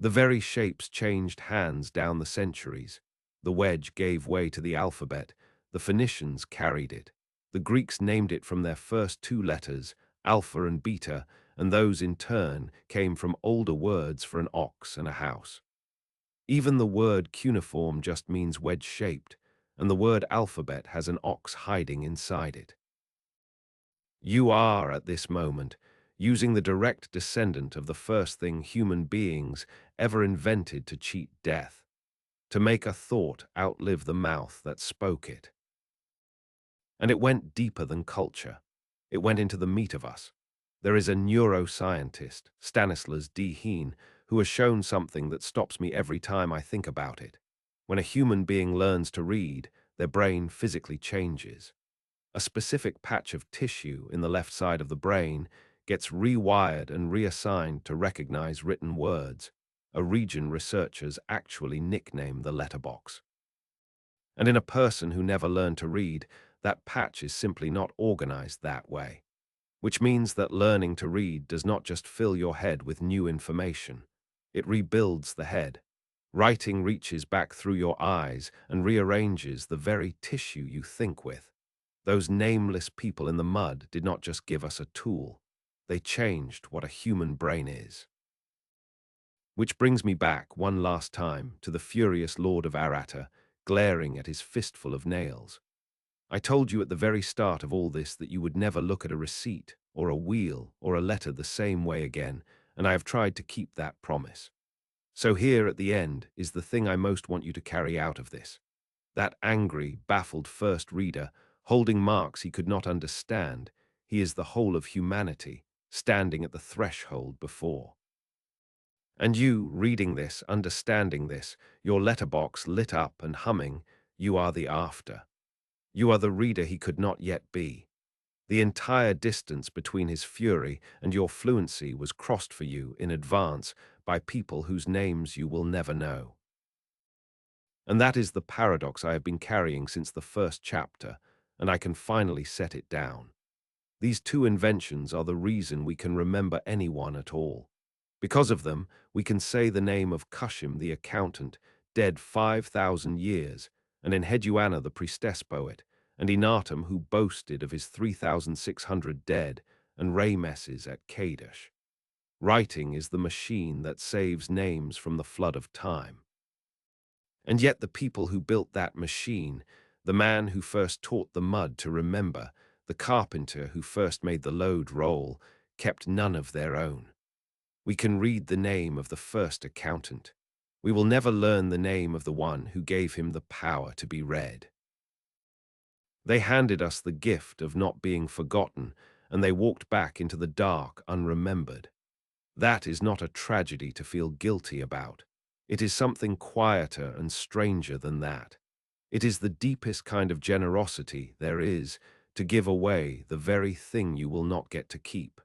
The very shapes changed hands down the centuries. The wedge gave way to the alphabet. The Phoenicians carried it. The Greeks named it from their first two letters, alpha and beta, and those in turn came from older words for an ox and a house. Even the word cuneiform just means wedge-shaped, and the word alphabet has an ox hiding inside it. You are, at this moment, using the direct descendant of the first thing human beings ever invented to cheat death, to make a thought outlive the mouth that spoke it. And it went deeper than culture. It went into the meat of us. There is a neuroscientist, Stanislas Dehaene, who has shown something that stops me every time I think about it. When a human being learns to read, their brain physically changes. A specific patch of tissue in the left side of the brain gets rewired and reassigned to recognize written words, a region researchers actually nickname the letterbox. And in a person who never learned to read, that patch is simply not organized that way, which means that learning to read does not just fill your head with new information, it rebuilds the head. Writing reaches back through your eyes and rearranges the very tissue you think with. Those nameless people in the mud did not just give us a tool, they changed what a human brain is. Which brings me back one last time to the furious Lord of Aratta, glaring at his fistful of nails. I told you at the very start of all this that you would never look at a receipt, or a wheel, or a letter the same way again, and I have tried to keep that promise. So here at the end is the thing I most want you to carry out of this. That angry, baffled first reader, holding marks he could not understand, he is the whole of humanity, standing at the threshold before. And you, reading this, understanding this, your letterbox lit up and humming, you are the after. You are the reader he could not yet be. The entire distance between his fury and your fluency was crossed for you in advance by people whose names you will never know. And that is the paradox I have been carrying since the first chapter, and I can finally set it down. These two inventions are the reason we can remember anyone at all. Because of them, we can say the name of Kushim the accountant, dead 5,000 years, and Enheduanna the priestess poet, and Enatum who boasted of his 3,600 dead, and Ramesses at Kadesh. Writing is the machine that saves names from the flood of time. And yet the people who built that machine, the man who first taught the mud to remember, the carpenter who first made the load roll, kept none of their own. We can read the name of the first accountant. We will never learn the name of the one who gave him the power to be read. They handed us the gift of not being forgotten, and they walked back into the dark unremembered. That is not a tragedy to feel guilty about. It is something quieter and stranger than that. It is the deepest kind of generosity there is, to give away the very thing you will not get to keep.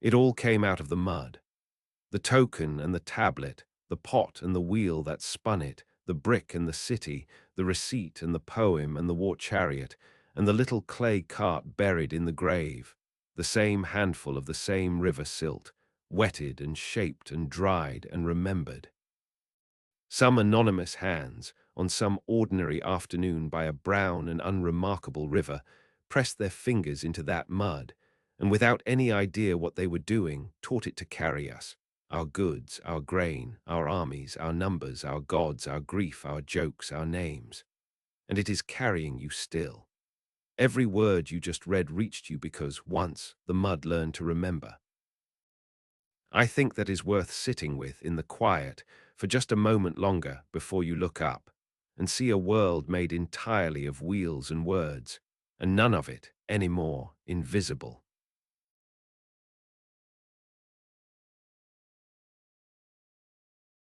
It all came out of the mud. The token and the tablet, the pot and the wheel that spun it, the brick and the city, the receipt and the poem and the war chariot, and the little clay cart buried in the grave, the same handful of the same river silt, wetted and shaped and dried and remembered. Some anonymous hands, on some ordinary afternoon by a brown and unremarkable river, pressed their fingers into that mud, and without any idea what they were doing, taught it to carry us, our goods, our grain, our armies, our numbers, our gods, our grief, our jokes, our names. And it is carrying you still. Every word you just read reached you because, once, the mud learned to remember. I think that is worth sitting with in the quiet for just a moment longer before you look up and see a world made entirely of wheels and words, and none of it any more invisible.